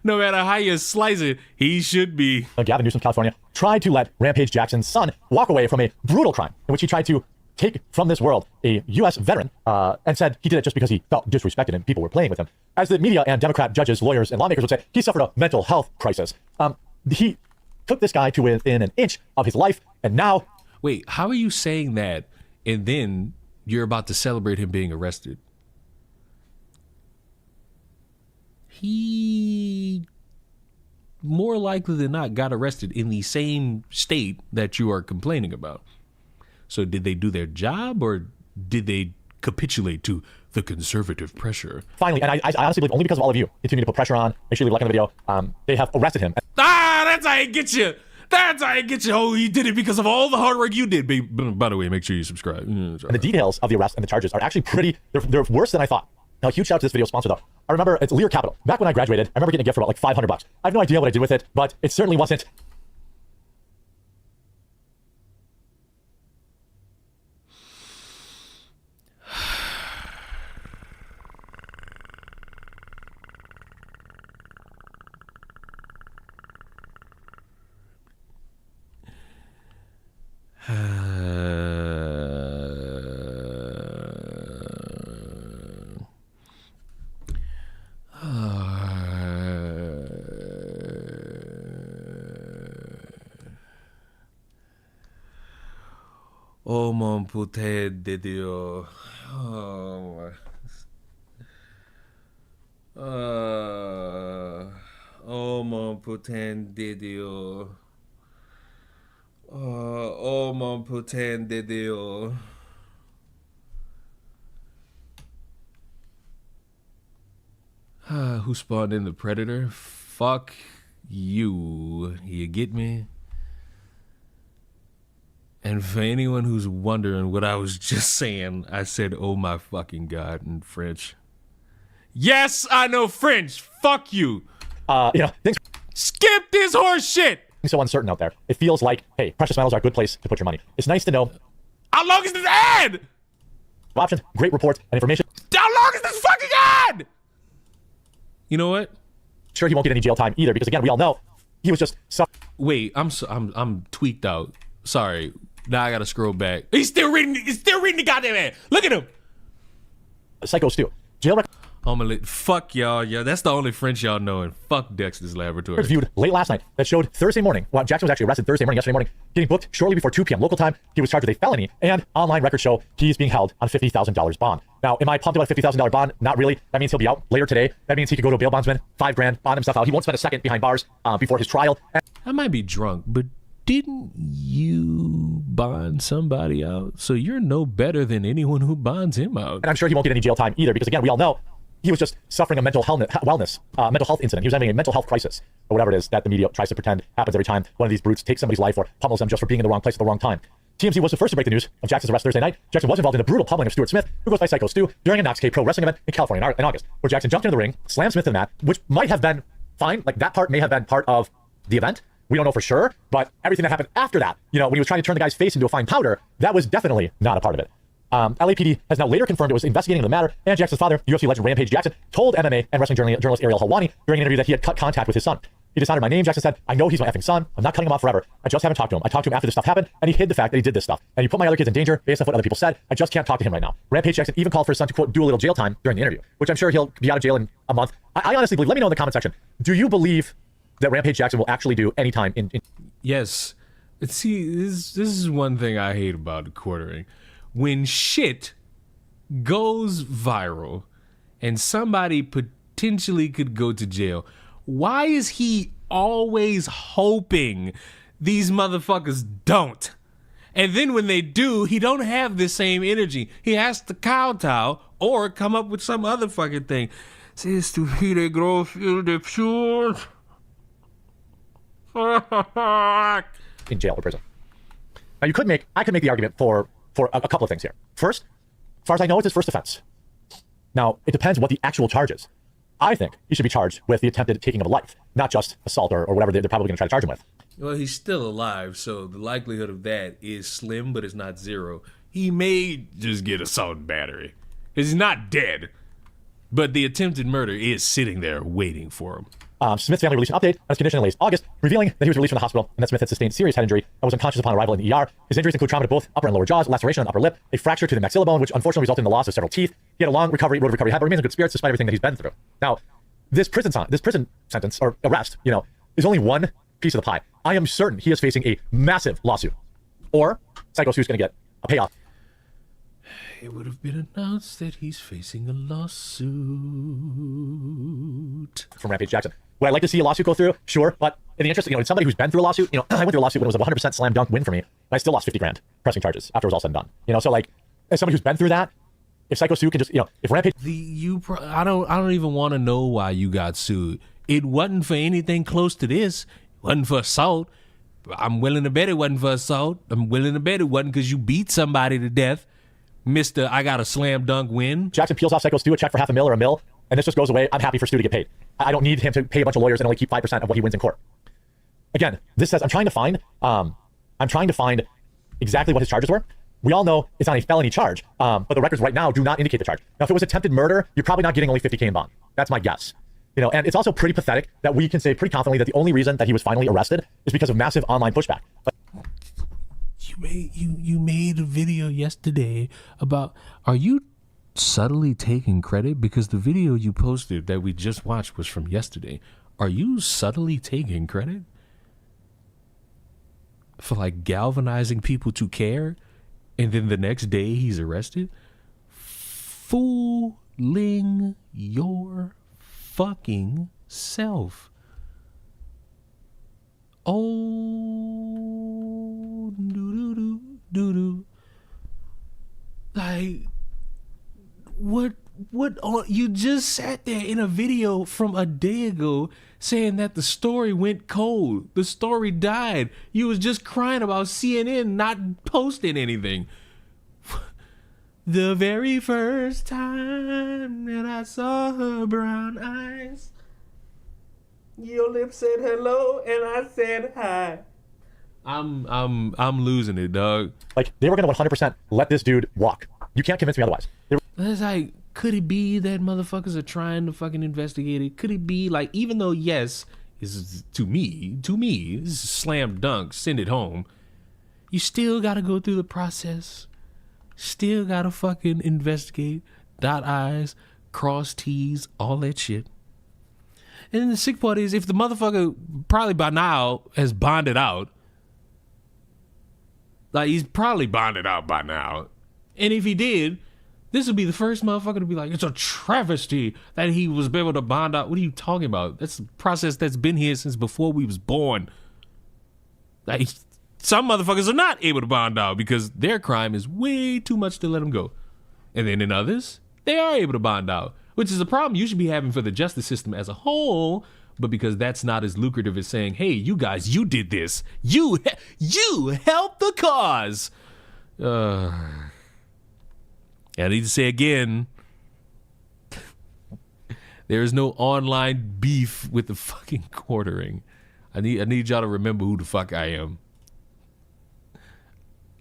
No matter how you slice it, he should be. Gavin Newsom, California, tried to let Rampage Jackson's son walk away from a brutal crime in which he tried to take from this world a U.S. veteran and said he did it just because he felt disrespected and people were playing with him. As the media and Democrat judges, lawyers, and lawmakers would say, he suffered a mental health crisis. He took this guy to within an inch of his life, and now... Wait, how are you saying that, and then you're about to celebrate him being arrested? He more likely than not got arrested in the same state that you are complaining about. So did they do their job, or did they capitulate to the conservative pressure? Finally, and I honestly believe only because of all of you continue to put pressure on, make sure you leave a like on the video, they have arrested him. That's how I get you. That's how I get you. Oh, he did it because of all the hard work you did. By the way, make sure you subscribe. And the details of the arrest and the charges are actually pretty, they're worse than I thought. Now, huge shout out to this video sponsor, though. I remember it's Lear Capital. Back when I graduated, I remember getting a gift for about like $500. I have no idea what I did with it, but it certainly wasn't. Oh mon putain de Dieu. Oh mon putain de Dieu. Oh mon putain de Dieu. Who spawned in the Predator? Fuck you. You get me? And for anyone who's wondering what I was just saying, I said, oh my fucking God, in French. Yes, I know French. Fuck you. Things skip this horse shit. So uncertain out there. It feels like, hey, precious metals are a good place to put your money. It's nice to know. How long is this ad? Options, great reports, and information. How long is this fucking ad? You know what? Sure, he won't get any jail time either, because again, we all know he was just. Wait, I'm tweaked out. Sorry. Now I gotta scroll back. He's still reading the goddamn ad. Look at him. Psycho Stu. Jail record. Fuck y'all. Yeah, that's the only French y'all know, and fuck Dexter's Laboratory. Viewed late last night that showed Thursday morning. Well, Jackson was actually arrested yesterday morning, getting booked shortly before 2 p.m. local time. He was charged with a felony, and online records show he's being held on $50,000 bond. Now, am I pumped about a $50,000 bond? Not really. That means he'll be out later today. That means he could go to a bail bondsman, $5,000, bond himself out. He won't spend a second behind bars before his trial. I might be drunk, but didn't you bond somebody out? So you're no better than anyone who bonds him out. And I'm sure he won't get any jail time either, because again, we all know he was just suffering a mental health incident. He was having a mental health crisis, or whatever it is that the media tries to pretend happens every time one of these brutes takes somebody's life or pummels them just for being in the wrong place at the wrong time. TMZ was the first to break the news of Jackson's arrest Thursday night. Jackson was involved in a brutal pummeling of Stuart Smith, who goes by Psycho Stu, during a Knox K Pro wrestling event in California in August, where Jackson jumped into the ring, slammed Smith to the mat, which might have been fine. Like, that part may have been part of the event. We don't know for sure, but everything that happened after that, when he was trying to turn the guy's face into a fine powder, that was definitely not a part of it. LAPD has now later confirmed it was investigating the matter, and Jackson's father, UFC legend Rampage Jackson, told MMA and wrestling journalist Ariel Helwani during an interview that he had cut contact with his son. He dishonored my name, Jackson said. I know he's my effing son. I'm not cutting him off forever. I just haven't talked to him. I talked to him after this stuff happened, and he hid the fact that he did this stuff. And he put my other kids in danger based on what other people said. I just can't talk to him right now. Rampage Jackson even called for his son to, quote, do a little jail time during the interview, which I'm sure he'll be out of jail in a month. I honestly believe, let me know in the comment section, do you believe that Rampage Jackson will actually do any time in... Yes. See, this is one thing I hate about the Quartering. When shit goes viral and somebody potentially could go to jail, why is he always hoping these motherfuckers don't? And then when they do, he don't have the same energy. He has to kowtow or come up with some other fucking thing. Si stupide gros fil de pure. In jail or prison. Now I could make the argument for a couple of things here. First, as far as I know, it's his first offense. Now, it depends what the actual charge is. I think he should be charged with the attempted taking of a life, not just assault or whatever they're probably going to try to charge him with. Well, he's still alive, so the likelihood of that is slim, but it's not zero. He may just get assault and battery. He's not dead, but the attempted murder is sitting there waiting for him. Smith's family released an update on his condition in late August, revealing that he was released from the hospital and that Smith had sustained serious head injury and was unconscious upon arrival in the ER. His injuries include trauma to both upper and lower jaws, laceration on the upper lip, a fracture to the maxilla bone, which unfortunately resulted in the loss of several teeth. He had a long road to recovery, but remains in good spirits despite everything that he's been through. Now, this prison sentence or arrest, is only one piece of the pie. I am certain he is facing a massive lawsuit, or Psycho Sue's going to get a payoff. It would have been announced that he's facing a lawsuit from Rampage Jackson. Would I like to see a lawsuit go through? Sure, but in the interest, in somebody who's been through a lawsuit, I went through a lawsuit when it was a 100% slam dunk win for me, and I still lost 50 grand pressing charges after it was all said and done. So like, as somebody who's been through that, if Psycho Sue can just, if Rampage, I don't even want to know why you got sued. It wasn't for anything close to this. It wasn't for assault. I'm willing to bet it wasn't for assault. I'm willing to bet it wasn't because you beat somebody to death. Mr. I got a slam dunk win. Jackson peels off Psycho Stu a check for $500,000 or $1 million, and this just goes away. I'm happy for Stu to get paid. I don't need him to pay a bunch of lawyers and only keep 5% of what he wins in court. Again, this says I'm trying to find exactly what his charges were. We all know it's not a felony charge, but the records right now do not indicate the charge. Now, if it was attempted murder, you're probably not getting only $50,000 in bond. That's my guess. And it's also pretty pathetic that we can say pretty confidently that the only reason that he was finally arrested is because of massive online pushback. You made a video yesterday about, are you subtly taking credit? Because the video you posted that we just watched was from yesterday. Are you subtly taking credit for like galvanizing people to care? And then the next day he's arrested? Fooling your fucking self. Oh, doo-doo-doo-doo-doo. Like, what you just sat there in a video from a day ago saying that the story went cold. The story died. You was just crying about CNN not posting anything. The very first time that I saw her brown eyes, your lips said hello and I said hi. I'm losing it, dog. Like, they were gonna 100% let this dude walk. You can't convince me otherwise. It's like, could it be that motherfuckers are trying to fucking investigate it? Could it be like, even though yes, is to me, this is slam dunk, send it home. You still gotta go through the process. Still gotta fucking investigate, dot I's, cross T's, all that shit. And the sick part is, if the motherfucker probably by now has bonded out, like he's probably bonded out by now. And if he did, this would be the first motherfucker to be like, it's a travesty that he was able to bond out. What are you talking about? That's a process that's been here since before we was born. Like, some motherfuckers are not able to bond out because their crime is way too much to let them go. And then in others, they are able to bond out, which is a problem you should be having for the justice system as a whole. But because that's not as lucrative as saying, hey, you guys, you did this. You helped the cause. I need to say again, there is no online beef with the fucking quartering. I need y'all to remember who the fuck I am.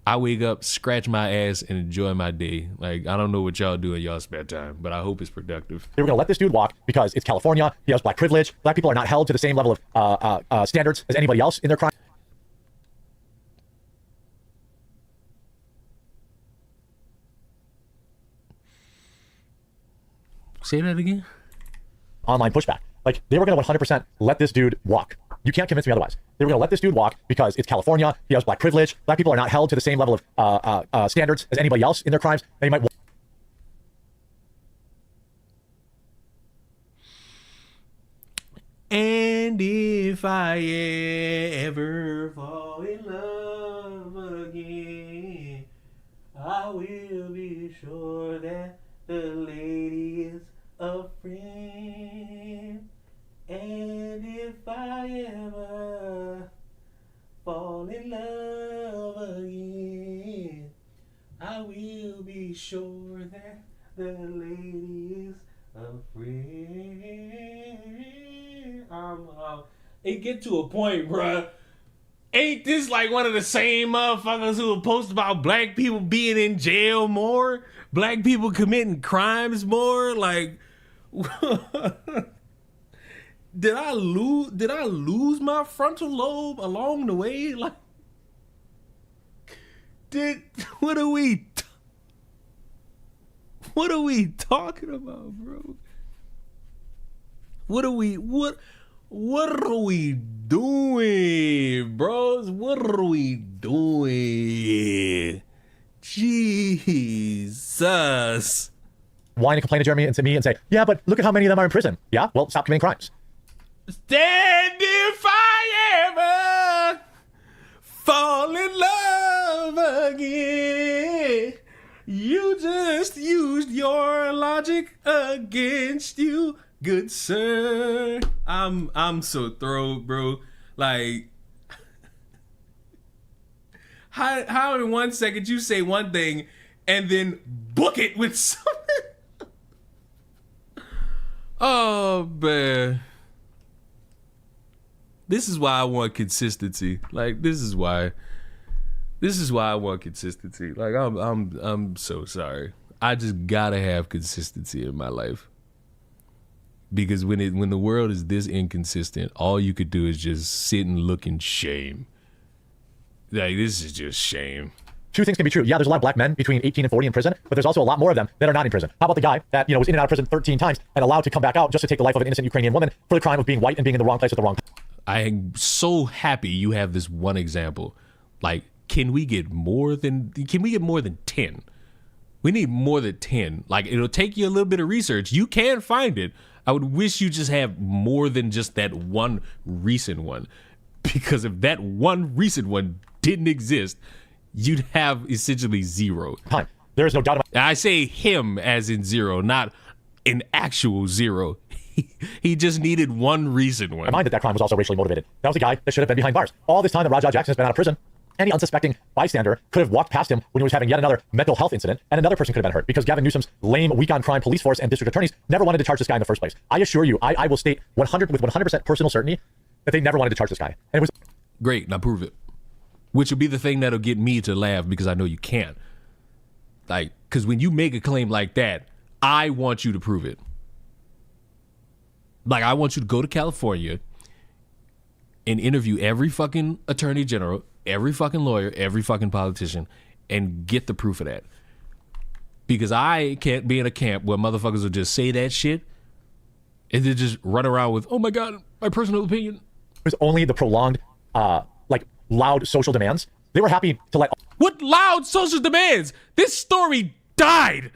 I wake up, scratch my ass, and enjoy my day. Like, I don't know what y'all do in y'all spare time, but I hope it's productive. They were going to let this dude walk because it's California. He has black privilege. Black people are not held to the same level of standards as anybody else in their crime. Say that again? Online pushback. Like, they were going to 100% let this dude walk. You can't convince me otherwise. They were going to let this dude walk because it's California. He has black privilege. Black people are not held to the same level of standards as anybody else in their crimes. They might. And if I ever fall in love again. I will be sure that the lady is a friend. And if I ever fall in love again, I will be sure that the lady is a friend. It get to a point, bruh. Ain't this like one of the same motherfuckers who will post about black people being in jail more? Black people committing crimes more? Like, did I lose my frontal lobe along the way? Like, what are we talking about, bro? What are we doing, bros? What are we doing? Jesus. Whine and complain to Jeremy and to me and say, yeah, but look at how many of them are in prison. Yeah, well, stop committing crimes. Stand if I ever fall in love again. You just used your logic against you, good sir. I'm so thrilled, bro. Like, how in 1 second you say one thing and then book it with something? Oh man, this is why I want consistency. Like, this is why I want consistency. Like, I'm so sorry. I just gotta have consistency in my life. Because when the world is this inconsistent, all you could do is just sit and look in shame. Like, this is just shame. Two things can be true. Yeah, there's a lot of black men between 18 and 40 in prison, but there's also a lot more of them that are not in prison. How about the guy that, was in and out of prison 13 times and allowed to come back out just to take the life of an innocent Ukrainian woman for the crime of being white and being in the wrong place at the wrong time? I am so happy you have this one example. Like, can we get more than 10? We need more than 10. Like, it'll take you a little bit of research. You can find it. I would wish you just have more than just that one recent one. Because if that one recent one didn't exist, you'd have essentially zero. There is no doubt about it. I say him as in zero, not an actual zero. He just needed one recent one. I mind that crime was also racially motivated. That was a guy that should have been behind bars. All this time that Rajah Jackson has been out of prison, any unsuspecting bystander could have walked past him when he was having yet another mental health incident, and another person could have been hurt because Gavin Newsom's lame, weak-on-crime police force and district attorneys never wanted to charge this guy in the first place. I assure you, I will state with 100% personal certainty that they never wanted to charge this guy. And it was great. Now prove it. Which will be the thing that'll get me to laugh because I know you can't. Like, because when you make a claim like that, I want you to prove it. Like, I want you to go to California and interview every fucking attorney general, every fucking lawyer, every fucking politician, and get the proof of that. Because I can't be in a camp where motherfuckers will just say that shit and then just run around with, oh my God, my personal opinion. It was only the prolonged, loud social demands. They were happy to let... What loud social demands? This story died.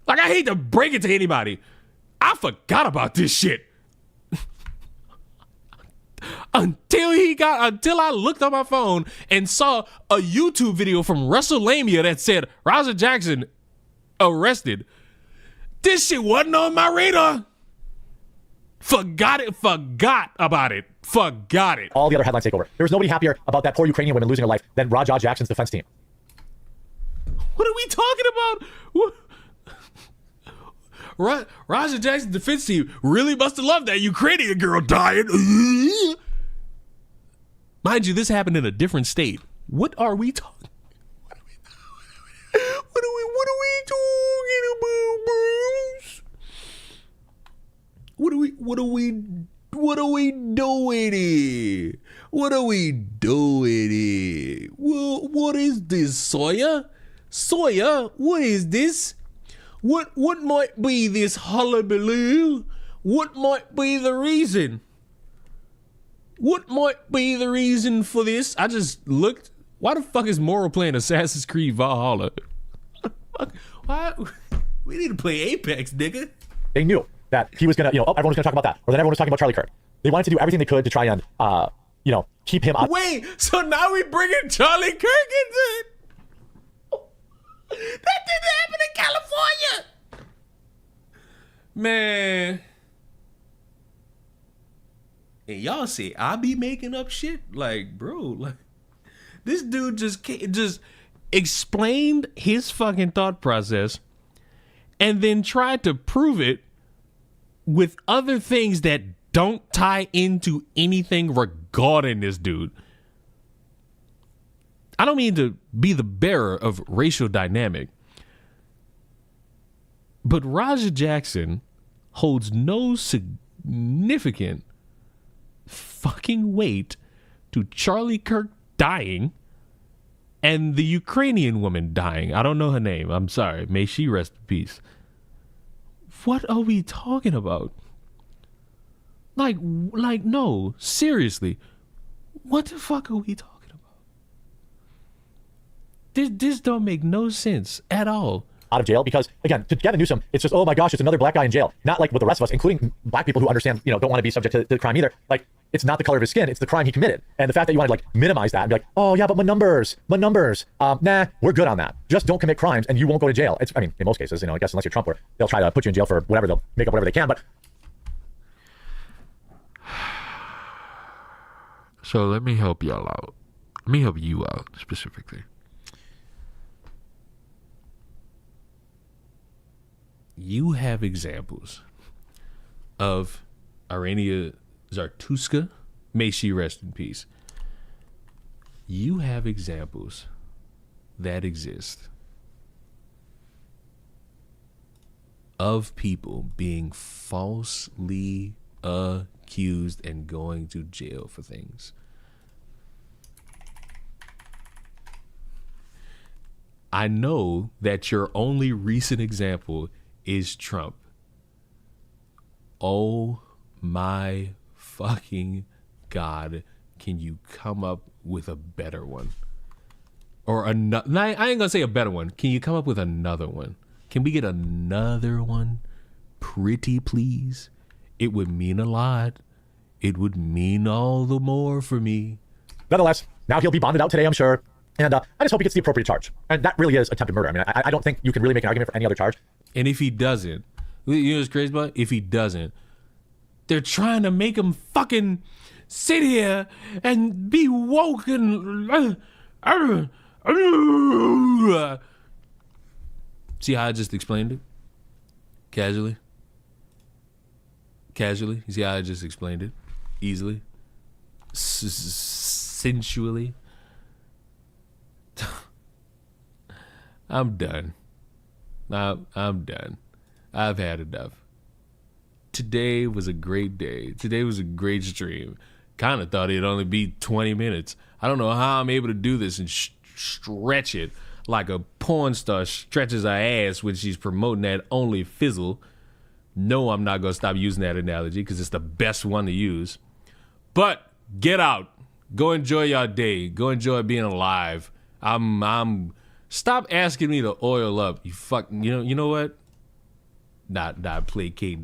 Like, I hate to break it to anybody. I forgot about this shit. Until I looked on my phone and saw a YouTube video from WrestleMania that said Rajah Jackson arrested. This shit wasn't on my radar. Forgot about it. All the other headlines take over. There was nobody happier about that poor Ukrainian woman losing her life than Rajah Jackson's defense team. What are we talking about? Rajah Jackson's defense team really must have loved that Ukrainian girl dying. Mind you, this happened in a different state. What are we talking? What are we talking about, bros? What are we doing here? What are we doing here? Well, what is this, Sawyer? Sawyer, what is this? What might be this hullabaloo? What might be the reason? What might be the reason for this? I just looked. Why the fuck is Moro playing Assassin's Creed Valhalla? Why? We need to play Apex, nigga. They knew that he was gonna, everyone was gonna talk about that, or then everyone was talking about Charlie Kirk. They wanted to do everything they could to try and, keep him out. Wait, so now we bringing Charlie Kirk into it? Man. And y'all say I be making up shit? Like, bro, like this dude just explained his fucking thought process and then tried to prove it with other things that don't tie into anything regarding this dude. I don't mean to be the bearer of racial dynamic, but Raja Jackson holds no significant fucking weight to Charlie Kirk dying and the Ukrainian woman dying. I don't know her name. I'm sorry. May she rest in peace. What are we talking about? Like, no, seriously. What the fuck are we talking about? This don't make no sense at all. Out of jail because, again, to Gavin Newsom, it's just, oh my gosh, it's another black guy in jail. Not like with the rest of us, including black people who understand, don't want to be subject to the crime either. Like, it's not the color of his skin, it's the crime he committed. And the fact that you want to like minimize that and be like, oh yeah, but my numbers. Nah, we're good on that. Just don't commit crimes and you won't go to jail. I mean, in most cases, I guess unless you're Trump, where they'll try to put you in jail for whatever, they'll make up whatever they can, but. So let me help y'all out. Let me help you out specifically. You have examples of Irania Zartuska, may she rest in peace. You have examples that exist of people being falsely accused and going to jail for things. I know that your only recent example is Trump. Oh my fucking God. Can you come up with a better one? Or another? I ain't gonna say a better one. Can you come up with another one? Can we get another one? Pretty please. It would mean a lot. It would mean all the more for me. Nonetheless, now he'll be bonded out today, I'm sure. And I just hope he gets the appropriate charge. And that really is attempted murder. I mean, I don't think you can really make an argument for any other charge. And if he doesn't, you know what's crazy about it? If he doesn't, they're trying to make him fucking sit here and be woke and see how I just explained it? Casually. You see how I just explained it? Easily. Sensually. I'm done. I'm done. I've had enough. Today was a great day. Today was a great stream. Kind of thought it'd only be 20 minutes. I don't know how I'm able to do this and stretch it like a porn star stretches her ass when she's promoting that only fizzle. No, I'm not going to stop using that analogy because it's the best one to use. But get out. Go enjoy your day. Go enjoy being alive. Stop asking me to oil up. You know what? Not placating.